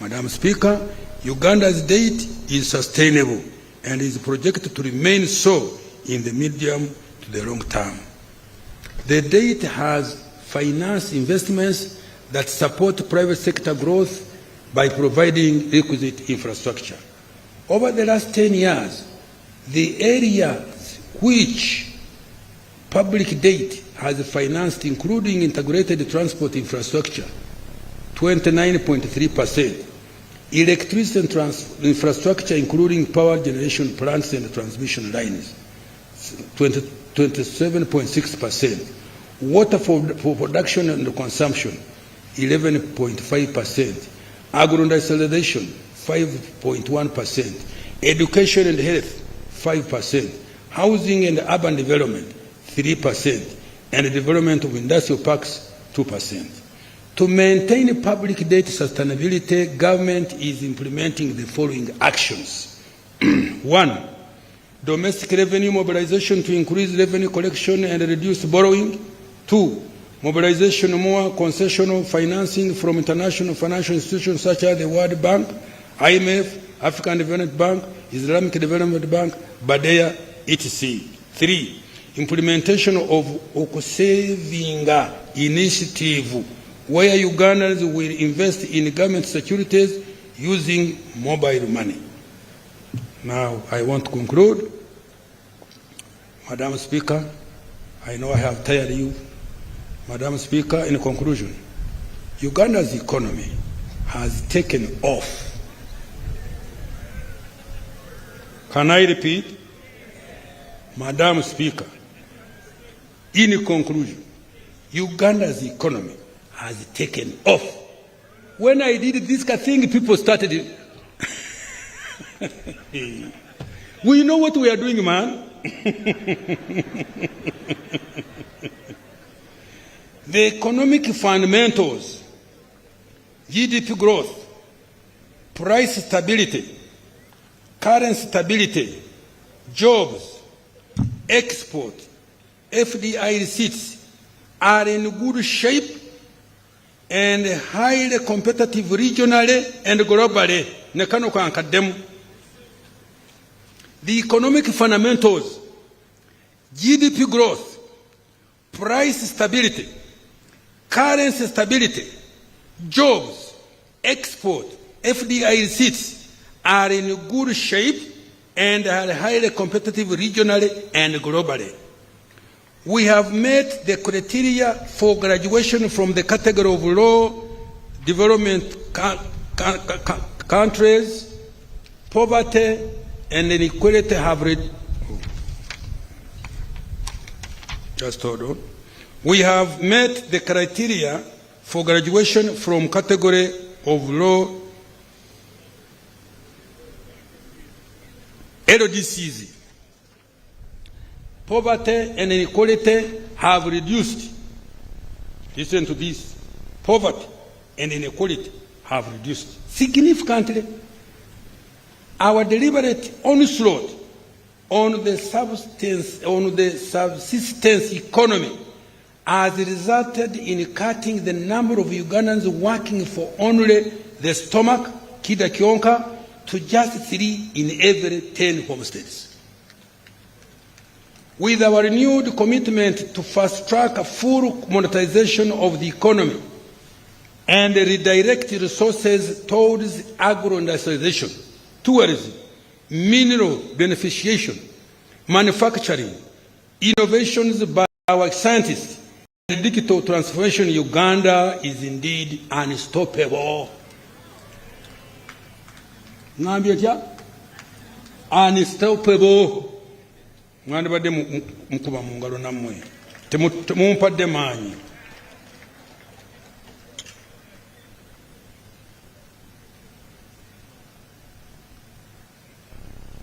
Speaker 3: Madam Speaker, Uganda's debt is sustainable and is projected to remain so in the medium to the long term. The debt has financed investments that support private sector growth by providing requisite infrastructure. Over the last 10 years, the areas which public debt has financed, including integrated transport infrastructure, 29.3%, electricity infrastructure, including power generation plants and transmission lines, 27.6%, water for production and consumption, 11.5%, agro-industrialization, 5.1%, education and health, 5%, housing and urban development, 3%, and the development of industrial parks, 2%. To maintain public debt sustainability, government is implementing the following actions. 1, domestic revenue mobilization to increase revenue collection and reduce borrowing. 2, mobilization of more concessional financing from international financial institutions such as the World Bank, IMF, African Development Bank, Islamic Development Bank, BADEA, etc. 3, implementation of saving initiative, where Ugandans will invest in government securities using mobile money. Now, I want to conclude. Madam Speaker, I know I have tired you. Madam Speaker, in conclusion, Uganda's economy has taken off. Can I repeat? Madam Speaker, in conclusion, Uganda's economy has taken off. When I did this thing, people started. We know what we are doing, man. The economic fundamentals, GDP growth, price stability, currency stability, jobs, export, FDI receipts are in good shape and highly competitive regionally and globally. The economic fundamentals, GDP growth, price stability, currency stability, jobs, export, FDI receipts are in good shape and are highly competitive regionally and globally. We have met the criteria for graduation from the category of low development countries. Poverty and inequality have just hold on. We have met the criteria for graduation from category of low LDCs. Poverty and inequality have reduced. Listen to this. Poverty and inequality have reduced significantly. Our deliberate onslaught on the subsistence economy has resulted in cutting the number of Ugandans working for only the stomach, kida kionka, to just 3 in every 10 homesteads. With our renewed commitment to fast-track full monetization of the economy and redirect resources towards agro-industrialization, tourism, mineral beneficiation, manufacturing, innovations by our scientists, and digital transformation, Uganda is indeed unstoppable. Unstoppable. Mwani bade mkuba mungalo namwe. Temumpadde maanyi.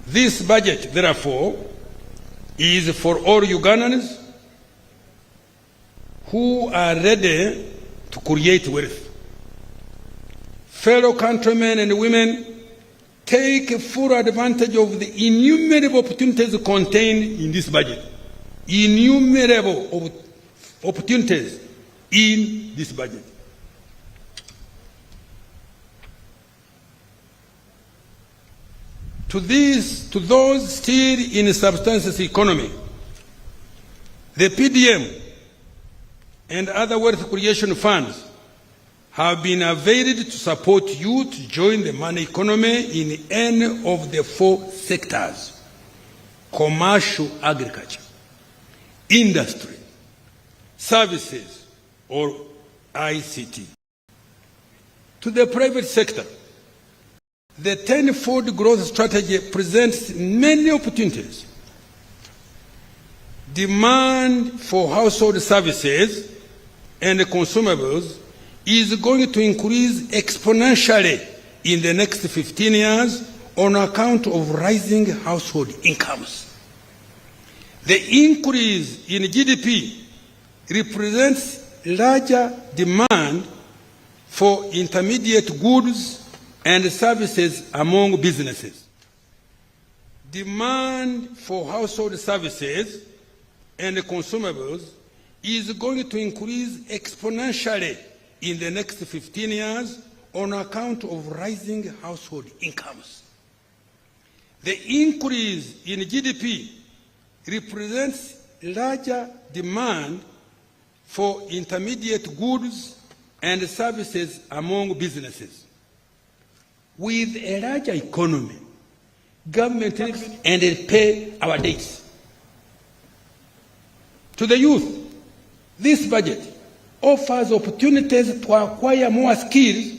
Speaker 3: This budget, therefore, is for all Ugandans who are ready to create wealth. Fellow countrymen and women, take full advantage of the innumerable opportunities contained in this budget. Innumerable opportunities in this budget. To those still in subsistence economy, the PDM and other wealth creation funds have been availed to support you to join the money economy in any of the 4 sectors: commercial agriculture, industry, services, or ICT. To the private sector, the 10-fold growth strategy presents many opportunities. Demand for household services and consumables is going to increase exponentially in the next 15 years on account of rising household incomes. The increase in GDP represents larger demand for intermediate goods and services among businesses. Demand for household services and consumables is going to increase exponentially in the next 15 years on account of rising household incomes. The increase in GDP represents larger demand for intermediate goods and services among businesses. With a larger economy, government and pay our debts. To the youth, this budget offers opportunities to acquire more skills,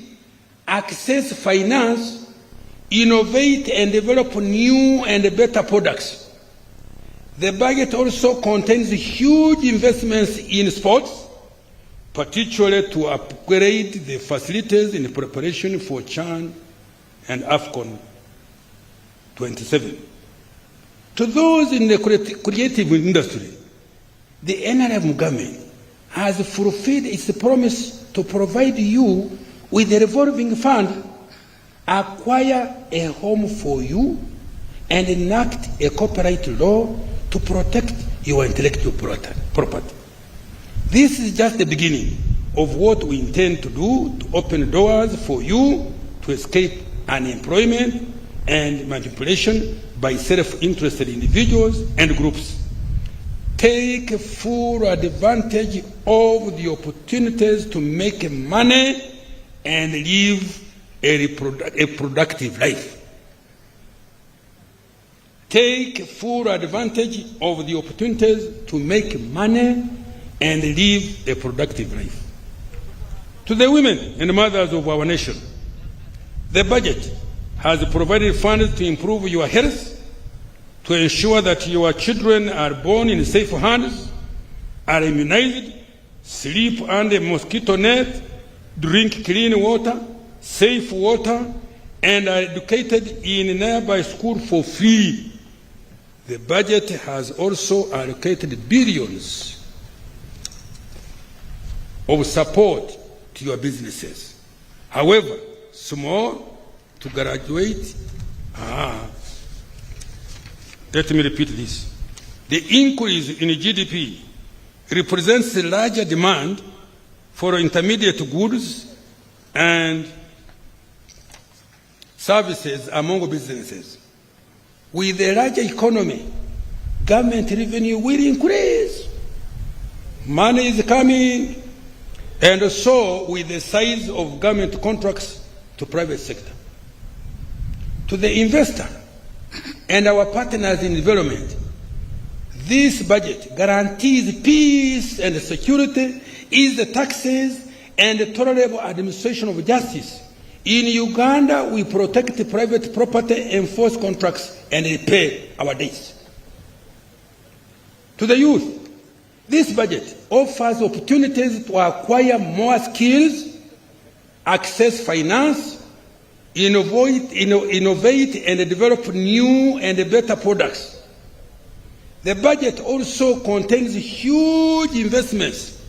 Speaker 3: access finance, innovate and develop new and better products. The budget also contains huge investments in sports, particularly to upgrade the facilities in preparation for CHAN and AFCON 27. To those in the creative industry, the NRM government has fulfilled its promise to provide you with a revolving fund, acquire a home for you, and enact a copyright law to protect your intellectual property. This is just the beginning of what we intend to do to open doors for you to escape unemployment and manipulation by self-interested individuals and groups. Take full advantage of the opportunities to make money and live a productive life. Take full advantage of the opportunities to make money and live a productive life. To the women and mothers of our nation, the budget has provided funds to improve your health, to ensure that your children are born in safe hands, are immunized, sleep under a mosquito net, drink clean water, safe water, and are educated in a nearby school for free. The budget has also allocated billions of support to your businesses. However, small to graduate. Let me repeat this. The increase in GDP represents a larger demand for intermediate goods and services among businesses. With a larger economy, government revenue will increase. Money is coming, and so with the size of government contracts to private sector. To the investor and our partners in development, this budget guarantees peace and security, ease the taxes, and tolerable administration of justice. In Uganda, we protect private property, enforce contracts, and repay our debts. To the youth, this budget offers opportunities to acquire more skills, access finance, innovate and develop new and better products. The budget also contains huge investments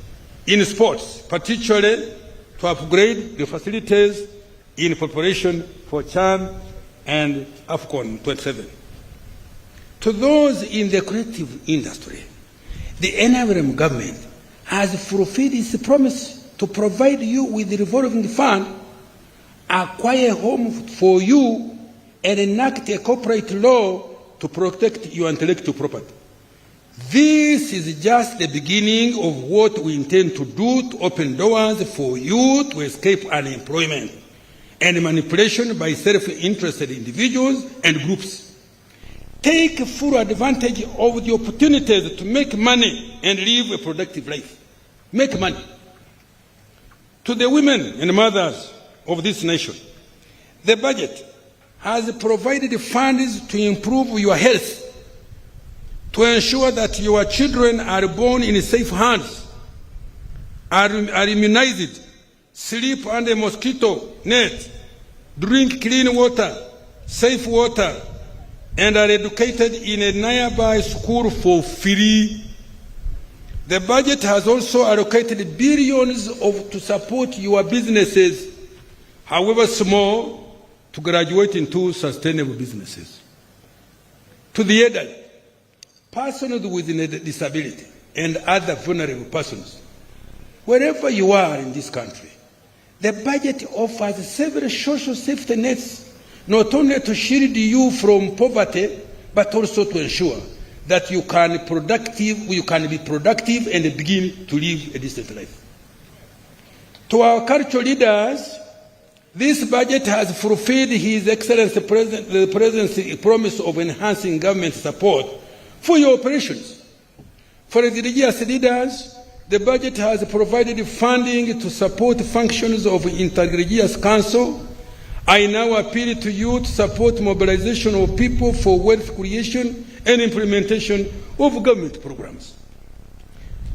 Speaker 3: in sports, particularly to upgrade the facilities in preparation for CHAN and AFCON 27. To those in the creative industry, the NRM government has fulfilled its promise to provide you with the revolving fund, acquire a home for you, and enact a corporate law to protect your intellectual property. This is just the beginning of what we intend to do to open doors for you to escape unemployment and manipulation by self-interested individuals and groups. Take full advantage of the opportunities to make money and live a productive life. Make money. To the women and mothers of this nation, the budget has provided funds to improve your health, to ensure that your children are born in safe hands, are immunized, sleep under a mosquito net, drink clean water, safe water, and are educated in a nearby school for free. The budget has also allocated billions to support your businesses, however small, to graduate into sustainable businesses. To the elderly, persons with a disability, and other vulnerable persons, wherever you are in this country, the budget offers several social safety nets, not only to shield you from poverty, but also to ensure that you can be productive and begin to live a decent life. To our cultural leaders, this budget has fulfilled His Excellency the President's promise of enhancing government support for your operations. For the religious leaders, the budget has provided funding to support functions of Interreligious Council. I now appeal to you to support mobilization of people for wealth creation and implementation of government programs.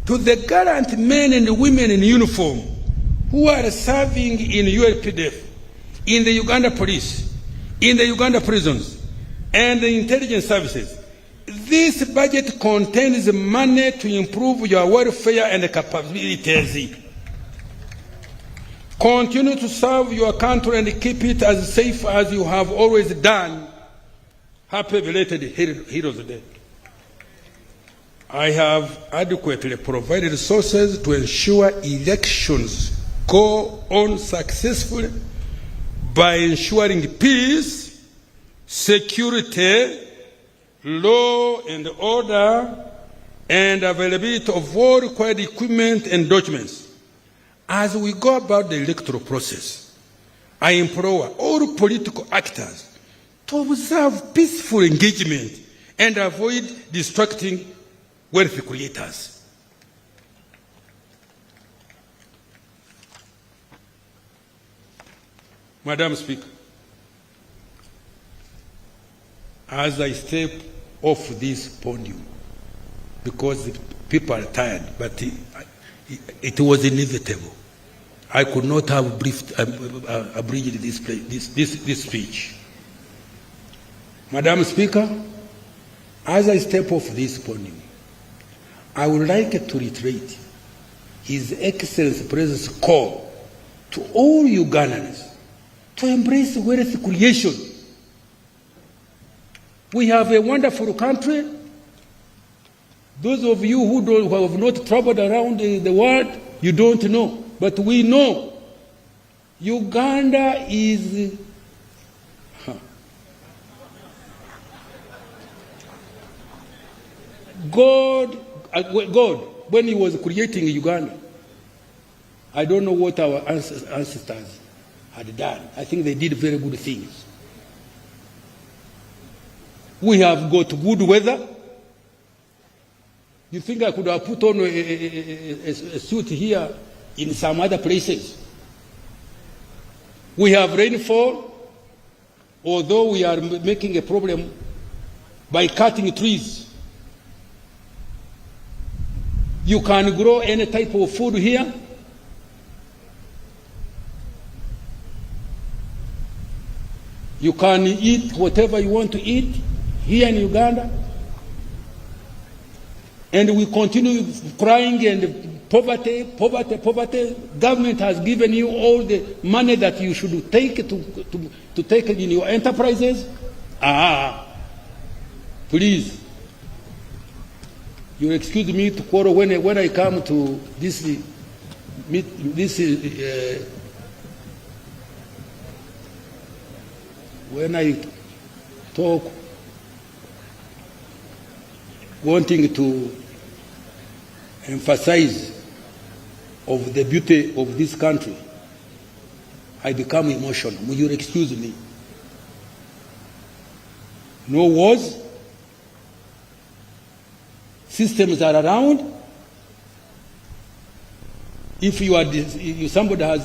Speaker 3: To the gallant men and women in uniform who are serving in ULPDF, in the Uganda police, in the Uganda prisons, and the intelligence services, this budget contains money to improve your welfare and capabilities. Continue to serve your country and keep it as safe as you have always done. Happy belated Heroes Day. I have adequately provided resources to ensure elections go on successfully by ensuring peace, security, law and order, and availability of all required equipment and documents. As we go about the electoral process, I implore all political actors to observe peaceful engagement and avoid distracting wealth creators. Madam Speaker, as I step off this podium, because the people are tired, but it was inevitable. I could not have abridged this speech. Madam Speaker, as I step off this podium, I would like to reiterate His Excellency President's call to all Ugandans to embrace wealth creation. We have a wonderful country. Those of you who have not traveled around the world, you don't know. But we know Uganda is
Speaker 4: God, when he was creating Uganda, I don't know what our ancestors had done. I think they did very good things. We have got good weather. You think I could have put on a suit here in some other places? We have rainfall, although we are making a problem by cutting trees. You can grow any type of food here. You can eat whatever you want to eat here in Uganda. And we continue crying and poverty. Government has given you all the money that you should take to take in your enterprises. Please, you excuse me to quarrel when I come to this when I talk wanting to emphasize of the beauty of this country, I become emotional. Will you excuse me? No wars, systems are around. If somebody has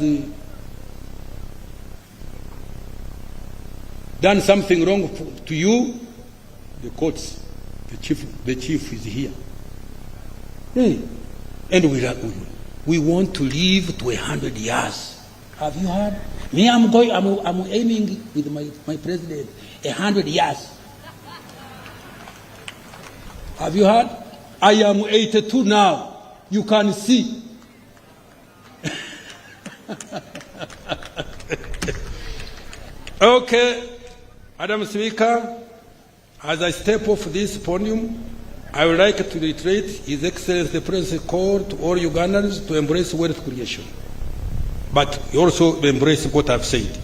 Speaker 4: done something wrong to you, the courts, the chief is here. Hey. And we want to live to 100 years. Have you heard? Me, I'm aiming with my president 100 years. Have you heard? I am 82 now. You can see. Okay, Madam Speaker, as I step off this podium, I would like to reiterate His Excellency the President's call to all Ugandans to embrace wealth creation, but also embrace what I've said.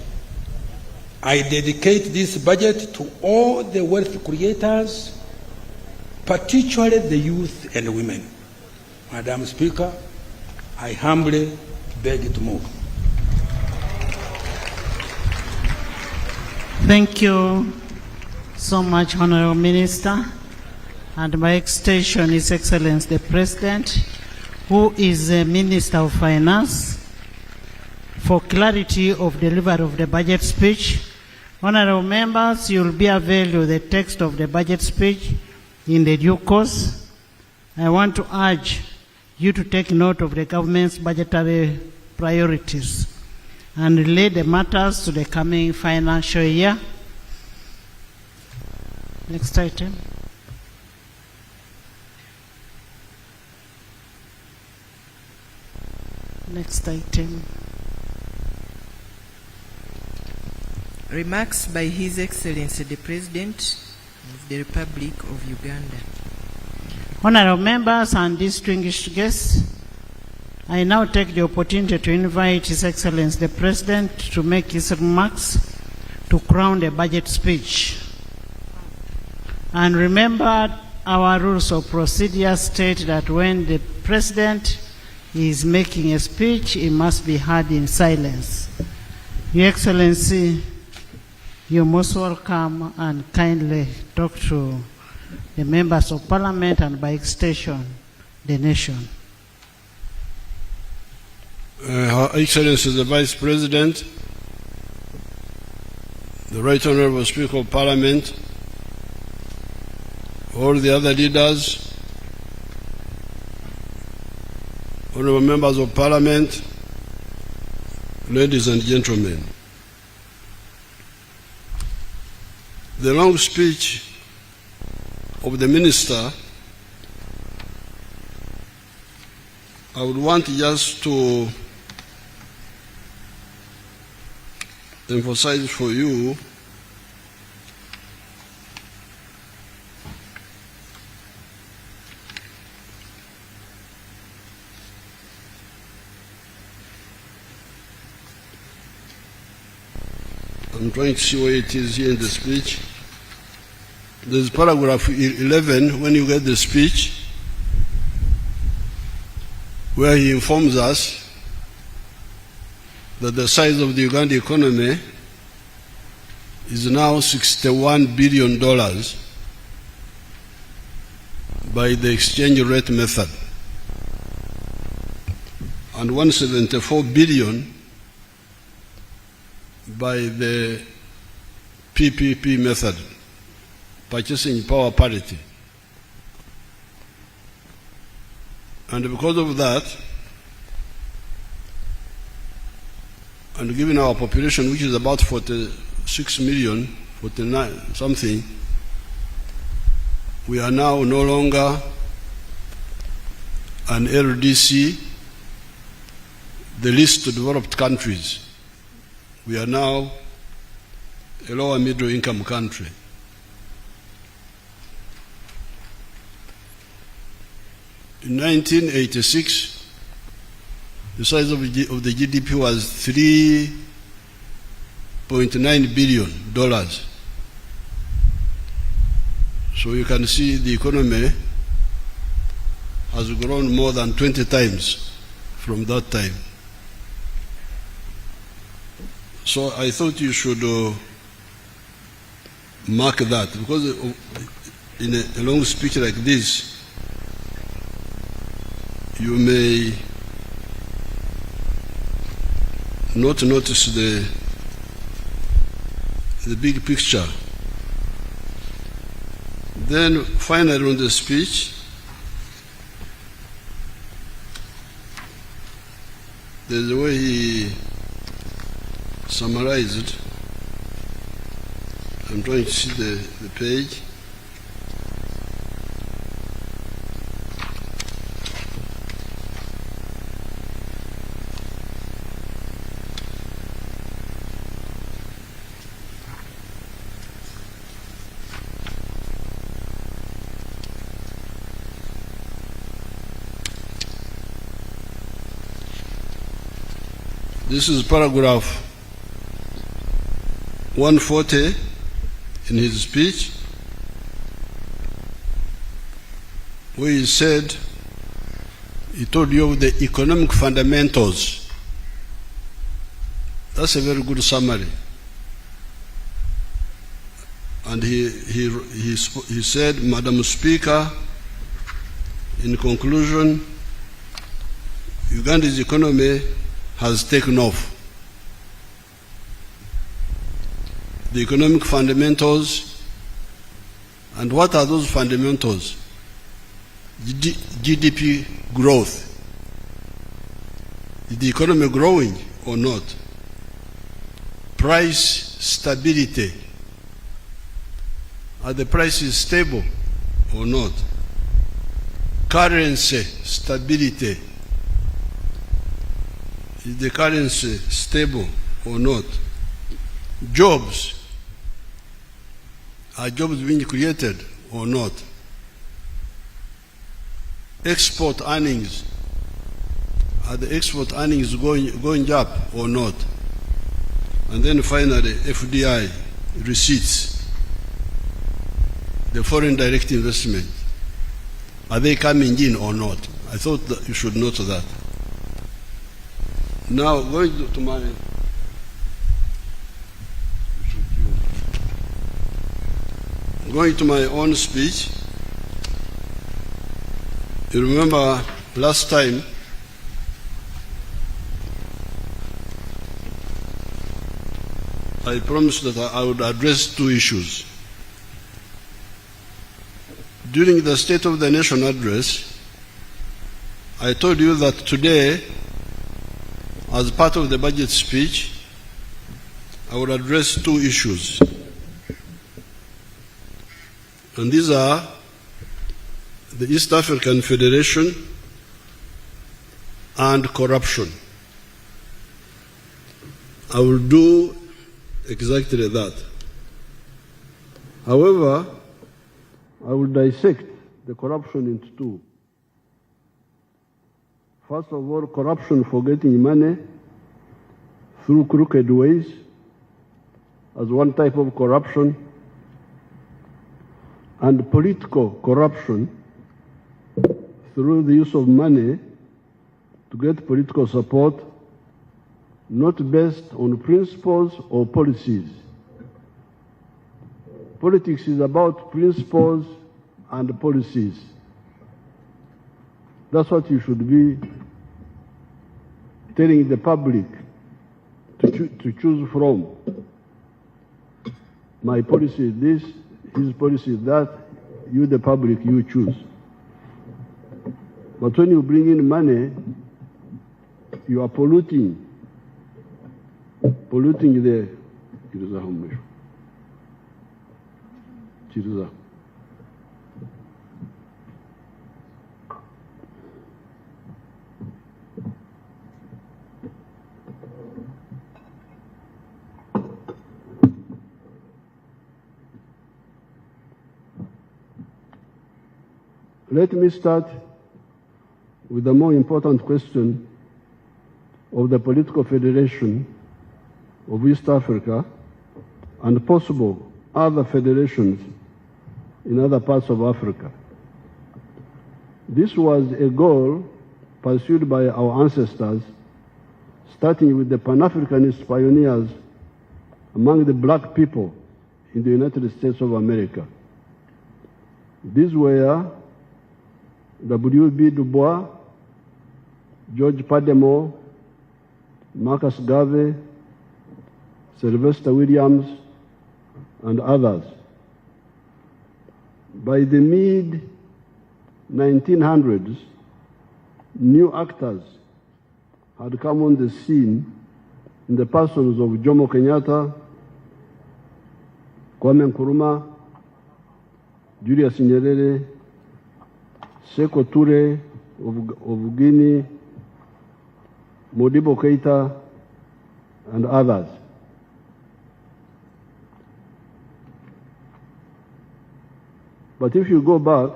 Speaker 4: I dedicate this budget to all the wealth creators, particularly the youth and women. Madam Speaker, I humbly beg to move.
Speaker 1: Thank you so much, Honorable Minister. And by extension, His Excellency the President, who is the Minister of Finance, for clarity of delivery of the budget speech. Honorable members, you will be availed with the text of the budget speech in the due course. I want to urge you to take note of the government's budgetary priorities and relate the matters to the coming financial year. Next item. Next item.
Speaker 2: Remarks by His Excellency the President of the Republic of Uganda.
Speaker 1: Honorable members and distinguished guests, I now take the opportunity to invite His Excellency the President to make his remarks to crown the budget speech. And remember, our rules of procedure state that when the President is making a speech, it must be heard in silence. Your Excellency, you're most welcome, and kindly talk to the members of Parliament and by extension, the nation.
Speaker 5: Her Excellency the Vice President, the Right Honorable Speaker of Parliament, all the other leaders, honorable members of Parliament, ladies and gentlemen. The long speech of the Minister, I would want just to emphasize for you I'm trying to see where it is here in the speech. There's paragraph 11 when you get the speech, where he informs us that the size of the Uganda economy is now $61 billion by the exchange rate method, and $174 billion by the PPP method, purchasing power parity. And because of that, and given our population, which is about 46 million, 49 something, we are now no longer an LDC, the least developed countries. We are now a lower middle income country. In 1986, the size of the GDP was $3.9 billion. So you can see the economy has grown more than 20 times from that time. So I thought you should mark that, because in a long speech like this, you may not notice the big picture. Then finally on the speech, there's a way he summarized. I'm trying to see the page. This is paragraph 140 in his speech, where he said, he told you of the economic fundamentals. That's a very good summary. And he said, Madam Speaker, in conclusion, Uganda's economy has taken off. The economic fundamentals, and what are those fundamentals? GDP growth. Is the economy growing or not? Price stability. Are the prices stable or not? Currency stability. Is the currency stable or not? Jobs. Are jobs being created or not? Export earnings. Are the export earnings going up or not? And then finally, FDI, receipts. The foreign direct investment. Are they coming in or not? I thought that you should note that. Now, going to my own speech, you remember last time I promised that I would address two issues. During the State of the Nation address, I told you that today, as part of the budget speech, I will address two issues. And these are the East African Federation and corruption. I will do exactly that. However, I will dissect the corruption into two. First of all, corruption for getting money through crooked ways as one type of corruption. and political corruption through the use of money to get political support not based on principles or policies. Politics is about principles and policies. That's what you should be telling the public to choose from. My policy is this, his policy is that, you the public, you choose. But when you bring in money, you are polluting the Let me start with the more important question of the political federation of East Africa and possible other federations in other parts of Africa. This was a goal pursued by our ancestors, starting with the Pan-Africanist pioneers among the black people in the United States of America. These were W.B. Du Bois, George Padmore, Marcus Garvey, Sylvester Williams, and others. By the mid-1900s, new actors had come on the scene in the persons of Jomo Kenyatta, Kwame Nkrumah, Julius Nyerere, Sekou Toure of Guinea, Modibo Keita, and others. But if you go back,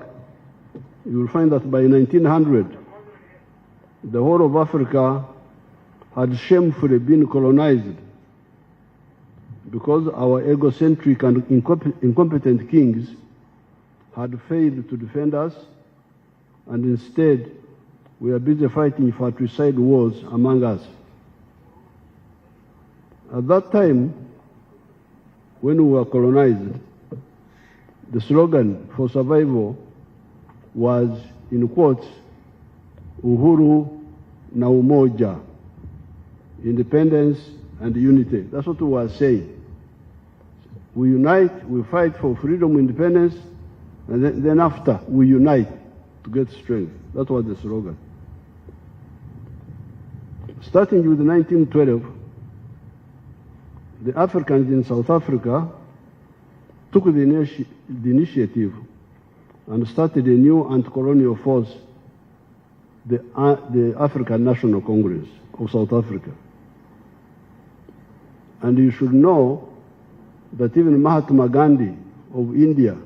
Speaker 5: you will find that by 1900, the whole of Africa had shamefully been colonized because our egocentric and incompetent kings had failed to defend us, and instead we are busy fighting fratricide wars among us. At that time, when we were colonized, the slogan for survival was, in quotes, Uhuru na Umoja, independence and unity. That's what we were saying. We unite, we fight for freedom, independence, and then after we unite to get strength. That was the slogan. Starting with 1912, the Africans in South Africa took the initiative and started a new anti-colonial force, the African National Congress of South Africa. And you should know that even Mahatma Gandhi of India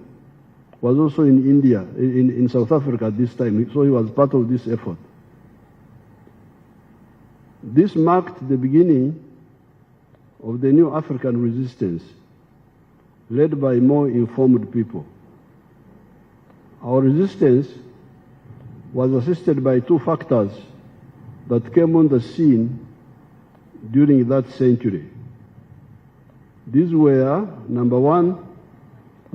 Speaker 5: was also in India, in South Africa at this time, so he was part of this effort. This marked the beginning of the new African resistance, led by more informed people. Our resistance was assisted by two factors that came on the scene during that century. These were, number one,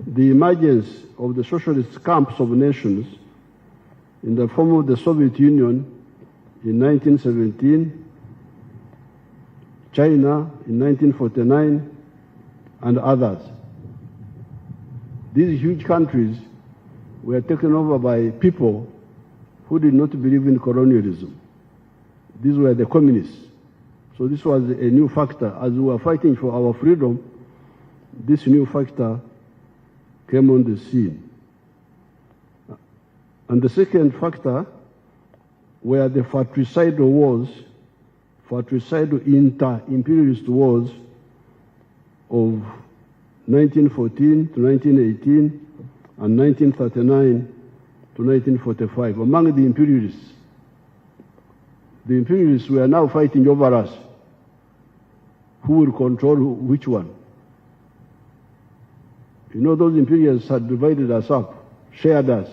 Speaker 5: the emergence of the socialist camps of nations in the form of the Soviet Union in 1917, China in 1949, and others. These huge countries were taken over by people who did not believe in colonialism. These were the communists. So this was a new factor. As we were fighting for our freedom, this new factor came on the scene. And the second factor were the fratricidal wars, fratricidal inter-imperialist wars of 1914 to 1918 and 1939 to 1945 among the imperialists. The imperialists were now fighting over us. Who will control which one? You know, those imperialists had divided us up, shared us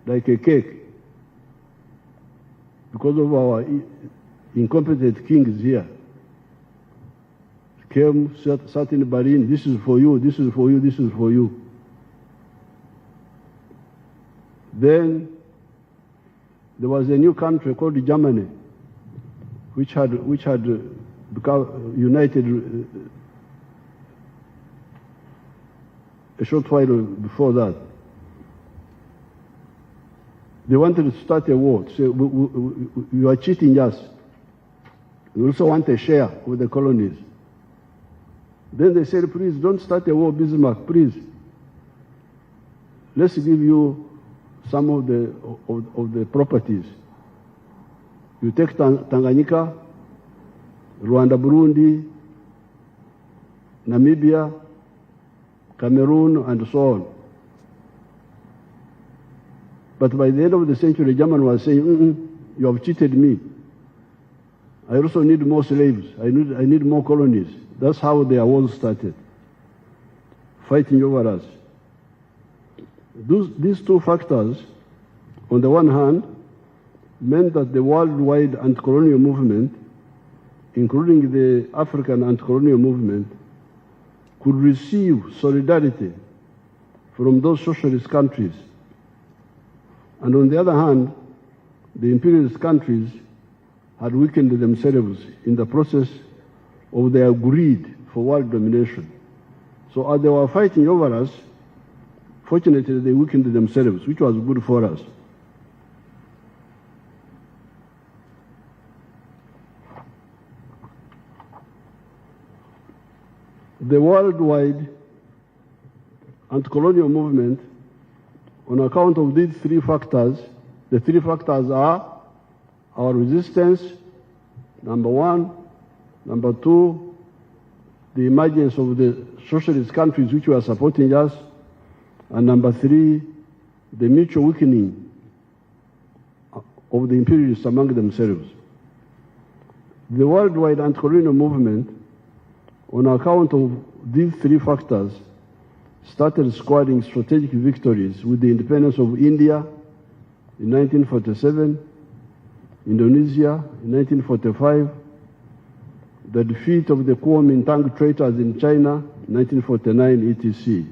Speaker 5: like a cake because of our incompetent kings here. Came, sat in Berlin, this is for you, this is for you, this is for you. Then there was a new country called Germany, which had become united a short while before that. They wanted to start a war. So you are cheating us. We also want a share with the colonies. Then they said, please don't start a war, Bismarck, please. Let's give you some of the properties. You take Tanganyika, Rwanda, Burundi, Namibia, Cameroon, and so on. But by the end of the century, Germany was saying, you have cheated me. I also need more slaves. I need more colonies. That's how their war started, fighting over us. These two factors, on the one hand, meant that the worldwide anti-colonial movement, including the African anti-colonial movement, could receive solidarity from those socialist countries. And on the other hand, the imperialist countries had weakened themselves in the process of their greed for world domination. So as they were fighting over us, fortunately they weakened themselves, which was good for us. The worldwide anti-colonial movement, on account of these three factors, the three factors are our resistance, number one, number two, the emergence of the socialist countries which were supporting us, and number three, the mutual weakening of the imperialists among themselves. The worldwide anti-colonial movement, on account of these three factors, started scoring strategic victories with the independence of India in 1947, Indonesia in 1945, the defeat of the Kuomintang traitors in China, 1949, etc.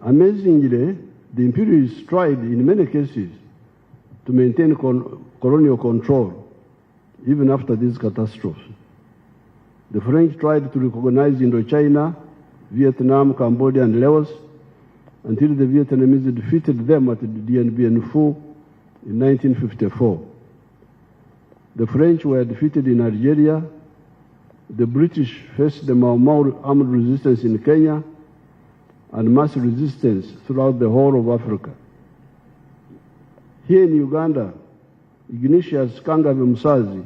Speaker 5: Amazingly, the imperialists tried in many cases to maintain colonial control even after these catastrophes. The French tried to recognize Indochina, Vietnam, Cambodia, and Laos until the Vietnamese defeated them at Dien Bien Phu in 1954. The French were defeated in Algeria. The British faced the Mau Mau armed resistance in Kenya and mass resistance throughout the whole of Africa. Here in Uganda, Ignatius Kangabe Musazi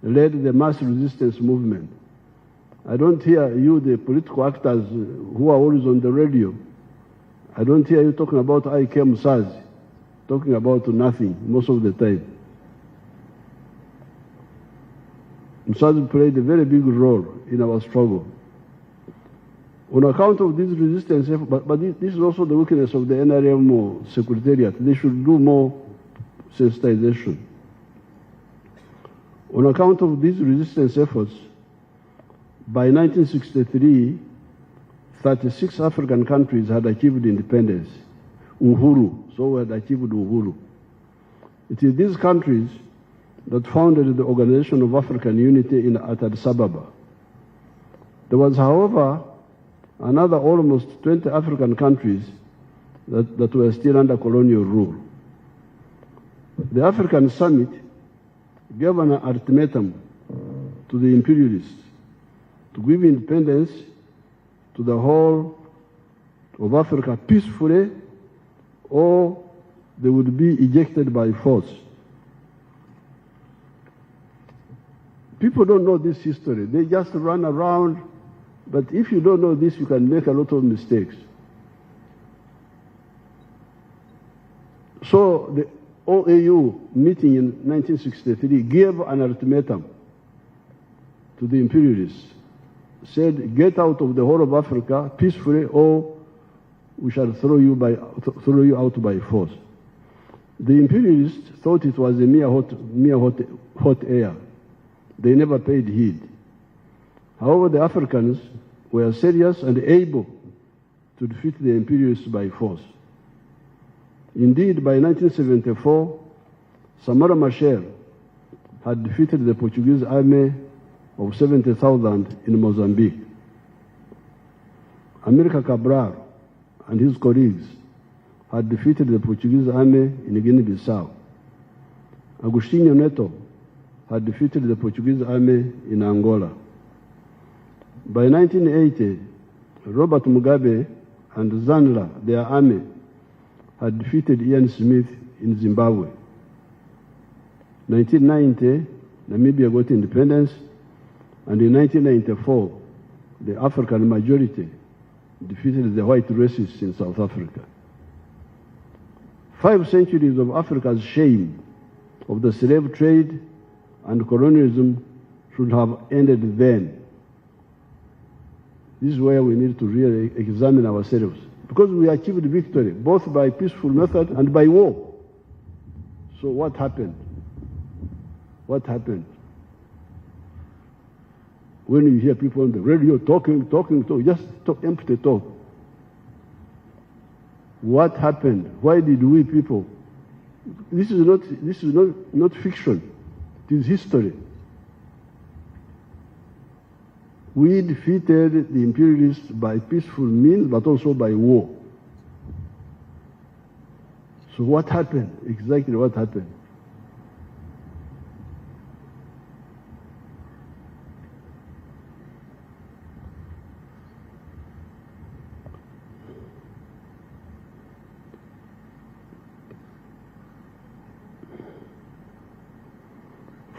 Speaker 5: led the mass resistance movement. I don't hear you, the political actors who are always on the radio, I don't hear you talking about I.K. Musazi, talking about nothing most of the time. Musazi played a very big role in our struggle. On account of this resistance, but this is also the weakness of the NRM Secretariat. They should do more sensitization. On account of these resistance efforts, by 1963, 36 African countries had achieved independence, Uhuru, so we had achieved Uhuru. It is these countries that founded the Organization of African Unity at Addis Ababa. There was, however, another almost 20 African countries that were still under colonial rule. The African Summit gave an ultimatum to the imperialists to give independence to the whole of Africa peacefully, or they would be ejected by force. People don't know this history. They just run around, but if you don't know this, you can make a lot of mistakes. So the OAU meeting in 1963 gave an ultimatum to the imperialists. said, get out of the whole of Africa peacefully, or we shall throw you out by force. The imperialists thought it was a mere hot air. They never paid heed. However, the Africans were serious and able to defeat the imperialists by force. Indeed, by 1974, Samora Machel had defeated the Portuguese army of 70,000 in Mozambique. Amílcar Cabral and his colleagues had defeated the Portuguese army in Guinea-Bissau. Agostinho Neto had defeated the Portuguese army in Angola. By 1980, Robert Mugabe and Zanla, their army, had defeated Ian Smith in Zimbabwe. 1990, Namibia got independence, and in 1994, the African majority defeated the white racists in South Africa. 5 centuries of Africa's shame of the slave trade and colonialism should have ended then. This is where we need to really examine ourselves, because we achieved victory both by peaceful method and by war. So what happened? What happened? When you hear people on the radio talking, just talk, empty talk. What happened? Why did we people? This is not fiction. It is history. We defeated the imperialists by peaceful means, but also by war. So what happened? Exactly what happened?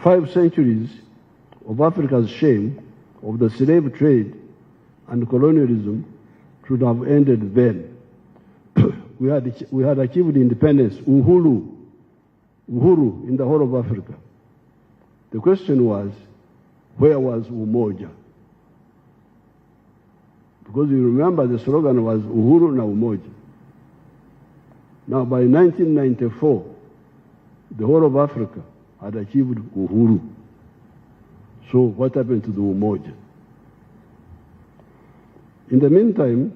Speaker 5: Five centuries of Africa's shame of the slave trade and colonialism should have ended then. we had achieved independence, uhuru in the whole of Africa. The question was, where was umoja? Because you remember the slogan was uhuru na umoja. Now by 1994, the whole of Africa had achieved uhuru. So what happened to the umoja? In the meantime,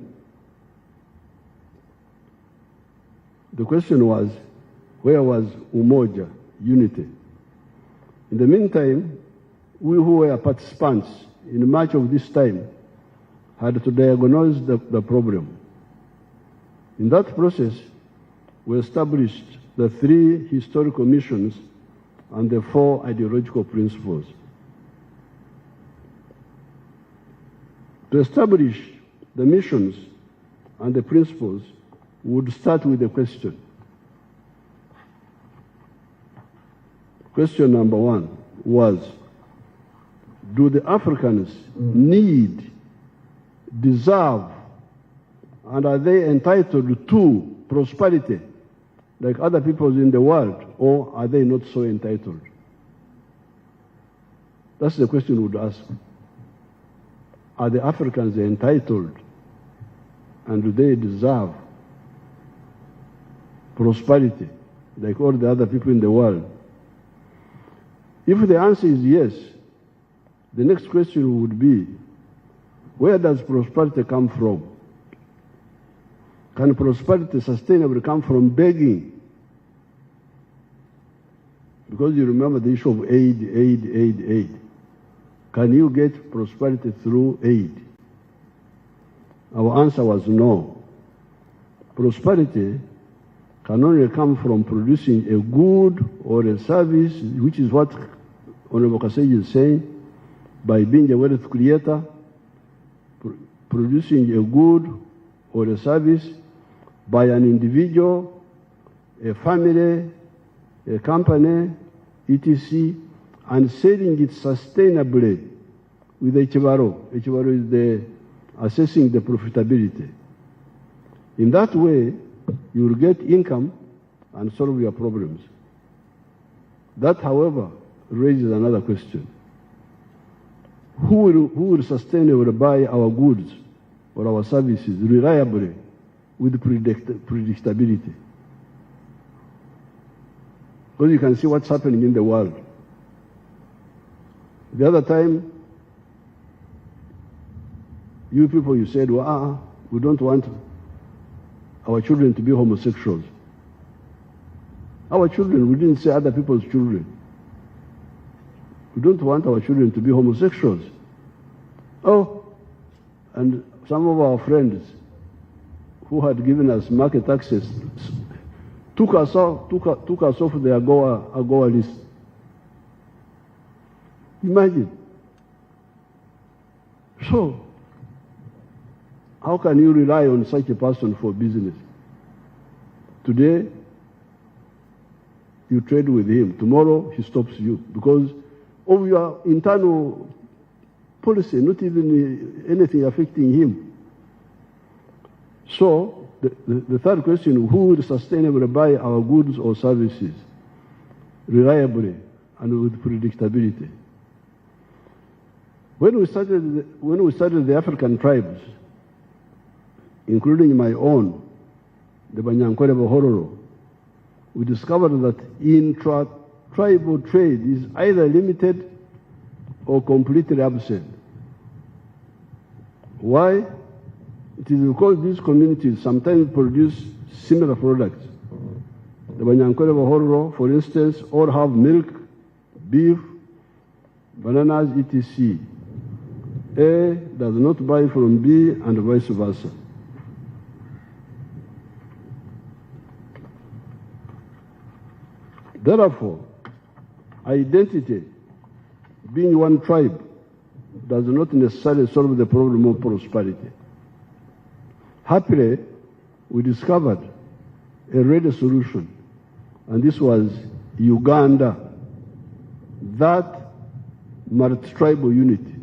Speaker 5: the question was, where was umoja, unity? In the meantime, we who were participants in much of this time had to diagnose the problem. In that process, we established the 3 historical missions and the 4 ideological principles. To establish the missions and the principles, we would start with a question. Question number 1 was, do the Africans need, deserve, and are they entitled to prosperity like other peoples in the world, or are they not so entitled? That's the question we would ask. Are the Africans entitled, and do they deserve prosperity like all the other people in the world? If the answer is yes, the next question would be, where does prosperity come from? Can prosperity sustainably come from begging? Because you remember the issue of aid. Can you get prosperity through aid? Our answer was no. Prosperity can only come from producing a good or a service, which is what Honorable Kasej is saying, by being a wealth creator, producing a good or a service by an individual, a family, a company, etc., and selling it sustainably with a chivaro. A chivaro is the assessing the profitability. In that way, you will get income and solve your problems. That, however, raises another question. who will sustainably buy our goods or our services reliably with predictability. Because you can see what's happening in the world. The other time, you people, you said, well, we don't want our children to be homosexuals. Our children, we didn't say other people's children. We don't want our children to be homosexuals. Oh, and some of our friends who had given us market access took us off their AGOA list. Imagine. So, how can you rely on such a person for business? Today, you trade with him. Tomorrow, he stops you because of your internal policy, not even anything affecting him. So, the third question, who will sustainably buy our goods or services reliably and with predictability? When we studied the African tribes, including my own, the Banyankole Bahororo, we discovered that intra-tribal trade is either limited or completely absent. Why? It is because these communities sometimes produce similar products. The Banyankole Bahororo, for instance, all have milk, beef, bananas, etc. A does not buy from B and vice versa. Therefore, identity, being one tribe, does not necessarily solve the problem of prosperity. Happily, we discovered a ready solution, and this was Uganda, that multi-tribal unity,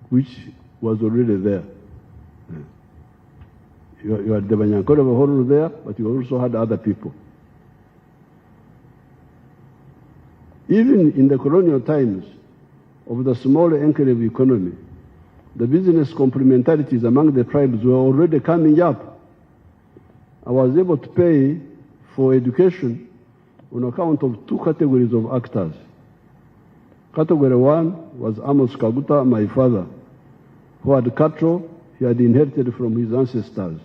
Speaker 5: which was already there. You had the Banyankole Bahororo there, but you also had other people. Even in the colonial times of the small enclave economy, the business complementarities among the tribes were already coming up. I was able to pay for education on account of two categories of actors. Category one was Amos Kaguta, my father, who had cattle he had inherited from his ancestors.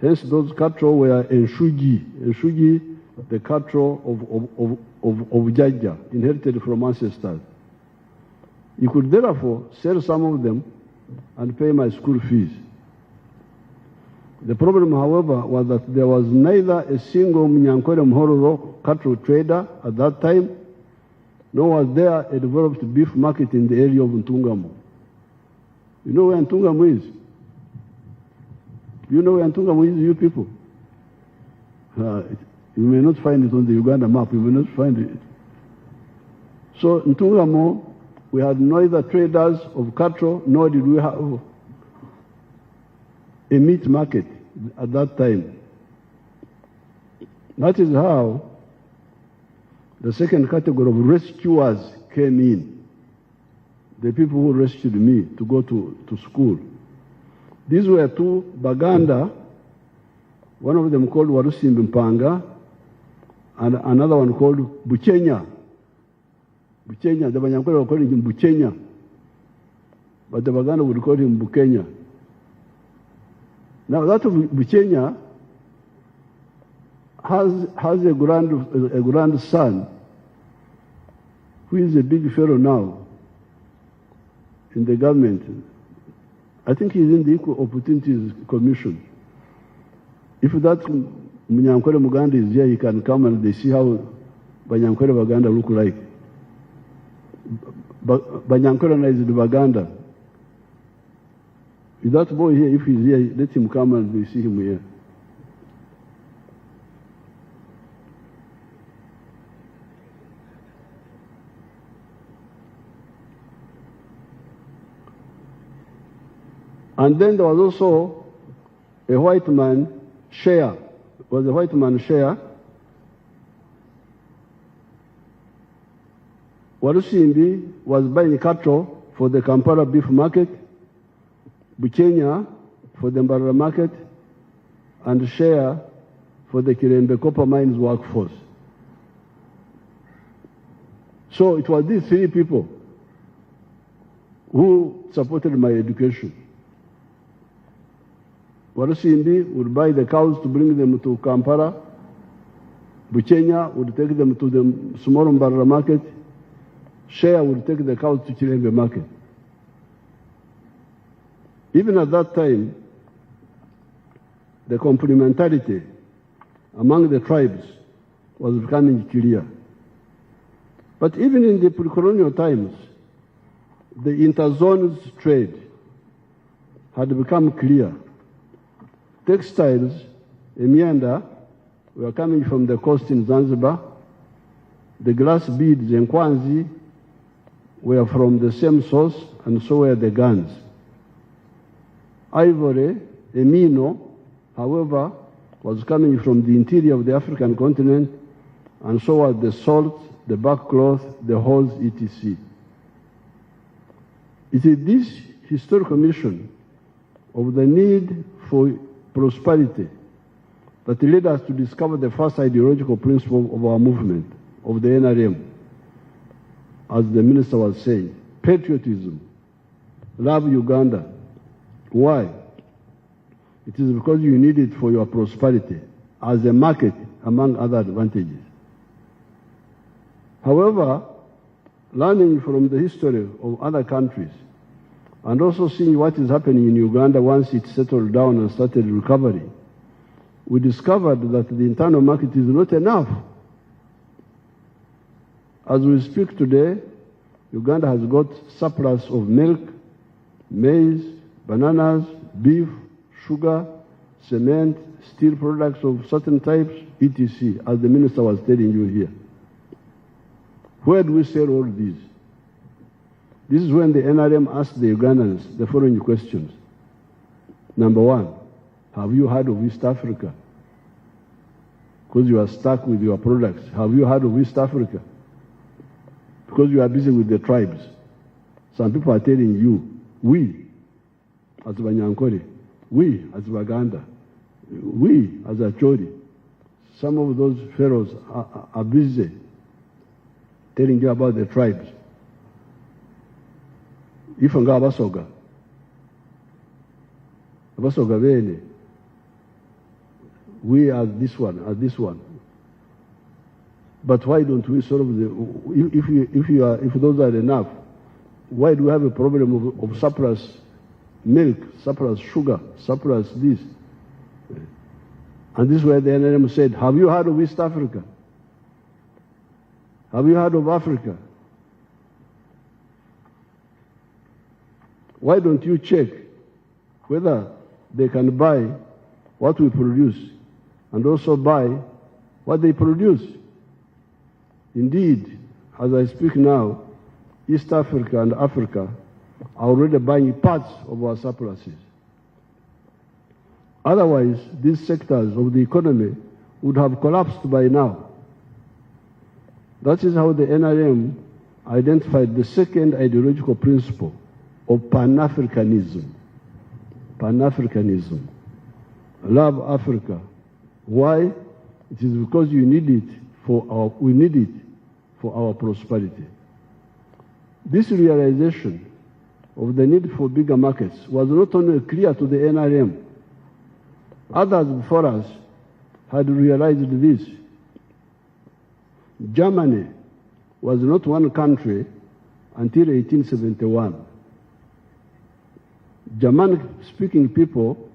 Speaker 5: Hence, those cattle were Enshugi, the cattle of Jaja, inherited from ancestors. You could therefore sell some of them and pay my school fees. The problem, however, was that there was neither a single Munyankole Mhororo cattle trader at that time, nor was there a developed beef market in the area of Ntungamo. You know where Ntungamo is? You know where Ntungamo is, you people? You may not find it on the Uganda map. You may not find it. So in Ntungamo, we had neither traders of cattle, nor did we have a meat market at that time. That is how the second category of rescuers came in. The people who rescued me to go to school. These were two Baganda, one of them called Warusimbi Mpanga, and another one called Buchenya. Buchenya, the Banyankole were calling him Buchenya, but the Baganda would call him Bukenya. Now that of Buchenya has a grandson who is a big fellow now in the government. I think he's in the Equal Opportunities Commission. If that Munyankole Muganda is here, he can come and they see how Banyankole Baganda look like. Banyankole is the Baganda. If that boy here, if he's here, let him come and they see him here. And then there was also a white man, Shea. Was a white man Shea. Warusimbi was buying cattle for the Kampala beef market, Bukenya for the Mbarara market, and Share for the Kirembe copper mines workforce. So it was these three people who supported my education. Warusimbi would buy the cows to bring them to Kampala. Bukenya would take them to the small Mbarara market. Share would take the cows to Kirembe market. Even at that time, the complementarity among the tribes was becoming clear. But even in the pre-colonial times, the interzones trade had become clear. Textiles, Emianda, were coming from the coast in Zanzibar. The glass beads in Kwanzi were from the same source, and so were the guns. Ivory, Emino, however, was coming from the interior of the African continent, and so were the salt, the backcloth, the hulls, etc. It is this historical mission of the need for prosperity that led us to discover the first ideological principle of our movement, of the NRM, as the minister was saying, patriotism, love Uganda. Why? It is because you need it for your prosperity as a market, among other advantages. However, learning from the history of other countries and also seeing what is happening in Uganda once it settled down and started recovery, we discovered that the internal market is not enough. As we speak today, Uganda has got surplus of milk, maize, bananas, beef, sugar, cement, steel products of certain types, etc., as the minister was telling you here. Where do we sell all these? This is when the NRM asked the Ugandans the following questions. Number one, have you heard of East Africa? Because you are stuck with your products. Have you heard of East Africa? Because you are busy with the tribes. Some people are telling you, we, as Banyankore, we, as Baganda, we, as Achori, some of those pharaohs are busy telling you about the tribes. Ifanga abasoga bene, we as this one. But why don't we solve if those are enough, why do we have a problem of surplus milk, surplus sugar, surplus this? And this is where the NRM said, have you heard of East Africa? Have you heard of Africa? Why don't you check whether they can buy what we produce and also buy what they produce? Indeed, as I speak now, East Africa and Africa are already buying parts of our surpluses. Otherwise, these sectors of the economy would have collapsed by now. That is how the NRM identified the second ideological principle of Pan-Africanism. Pan-Africanism. Love Africa. Why? It is because we need it for our prosperity. This realization of the need for bigger markets was not only clear to the NRM. Others before us had realized this. Germany was not one country until 1871. Germanic-speaking people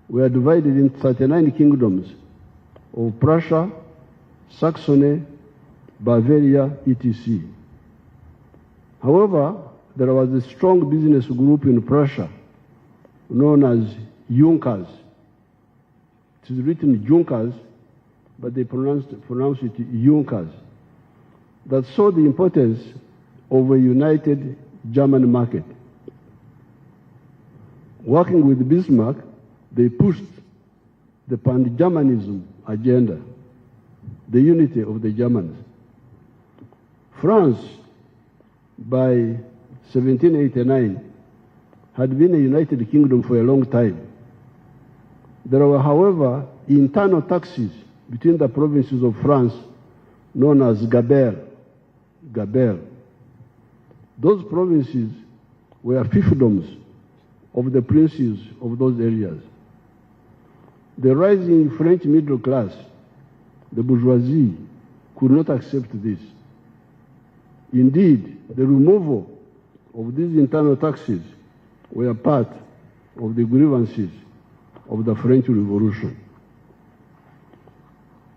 Speaker 5: were divided into 39 kingdoms of Prussia, Saxony, Bavaria, etc. However, there was a strong business group in Prussia known as Junkers. It is written Junkers, but they pronounce it Junkers, that saw the importance of a united German market. Working with Bismarck, they pushed the Pan-Germanism agenda, the unity of the Germans. France by 1789, had been a united kingdom for a long time. There were, however, internal taxes between the provinces of France known as Gabelle. Those provinces were fiefdoms of the princes of those areas. The rising French middle class, the bourgeoisie, could not accept this. Indeed, the removal of these internal taxes were part of the grievances of the French Revolution.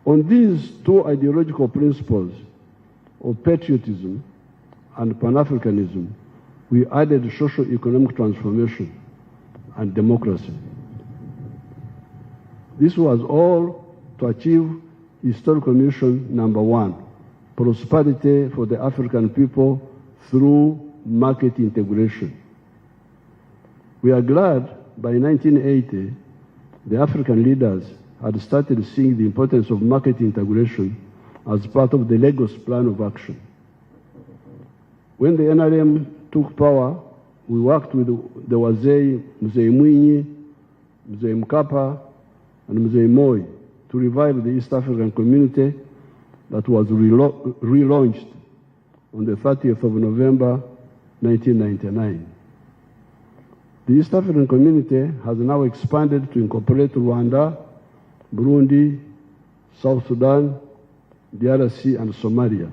Speaker 5: On these two ideological principles of patriotism and Pan-Africanism, we added socio-economic transformation and democracy. This was all to achieve historical mission number 1, prosperity for the African people through market integration. We are glad by 1980, the African leaders had started seeing the importance of market integration as part of the Lagos Plan of Action. When the NRM took power, we worked with the Wazee, Mzee Mwinyi, Mzee Mkapa, and Mzee Moi to revive the East African community that was relaunched on the 30th of November, 1999. The East African community has now expanded to incorporate Rwanda, Burundi, South Sudan, DRC, and Somalia.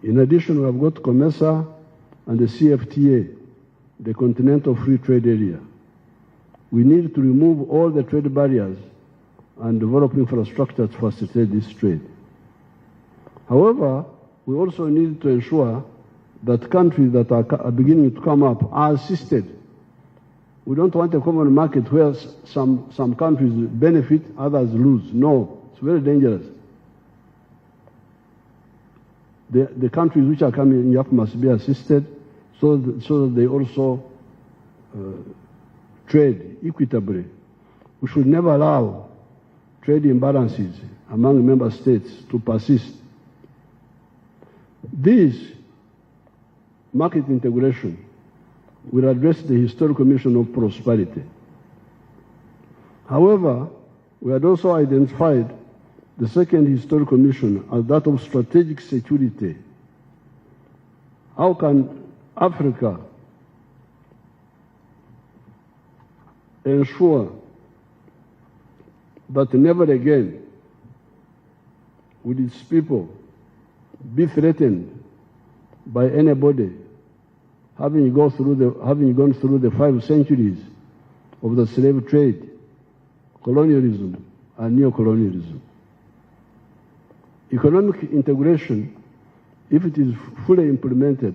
Speaker 5: In addition, we have got COMESA and the CFTA, the Continental Free Trade Area. We need to remove all the trade barriers and develop infrastructure to facilitate this trade. However, we also need to ensure that countries that are beginning to come up are assisted. We don't want a common market where some countries benefit, others lose. No, it's very dangerous. The countries which are coming up must be assisted so that they also trade equitably. We should never allow trade imbalances among member states to persist. This market integration will address the historical mission of prosperity. However, we had also identified the second historical mission as that of strategic security. How can Africa ensure that never again will its people be threatened by anybody having gone through the 5 centuries of the slave trade, colonialism, and neocolonialism? Economic integration, if it is fully implemented,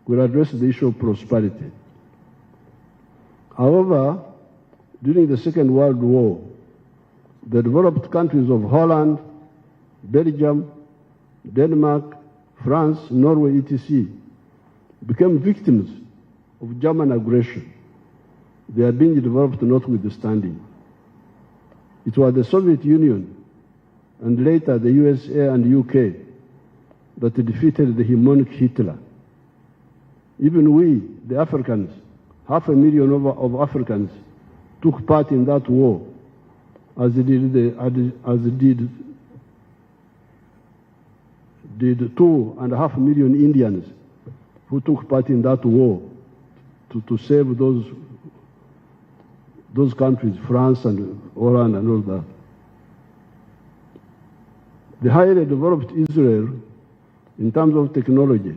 Speaker 5: will address the issue of prosperity. However, during the Second World War, the developed countries of Holland, Belgium, Denmark, France, Norway, etc., became victims of German aggression. They are being developed notwithstanding. It was the Soviet Union and later the USA and UK that defeated the hegemonic Hitler. Even we, the Africans, 500,000 of Africans, took part in that war, as did 2.5 million Indians who took part in that war to save those countries, France and Holland and all that. The highly developed Israel, in terms of technology,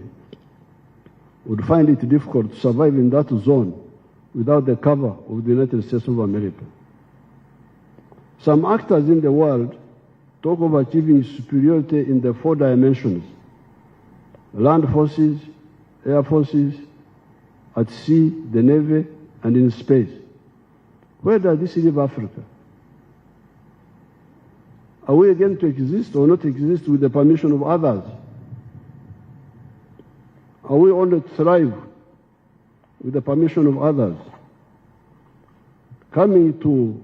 Speaker 5: would find it difficult to survive in that zone without the cover of the United States of America. Some actors in the world talk of achieving superiority in the 4 dimensions: land forces, air forces, at sea, the Navy, and in space. Where does this leave Africa? Are we going to exist or not exist with the permission of others? Are we only to thrive with the permission of others? Coming to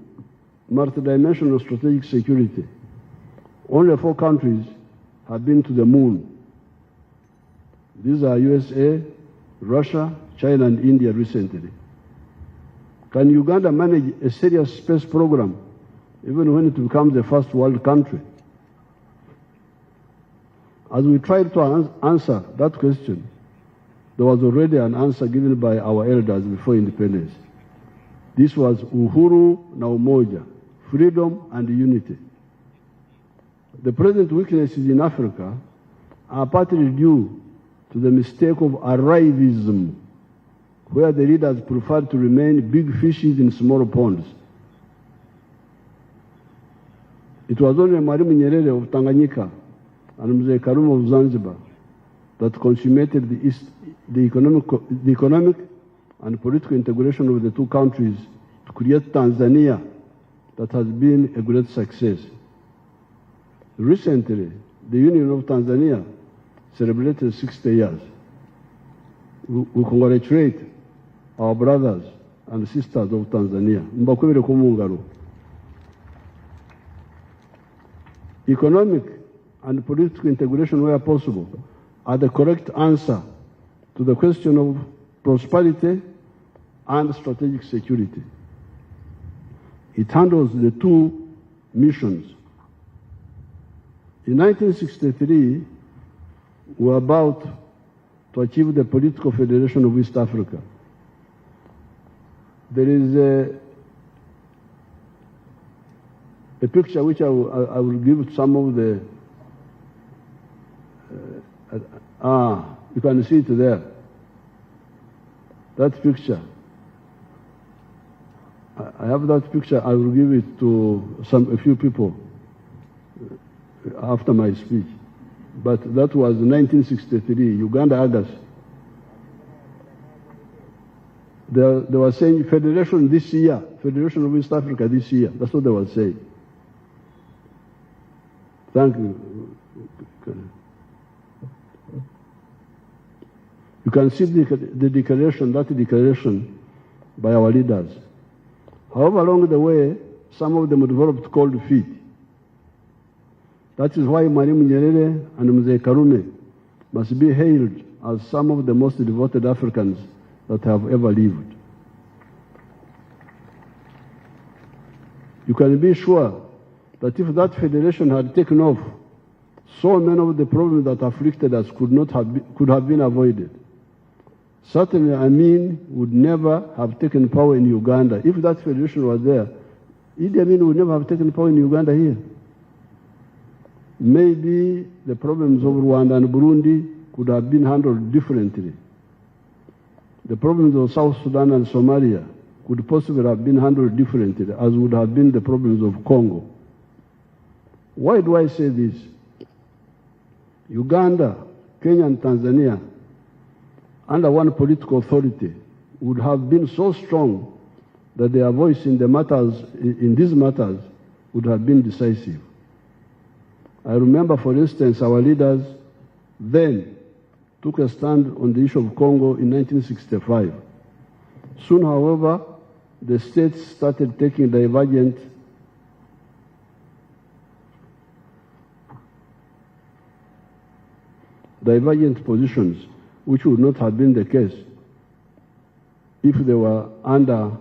Speaker 5: multidimensional strategic security, only 4 countries have been to the moon: These are USA, Russia, China, and India recently. Can Uganda manage a serious space program, even when it becomes a first world country? As we tried to answer that question, there was already an answer given by our elders before independence. This was Uhuru na Umoja, freedom and unity. The present weaknesses in Africa are partly due to the mistake of arrivism, where the leaders prefer to remain big fishes in small ponds. It was only Mwalimu Nyerere of Tanganyika and Mzee Karume of Zanzibar that consummated the economic and political integration of the two countries to create Tanzania that has been a great success. Recently, the Union of Tanzania celebrated 60 years. We congratulate our brothers and sisters of Tanzania. Mbakwere kumungaro. Economic and political integration where possible are the correct answer to the question of prosperity and strategic security. It handles the two missions. In 1963, we were about to achieve the political federation of East Africa. There is a picture which I will give some of the, you can see it there. That picture. I have that picture. I will give it to a few people after my speech. But that was 1963, Uganda, August. They were saying federation this year, Federation of East Africa this year. That's what they were saying. Thank you. You can see the declaration, that declaration by our leaders. However, along the way, some of them developed cold feet. That is why Mwalimu Nyerere and Mzee Karume must be hailed as some of the most devoted Africans that have ever lived. You can be sure that if that federation had taken off, so many of the problems that afflicted us could have been avoided. Certainly, Amin would never have taken power in Uganda. If that federation was there, Idi Amin would never have taken power in Uganda here. Maybe the problems of Rwanda and Burundi could have been handled differently. The problems of South Sudan and Somalia could possibly have been handled differently, as would have been the problems of Congo. Why do I say this? Uganda, Kenya, and Tanzania, under one political authority, would have been so strong that their voice in these matters would have been decisive. I remember, for instance, our leaders then took a stand on the issue of Congo in 1965. Soon, however, the states started taking divergent positions, which would not have been the case if they were under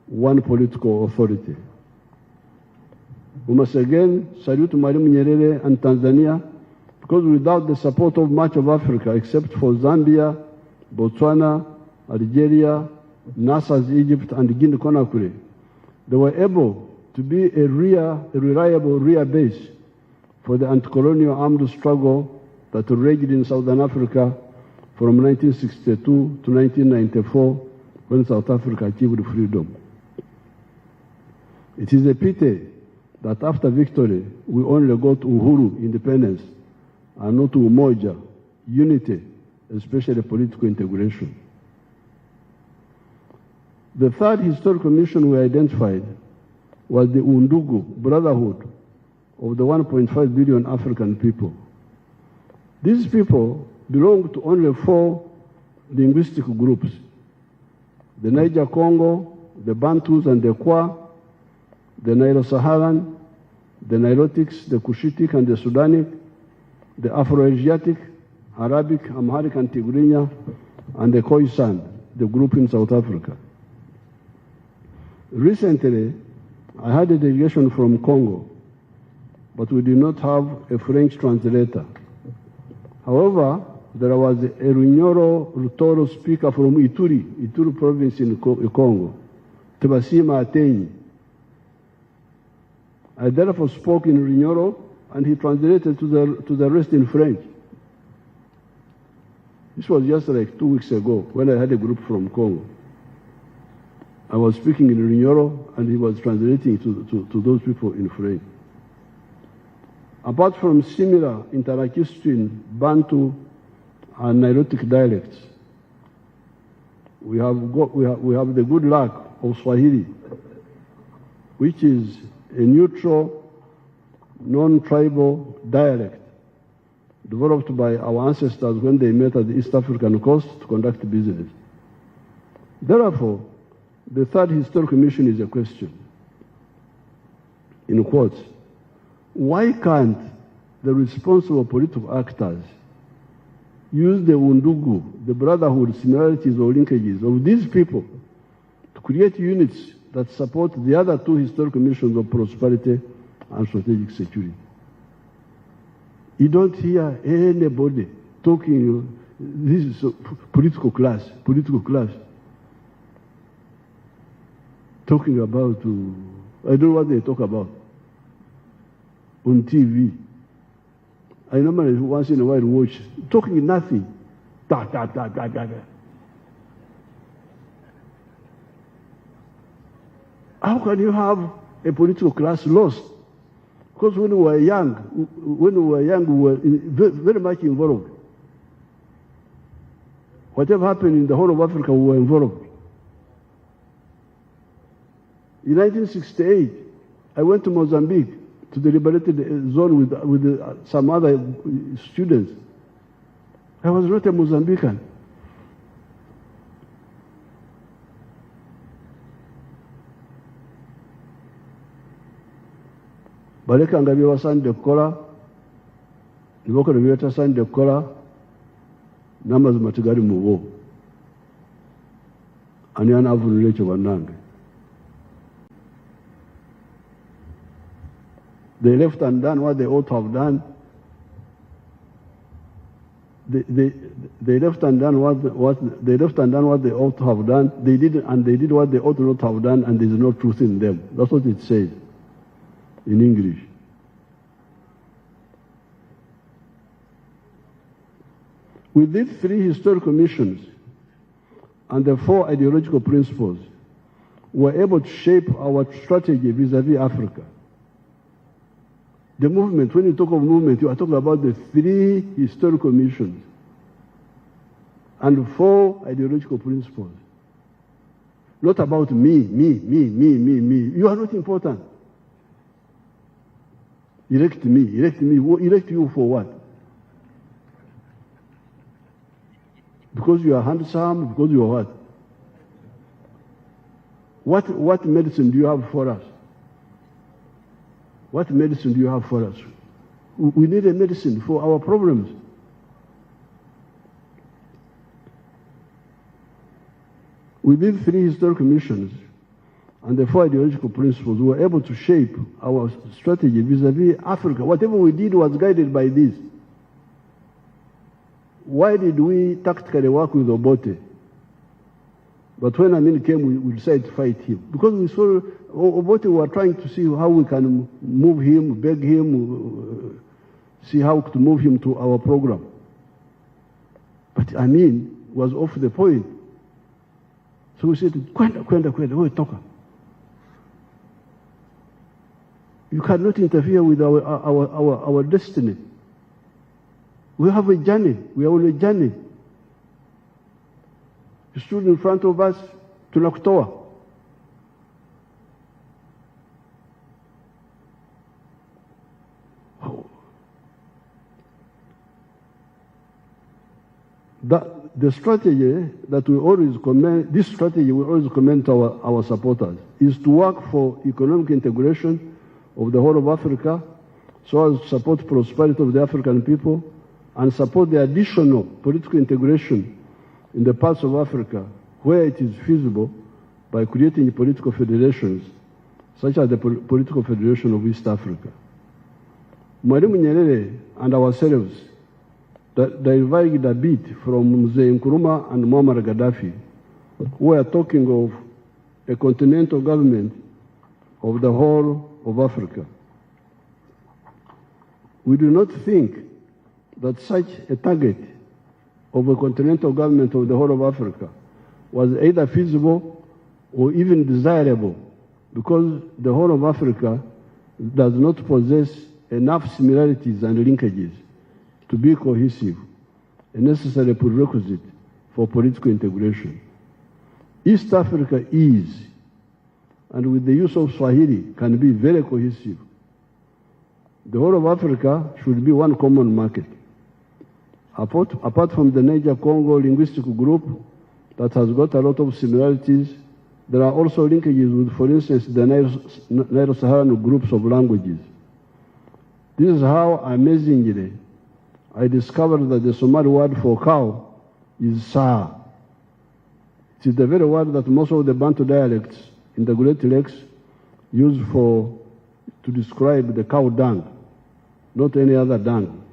Speaker 5: one political authority. We must again salute Mwalimu Nyerere and Tanzania, because without the support of much of Africa, except for Zambia, Botswana, Algeria, Nasser's Egypt, and Guinea-Conakry, they were able to be a reliable rear base for the anti-colonial armed struggle that raged in Southern Africa from 1962 to 1994, when South Africa achieved freedom. It is a pity that after victory, we only got Uhuru, independence, and not Umoja, unity, especially political integration. The third historical mission we identified was the Undugu, brotherhood of the 1.5 billion African people. These people belong to only 4 linguistic groups: the Niger-Congo, the Bantus and the Kwa, the Nilo-Saharan, the Nilotics, the Cushitic and the Sudanic, the Afro-Asiatic, Arabic, Amharic, and Tigrinya, and the Khoisan, the group in South Africa. Recently, I had a delegation from Congo, but we did not have a French translator. However, there was a Runyoro Rutoro speaker from Ituri province in Congo, Tebasima Atenyi. I therefore spoke in Runyoro, and he translated to the rest in French. This was just like 2 weeks ago when I had a group from Congo. I was speaking in Runyoro, and he was translating to those people in French. Apart from similar Interakistian, Bantu, and Nilotic dialects, we have the good luck of Swahili, which is a neutral, non-tribal dialect developed by our ancestors when they met at the East African coast to conduct business. Therefore, the third historical mission is a question, in quotes: why can't the responsible political actors use the undugu, the brotherhood, similarities or linkages of these people to create units that support the other two historical missions of prosperity and strategic security? You don't hear anybody talking, this is a political class, talking about, I don't know what they talk about on TV. I normally once in a while watch, talking nothing. Da, da, da, da, da, da. How can you have a political class lost? Because when we were young, we were very much involved. Whatever happened in the whole of Africa, we were involved. In 1968, I went to Mozambique, to the liberated zone with some other students. I was not a Mozambican. Baleka nga byewasande kukola, nibakola byetasaande kukola, n'amazima tegali mu bo. Ani anaavunula ekyo bannange? They left undone what they ought to have done. They left undone what they ought to have done. They did what they ought not to have done, and there is no truth in them. That's what it says in English. With these three historical missions and the four ideological principles, we were able to shape our strategy vis-à-vis Africa. The movement, when you talk of movement, you are talking about the three historical missions and four ideological principles. Not about me. You are not important. Elect me. Elect you for what? Because you are handsome, because you are what? What medicine do you have for us? What medicine do you have for us? We need a medicine for our problems. With these three historical missions and the four ideological principles, we were able to shape our strategy vis-à-vis Africa. Whatever we did was guided by this. Why did we tactically work with Obote? But when Amin came, we decided to fight him. Because we saw Obote, we were trying to see how we can move him, beg him, see how to move him to our program. But Amin was off the point. So we said, Kwenda, wewe toka. You cannot interfere with our destiny. We have a journey. We are on a journey. You stood in front of us, tunakutoa. The strategy that we always commend, this strategy we always commend to our supporters, is to work for economic integration of the whole of Africa, so as to support prosperity of the African people and support the additional political integration in the parts of Africa where it is feasible by creating political federations, such as the Political Federation of East Africa. Mwalimu Nyerere and ourselves diverged a bit from Mzee Nkrumah and Muammar Gaddafi, who are talking of a continental government of the whole of Africa. We do not think that such a target of a continental government of the whole of Africa was either feasible or even desirable, because the whole of Africa does not possess enough similarities and linkages to be cohesive, a necessary prerequisite for political integration. East Africa is, and with the use of Swahili, can be very cohesive. The whole of Africa should be one common market. Apart from the Niger-Congo linguistic group that has got a lot of similarities, there are also linkages with, for instance, the Nilo-Saharan groups of languages. This is how, amazingly, I discovered that the Somali word for cow is Saa. It is the very word that most of the Bantu dialects in the Great Lakes use to describe the cow dung, not any other dung.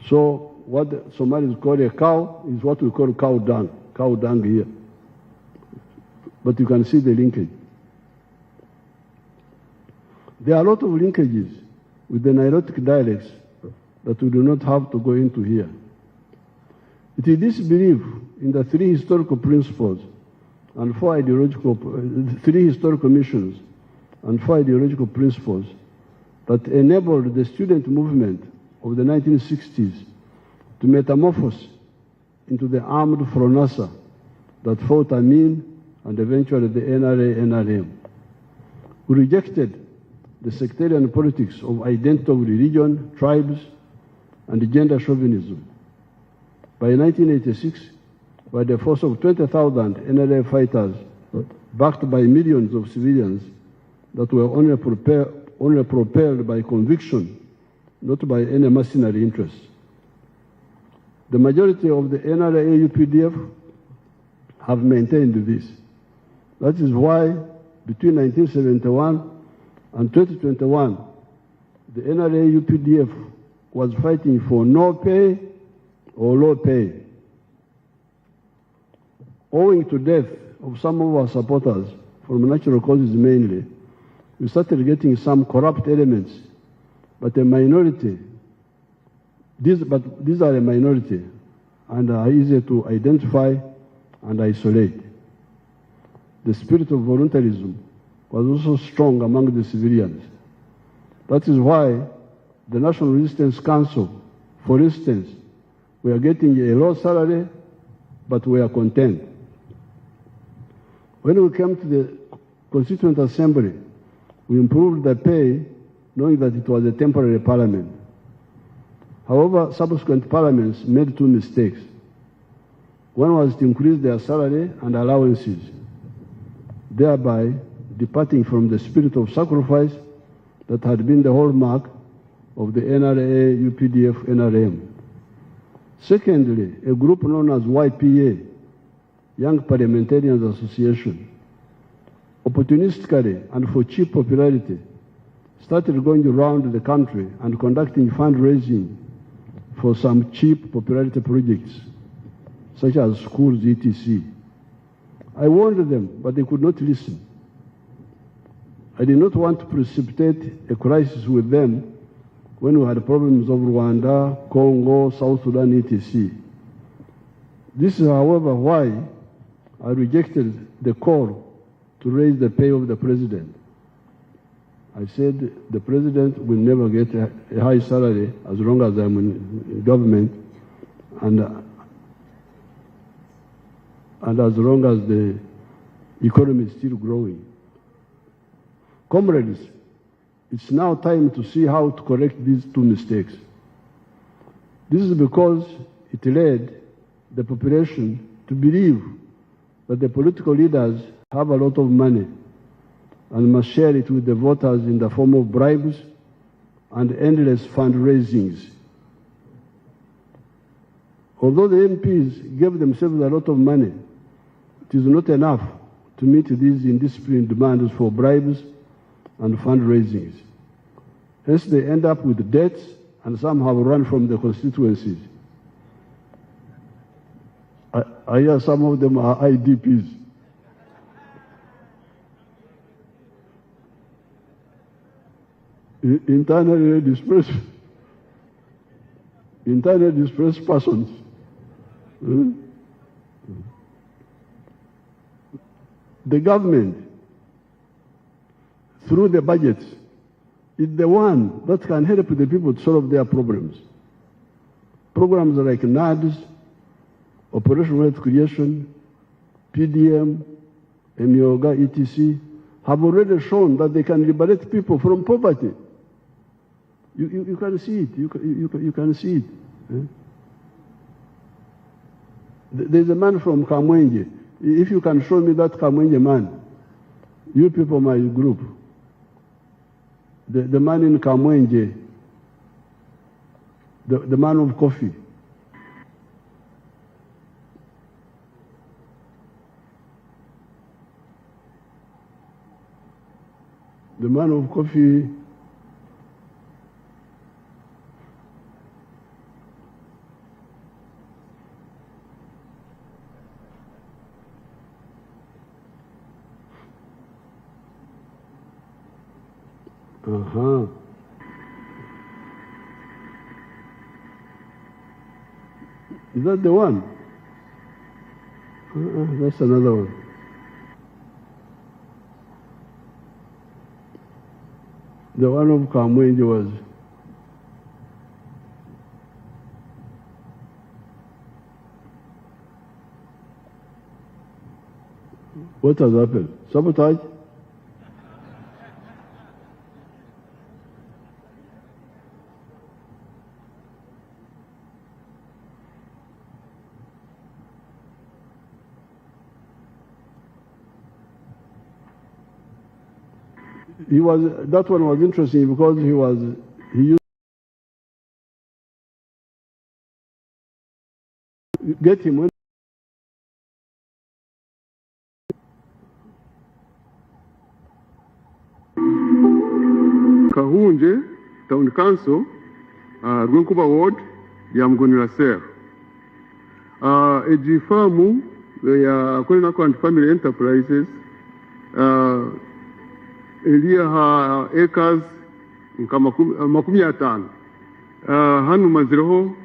Speaker 5: So what the Somalis call a cow is what we call cow dung here. But you can see the linkage. There are a lot of linkages with the Nilotic dialects that we do not have to go into here. It is this belief in the three historical principles and three historical missions and 4 ideological principles that enabled the student movement of the 1960s to metamorphose into the armed Fronasa that fought Amin and eventually the NRA-NRM. We rejected the sectarian politics of identity of religion, tribes, and gender chauvinism. By 1986, by the force of 20,000 NRA fighters, backed by millions of civilians that were only propelled by conviction, not by any mercenary interests. The majority of the NRA-UPDF have maintained this. That is why between 1971 and 2021, the NRA-UPDF was fighting for no pay or low pay. Owing to death of some of our supporters, from natural causes mainly, we started getting some corrupt elements, but a minority. These are a minority and are easy to identify and isolate. The spirit of voluntarism was also strong among the civilians. That is why the National Resistance Council, for instance, we are getting a low salary, but we are content. When we came to the Constituent Assembly, we improved the pay, knowing that it was a temporary parliament. However, subsequent parliaments made 2 mistakes. One was to increase their salary and allowances, thereby departing from the spirit of sacrifice that had been the hallmark of the NRA, UPDF, NRM. Secondly, a group known as YPA, Young Parliamentarians Association, opportunistically and for cheap popularity, started going around the country and conducting fundraising for some cheap popularity projects, such as schools, etc. I warned them, but they could not listen. I did not want to precipitate a crisis with them when we had problems of Rwanda, Congo, South Sudan, etc. This is, however, why I rejected the call to raise the pay of the president. I said the president will never get a high salary as long as I'm in government and as long as the economy is still growing. Comrades, it's now time to see how to correct these 2 mistakes. This is because it led the population to believe that the political leaders have a lot of money and must share it with the voters in the form of bribes and endless fundraisings. Although the MPs gave themselves a lot of money, it is not enough to meet these indisciplined demands for bribes and fundraisings. Hence, they end up with debts, and some have run from the constituencies. I hear some of them are IDPs. Internally displaced persons. The government, through the budgets, is the one that can help the people to solve their problems. Programs like NADS, Operation Wealth Creation, PDM, Emyoga, etc., have already shown that they can liberate people from poverty. You can see it. You can see it. There's a man from Kamwenje. If you can show me that Kamwenje man, you people, my group, the man in Kamwenje, the man of coffee. The man of coffee. Is that the one? That's another one. The one of Kamwenje was what has happened? Sabotage? That one was interesting because he used get him when
Speaker 6: Kahunje Town Council Rwenkuba Ward ya Mgonera Ser ejifamu ya Kwena and Family Enterprises Elia ha acres makumi atano hanu maziroho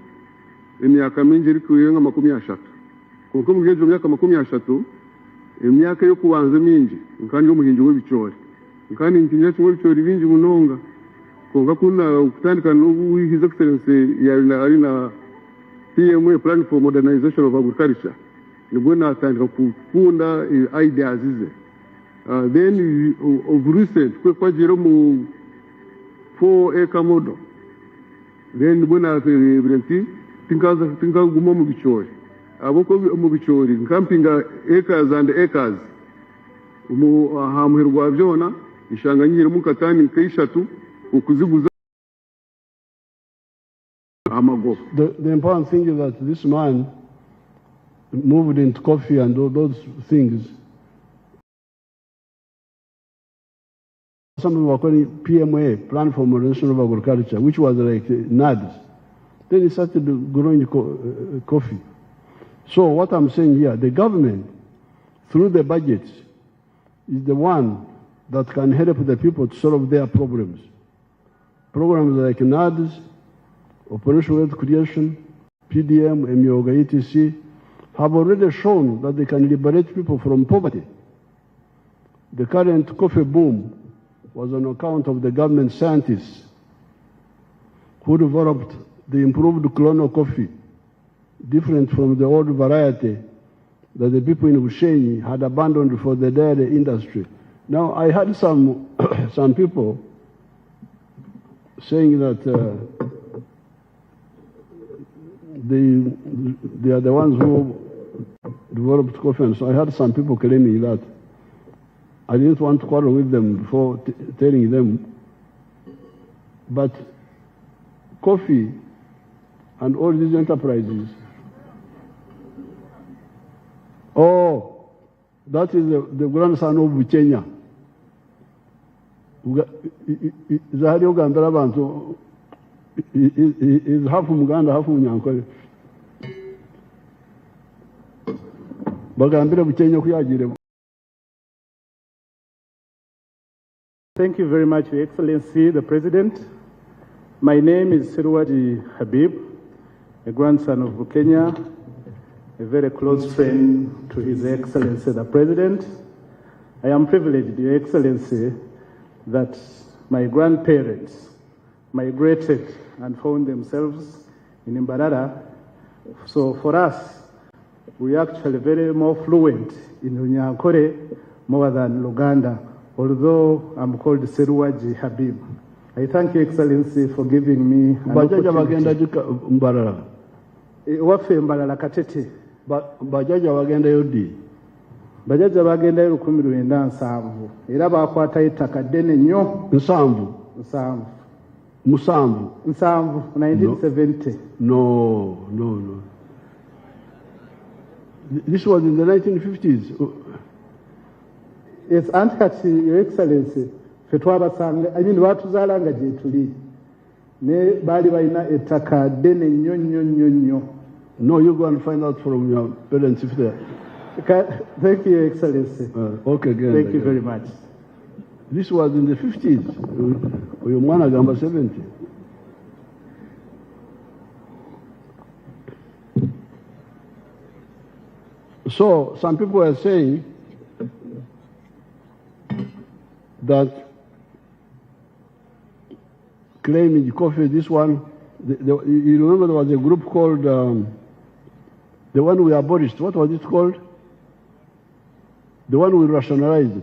Speaker 6: emyaka mingi iri kuyenga makumi ashatu kuko mugenzo myaka makumi ashatu emyaka yo kubanza mingi nkandi omuhinji w'ebichori nkandi ntinya kimwe bichori bingi munonga konga kuna kutandika no His Excellency ari na PMA Plan for Modernization of Agriculture nibwo natandika kukunda ideas ize. Then of recent, kwa jiro mu 4-acre model. Then when I say, tinka gumo mu bichori. Aboko mu bichori, campinga acres and acres. Mu hamuhirwa byona, ishanganyire mu katani kaishatu ukuziguza amago.
Speaker 5: The important thing is that this man moved into coffee and all those things. Some people were calling PMA, Plan for Modernization of Agriculture, which was like NADS. Then he started growing coffee. So what I'm saying here, the government, through the budgets, is the one that can help the people to solve their problems. Programs like NADS, Operation Wealth Creation, PDM, Emyoga, etc., have already shown that they can liberate people from poverty. The current coffee boom was on account of the government scientists who developed the improved clonal coffee, different from the old variety that the people in Ushenyi had abandoned for the dairy industry. Now, I had some people saying that they are the ones who developed coffee, and so I had some people claiming that. I didn't want to quarrel with them before telling them, but coffee and all these enterprises That is the grandson of Buchenya. Zahari Uganda Bantu is half Muganda, half Munyankole. Bagambira Buchenya kuyagire.
Speaker 7: Thank you very much, Your Excellency, the President. My name is Seruwaji Habib, a grandson of Kenya, a very close friend to His Excellency, the President. I am privileged, Your Excellency, that my grandparents migrated and found themselves in Mbarara. So for us, we are actually very more fluent in Unyankore more than Luganda, although I'm called Seruwaji Habib. I thank Your Excellency for giving me an opportunity.
Speaker 5: Mbarara.
Speaker 7: Wafe Mbarara Katete.
Speaker 5: Bajaja wagenda yodi.
Speaker 7: Bajaja bagenda 17 era bakwata itaka ddene nnyo.
Speaker 5: Nsanvu. Musanvu.
Speaker 7: 1970.
Speaker 5: No. This was in the 1950s.
Speaker 7: Yes, anti Your Excellency, fetwabasanga, I mean batuzalanga gye tuli. Ne bali balina ettaka ddene nnyo.
Speaker 5: No, you go and find out from your parents if they.
Speaker 7: Thank you, Your Excellency.
Speaker 5: Okay, good.
Speaker 7: Thank you very much.
Speaker 5: This was in the 50s. Uyumwana gamba 70. So some people are saying that claiming coffee, this one, you remember there was a group called, the one we abolished, what was it called? The one we rationalized.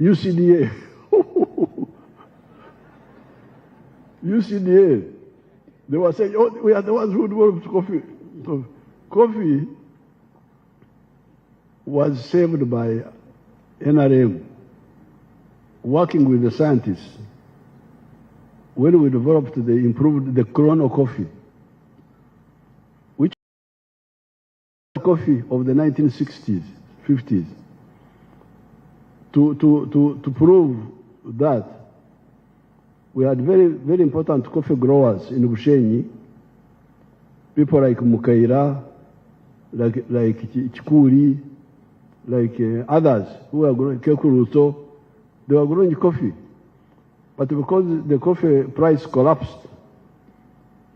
Speaker 5: UCDA. UCDA. They were saying, oh, we are the ones who developed coffee. So, coffee was saved by NRM, working with the scientists. When we developed improved the Chrono coffee, which coffee of the 1960s, 50s, to prove that we had very, very important coffee growers in Bushenyi, people like Mukaira, like Chikuri, like others who are growing, Kekuruto, they were growing coffee. But because the coffee price collapsed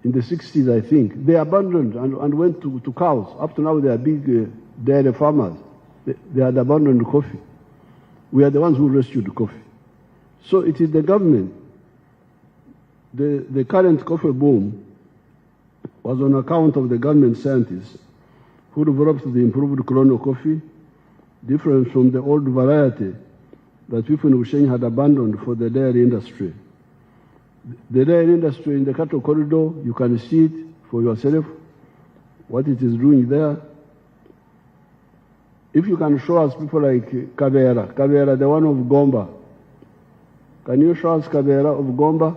Speaker 5: in the 60s, I think, they abandoned and went to cows. Up to now, they are big dairy farmers. They had abandoned coffee. We are the ones who rescued coffee. So it is the government. The current coffee boom was on account of the government scientists who developed the improved Chrono coffee, different from the old variety that people in Bushenyi had abandoned for the dairy industry. The dairy industry in the cattle corridor, you can see it for yourself, what it is doing there. If you can show us people like Kabera, the one of Gomba. Can you show us Kabera of Gomba?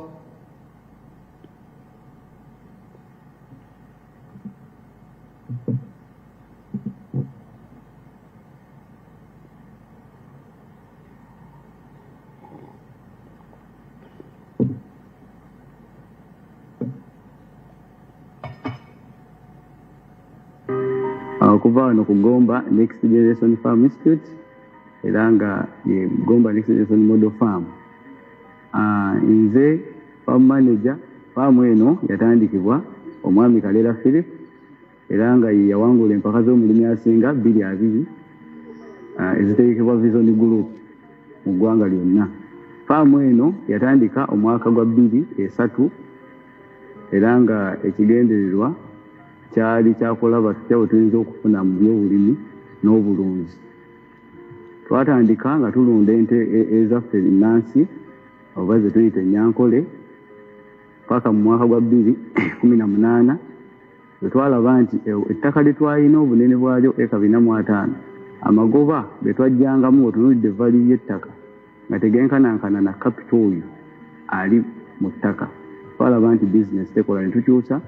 Speaker 8: Kuva wano ku Gomba Next Generation Farm Institute era nga ye Gomba Next Generation Model Farm. Nze farm manager farm eno yatandikibwa omwami Kalera Philip era nga yawangula empaka z'omulimi asinga 2 eziteekebwa Vision Group mu ggwanga lyonna. Farm eno yatandika omwaka gwa 2003 era nga ekigendererwa kyali kyakulaba tutya tuyinza okufuna mu byobulimi n'obulunzi. Twatandika nga tulunda ente ezaffe ennansi oba ze tuyita Enyankole paka mu mwaka gwa 2018 bwe twalaba nti ettaka lye twalina obunene bwalyo eka 405 amagoba be twajjangamu otunulidde vali y'ettaka nga tegenkanankana na capital oyo ali mu ttaka. Twalaba nti bizinesi tekola ne tukyusa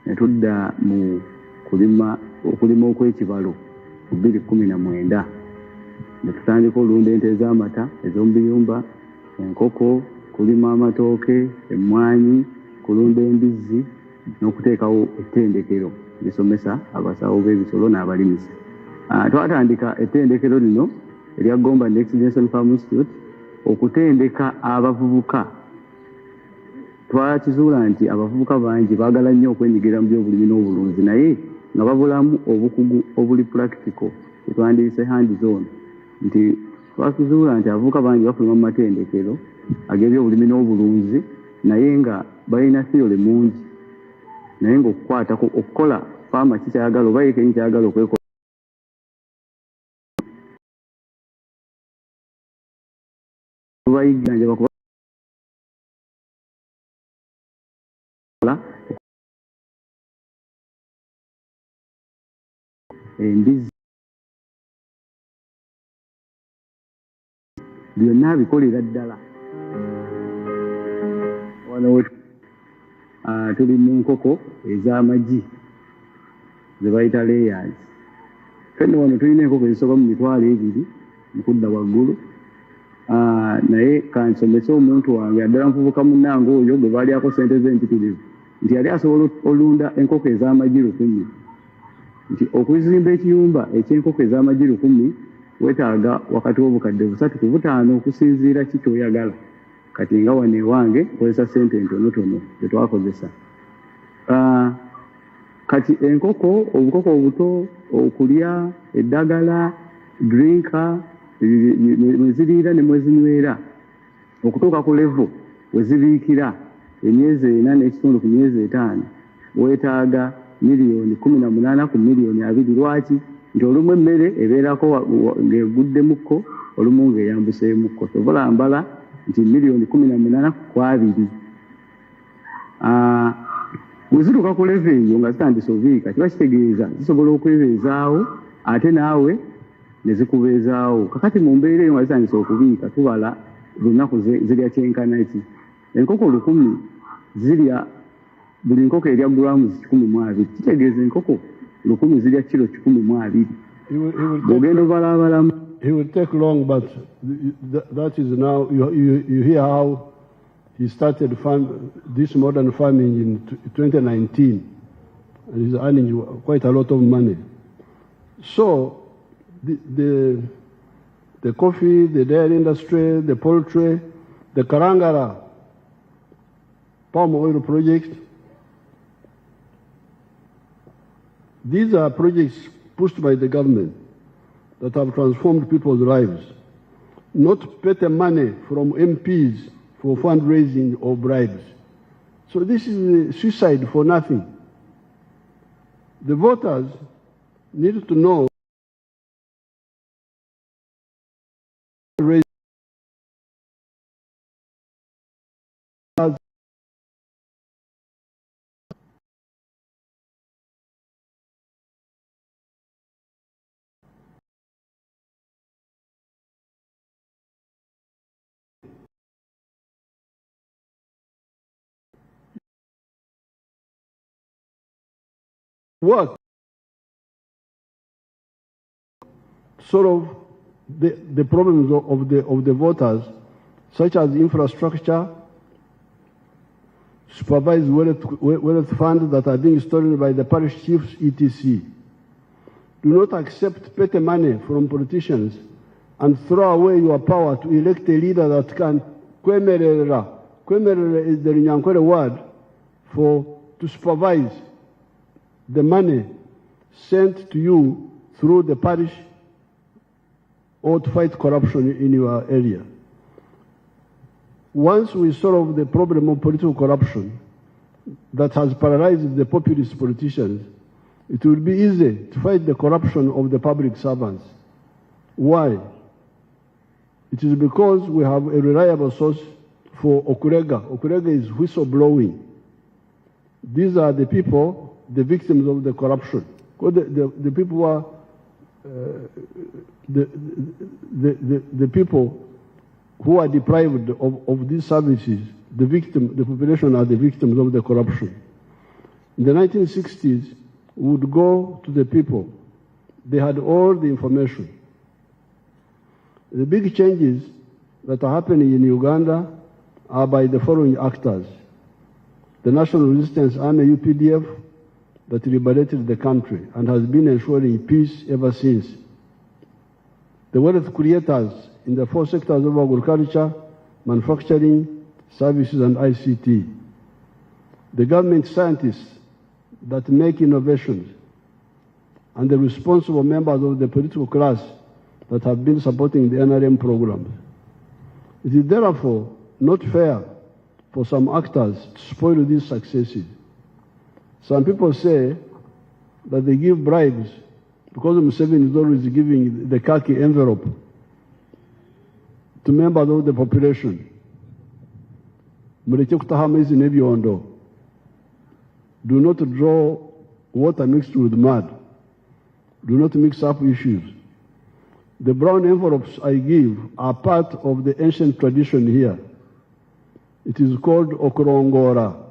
Speaker 8: ne tudda mu okulima okw'ekibalo 2019 ne tutandika olunda ente ez'amata ez'omubiyumba, enkoko, kulima amatooke, emmwanyi, kulunda embizzi n'okuteekawo ettendekero lisomesa abasawo b'ebisolo n'abalimisa. Twatandika ettendekero lino erya Gomba Next Generation Farm Institute okutendeka abavubuka. Twakizuula nti abavubuka bangi baagala nnyo okwenyigira mu by'obulimi n'obulunzi naye nga babulamu obukugu obuli practical etwandiyise hands on. Nti twakizuula nti abavubuka bangi bafuluma mu matendekero ag'ebyobulimi n'obulunzi naye nga balina theory mungi naye ng'okukwatako okukola faama kikyayagala oba yekenyi kyayagala okwekola tubayiganjaba kuba embizi byonna bikolera ddala. Wano tuli mu nkoko ez'amagi ze bayita layers. Fenno wano tulina enkoko ezisoba mu 2,000 mu kudda waggulu. Naye kansomese omuntu wange addala nfubuka munnange oyo gwe baalyako ssente z'empitirivu nti yali asobola olunda enkoko ez'amagi 1,000. Nti okuzimba ekiyumba eky'enkoko ez'amagi 1,000 weetaaga wakati w'obukadde 3 ku 5 okusinziira ki ky'oyagala. Kati nga wano ewange nkozesa ssente entonotono ze twakozesa. Kati enkoko, obukoko obuto, okulya, eddagala, drinka, mwe ziriira ne mwe zinywera okutuuka ku level we zibiikira emyezi 4 n'ekitundu ku myezi 5 weetaaga miliyoni 18 ku miliyoni 2. Lwaki? Nti olumu emmere ebeerako ng'eguddemukko olumu ng'eyambuseemukko. Sobola mbala nti miliyoni 18 ku 2. Bwe zituuka ku level eyo nga zitandise obiika kiba kitegeeza zisobola okwebeezaawo ate naawe ne zikubeezaawo. Kakati mu mbeera eyo nga zitandise okubiika tubala lunaku zirya kyenkana ki. Enkoko 1,000 zirya buli nkoko erya grams 12. Kitegeeza enkoko 1,000 zirya kilo 12. Bw'ogenda obalaabalamu.
Speaker 5: He will take long, but that is now, you hear how he started this modern farming in 2019, and he's earning quite a lot of money. So, the coffee, the dairy industry, the poultry, the Karangara palm oil project, these are projects pushed by the government that have transformed people's lives, not petty money from MPs for fundraising or bribes. So this is suicide for nothing. The voters need to know what sort of the problems of the voters, such as infrastructure, supervised wealth funds that are being stolen by the parish chiefs, etc. Do not accept petty money from politicians and throw away your power to elect a leader that can kwemerera. Kwemerera is the Runyankore word for to supervise the money sent to you through the parish or to fight corruption in your area. Once we solve the problem of political corruption that has paralyzed the populist politicians, it will be easy to fight the corruption of the public servants. Why? It is because we have a reliable source for Okurega. Okurega is whistleblowing. These are the people, the victims of the corruption. The people who are the people who are deprived of these services, the population are the victims of the corruption. In the 1960s, we would go to the people. They had all the information. The big changes that are happening in Uganda are by the following actors. The National Resistance Army, UPDF, that liberated the country and has been ensuring peace ever since. The wealth creators in the four sectors of agriculture, manufacturing, services, and ICT. The government scientists that make innovations, and the responsible members of the political class that have been supporting the NRM programs. It is therefore not fair for some actors to spoil these successes. Some people say that they give bribes because Museveni is always giving the khaki envelope to members of the population. Mureke kutaha amaizi n'ebyondo. Do not draw water mixed with mud. Do not mix up issues. The brown envelopes I give are part of the ancient tradition here. It is called okorongora.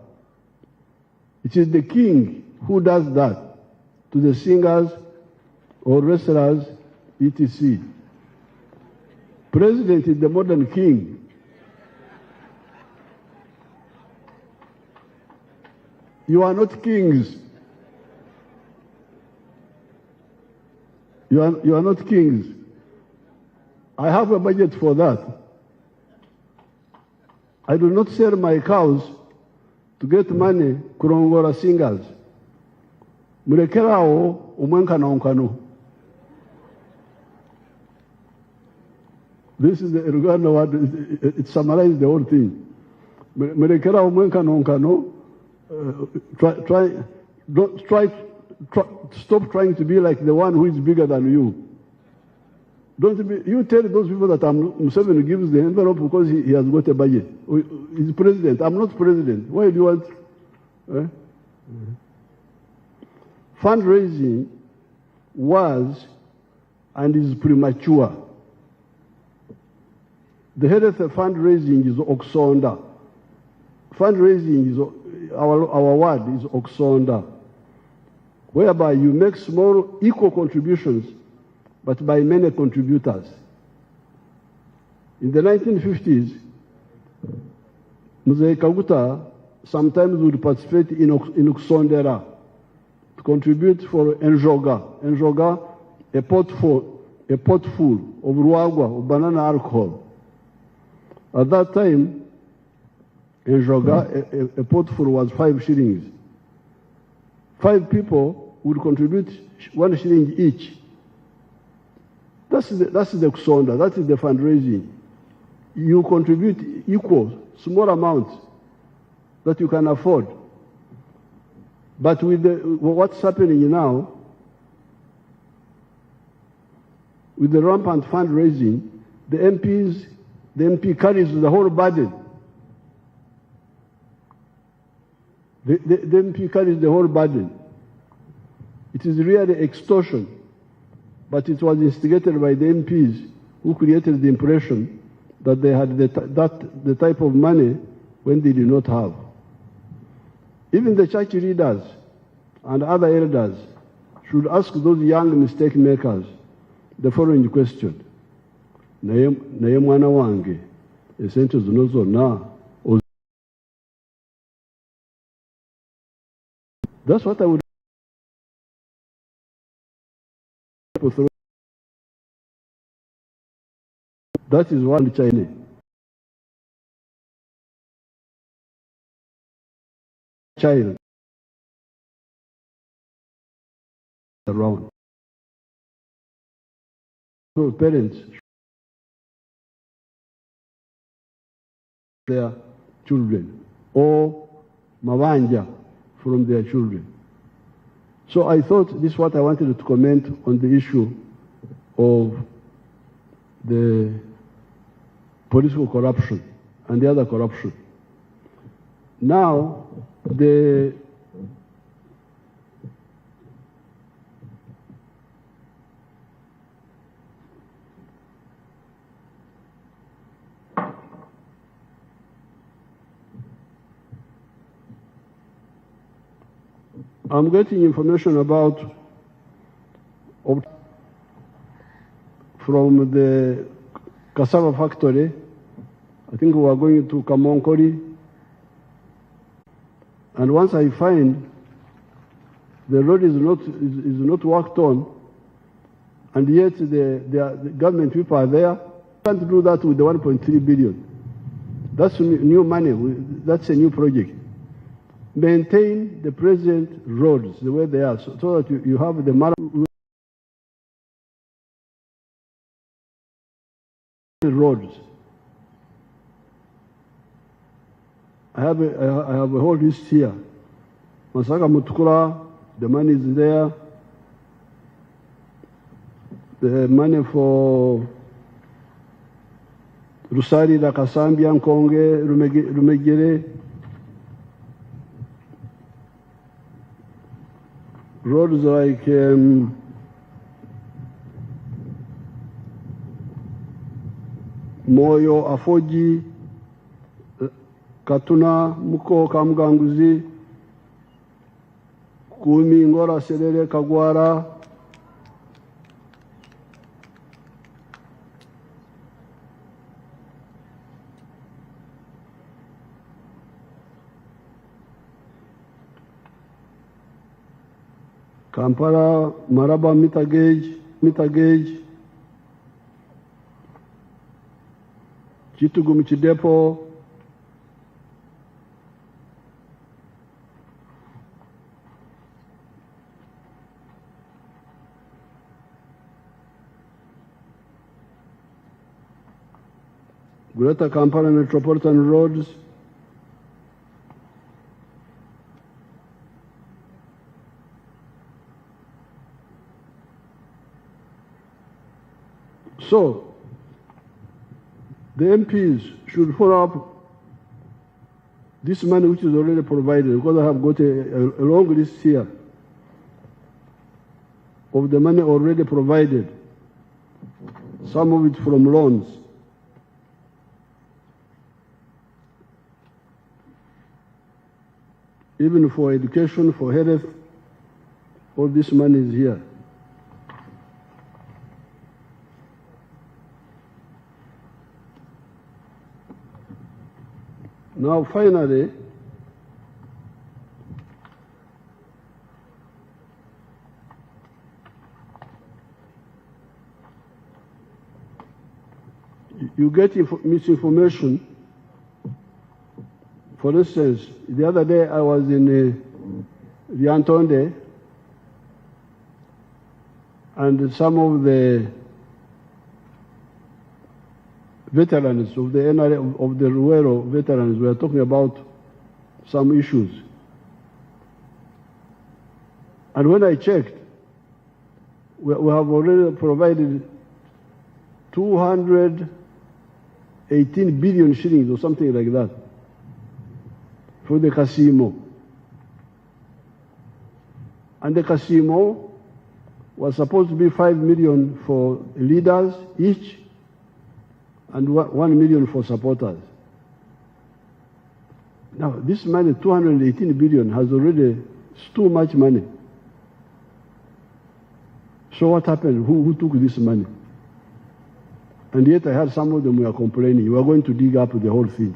Speaker 5: It is the king who does that to the singers or wrestlers, etc. President is the modern king. You are not kings. You are not kings. I have a budget for that. I do not sell my cows to get money kurongora singers. Murekerao umwenkana onkano. This is the Uganda word. It summarizes the whole thing. Murekerao umwenkana onkano. Stop trying to be like the one who is bigger than you. You tell those people that Museveni gives the envelope because he has got a budget. He's president. I'm not president. Why do you want? Fundraising was and is premature. The head of the fundraising is Oksonda. Fundraising is our word is Oksonda, whereby you make small equal contributions but by many contributors. In the 1950s, Mzee Kaguta sometimes would participate in Oksondera to contribute for Enjoga. Enjoga, a pot full of ruagwa, of banana alcohol. At that time, Enjoga, a pot full was 5 shillings. 5 people would contribute 1 shilling each. That's the Oksonda, that is the fundraising. You contribute equal, small amounts that you can afford. But with what's happening now, with the rampant fundraising, the MP carries the whole burden. The MP carries the whole burden. It is really extortion. But it was instigated by the MPs who created the impression that they had the type of money when they did not have. Even the church leaders and other elders should ask those young mistake makers the following question. Naye mwana wange, esente zino zonna. That's what I would. That is one China. Child around. So parents, their children, or mawanja from their children. So I thought this is what I wanted to comment on the issue of the political corruption and the other corruption. Now, I'm getting information about from the cassava factory. I think we are going to Kamonkori. And once I find the road is not worked on, and yet the government people are there, can't do that with the 1.3 billion. That's new money. That's a new project. Maintain the present roads the way they are, so that you have the roads. I have a whole list here. Masaka Mutukula, the money is there. The money for Rusari, Lakasambi, Nkonge, Rumegere. Roads like Moyo, Afoji, Katuna, Muko, Kamganguzi, Kumi, Ngora, Serere, Kagwara, Kampala, Maraba, meter gauge, Chitugu, Michidepo, Greater Kampala Metropolitan Roads, so the MPs should follow up this money which is already provided, because I have got a long list here of the money already provided, some of it from loans. Even for education, for health, all this money is here. Now, finally, you get misinformation. For instance, the other day I was in Viantonde, and some of the veterans of the NRA, of the Ruero veterans, were talking about some issues. And when I checked, we have already provided 218 billion shillings or something like that for the Casimo. And the Casimo was supposed to be 5 million for leaders each, and 1 million for supporters. Now, this money, 218 billion, has already, it's too much money. So what happened? Who took this money? And yet I heard some of them were complaining. We are going to dig up the whole thing.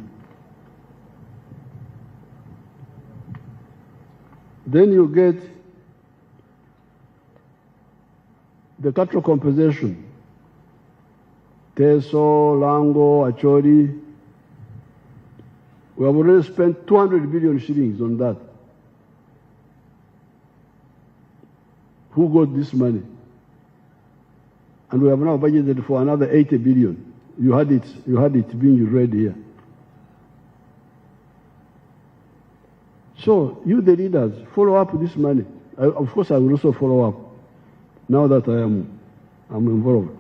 Speaker 5: Then you get the cattle compensation. Teso, Lango, Achori. We have already spent 200 billion shillings on that. Who got this money? And we have now budgeted for another 80 billion. You had it being read here. So, you the leaders, follow up this money. Of course, I will also follow up, now that I'm involved.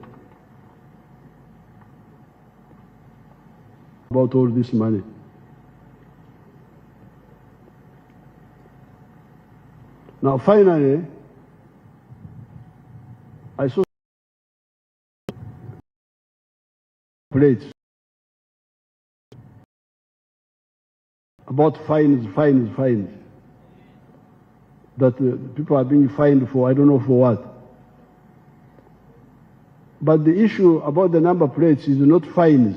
Speaker 5: About all this money. Now, finally, I saw plates about fines, that people are being fined for, I don't know for what. But the issue about the number plates is not fines.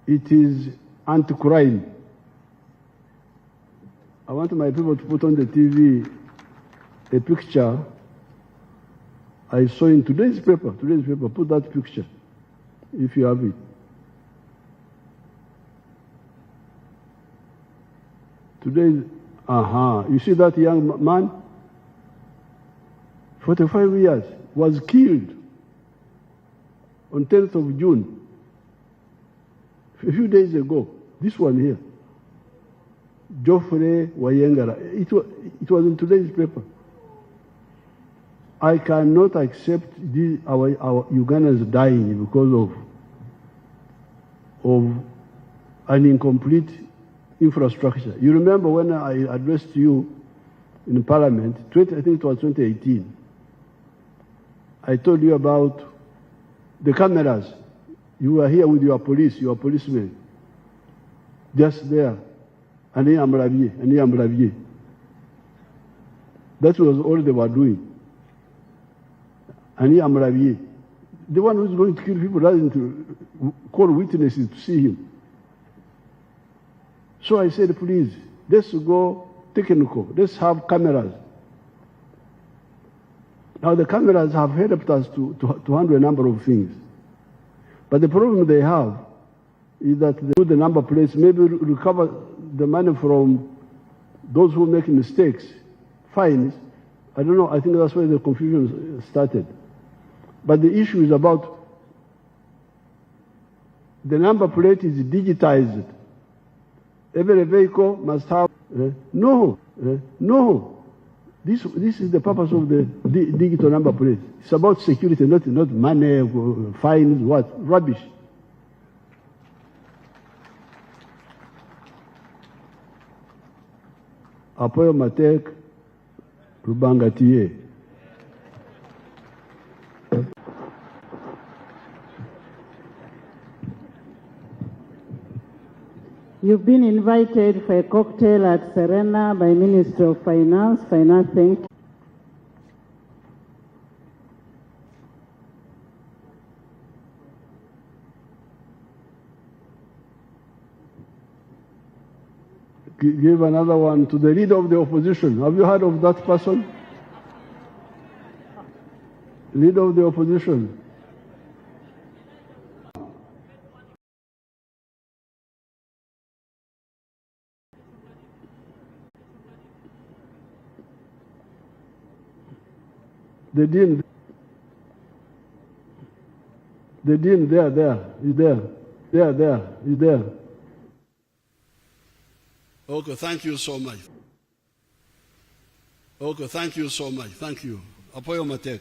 Speaker 5: It is anti-crime. I want my people to put on the TV a picture I saw in today's paper. Put that picture, if you have it. Today, you see that young man? 45 years, was killed on 10th of June, a few days ago. This one here, Geoffrey Wayengara. It was in today's paper. I cannot accept our Ugandans dying because of an incomplete infrastructure. You remember when I addressed you in Parliament, I think it was 2018, I told you about the cameras. You were here with your policemen, just there, and Amravier. That was all they were doing. And Amravier, the one who's going to kill people doesn't call witnesses to see him. So I said, please, let's go technical. Let's have cameras. Now the cameras have helped us to handle a number of things. But the problem they have is that they do the number plates, maybe recover the money from those who make mistakes, fines. I don't know, I think that's where the confusion started. But the issue is about the number plate is digitized. Every vehicle must have, no. This is the purpose of the digital number plate. It's about security, not money, fines, what? Rubbish. Apoyo Matek, Rubangatiye.
Speaker 1: You've been invited for a cocktail at Serena by Minister of Finance. Thank you.
Speaker 5: Give another one to the leader of the opposition. Have you heard of that person? Leader of the opposition. The dean, he's there.
Speaker 9: Okay, thank you so much. Thank you. Apoyo Matek.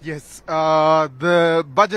Speaker 10: Yes, the budget